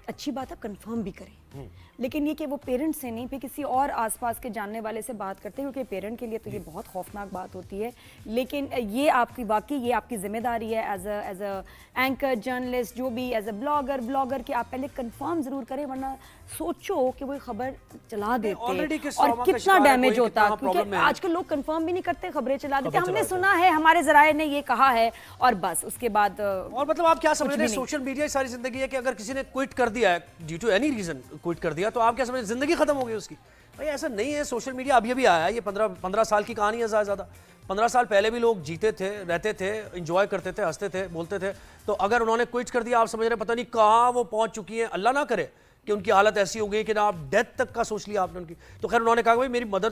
अच्छी बात है, कंफर्म भी करें। लेकिन ये कि वो पेरेंट्स से नहीं, फिर किसी और आसपास के जानने वाले से बात करते हैं, क्योंकि पेरेंट के लिए तो ये बहुत खौफनाक बात होती है। लेकिन ये आपकी वाकई ये आपकी जिम्मेदारी है एज अ एंकर, जर्नलिस्ट, जो भी एज अ ब्लॉगर कि आप पहले कंफर्म जरूर करें, वरना सोचो कि वो खबर चला देते और कितना डैमेज होता, क्योंकि आजकल लोग कंफर्म भी नहीं करते, खबरें चला देते। हमने सुना है, हमारे जराए ने ये कहा है, और बस उसके बाद। और मतलब आप क्या समझ रहे हैं, सोशल मीडिया सारी जिंदगी है कि अगर किसी ने क्विट कर दिया है due to any reason, quit कर दिया, तो आप क्या समझ, जिंदगी खत्म हो गई उसकी? भाई ऐसा नहीं है। सोशल मीडिया अभी अभी आया है, ये 15 साल की कहानी है ज़्यादा। 15 साल पहले भी लोग जीते थे, रहते थे, एंजॉय करते थे, हंसते थे, बोलते थे। तो अगर उन्होंने क्विट कर दिया, आप समझ रहे पता नहीं कहाँ वो पहुंच चुकी है। अल्लाह ना करे कि उनकी हालत ऐसी हो गई कि ना आप डेथ तक का सोच लिया आपने उनकी। तो खैर उन्होंने कहा भाई मेरी मदर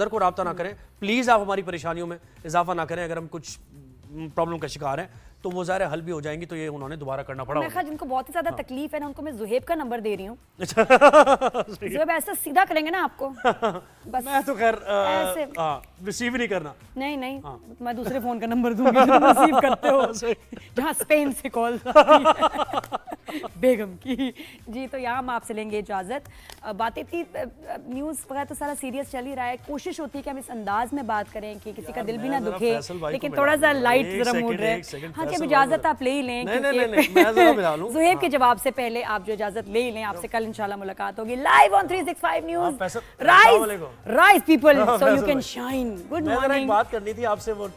को राब्ता ना करें, प्लीज़ आप हमारी परेशानियों में इजाफा ना करें। अगर हम कुछ प्रॉब्लम का शिकार हैं तो वो ज़ाहिर हल भी हो जाएंगी। तो ये उन्होंने दोबारा करना पड़ा। मैं जिनको बहुत ही ज्यादा तकलीफ है ना, उनको मैं ज़ुहैब का नंबर दे रही हूँ। ज़ुहैब ऐसा सीधा करेंगे ना आपको, बस मैं तो खैर ऐसे रिसीव नहीं करना। नहीं मैं दूसरे फोन का नंबर दूंगी जो तुम रिसीव करते हो, जहाँ स्पेन से कॉल। बेगम की। जी तो यहाँ हम आपसे लेंगे इजाजत। बातें थी न्यूज़ वगैरह तो सारा सीरियस चल ही रहा है, कोशिश होती है कि हम इस अंदाज में बात करें कि किसी का दिल भी ना दुखे, लेकिन थोड़ा सा लाइट जरा मूड रहे। हाँ जी, अब इजाजत आप ले ही लें, ज़ुहैब के जवाब से पहले आप जो इजाजत ले ही लें। आपसे कल इंशाल्लाह मुलाकात होगी live on 365 news. Rise people so you can shine. Good morning. बात करनी थी आपसे वो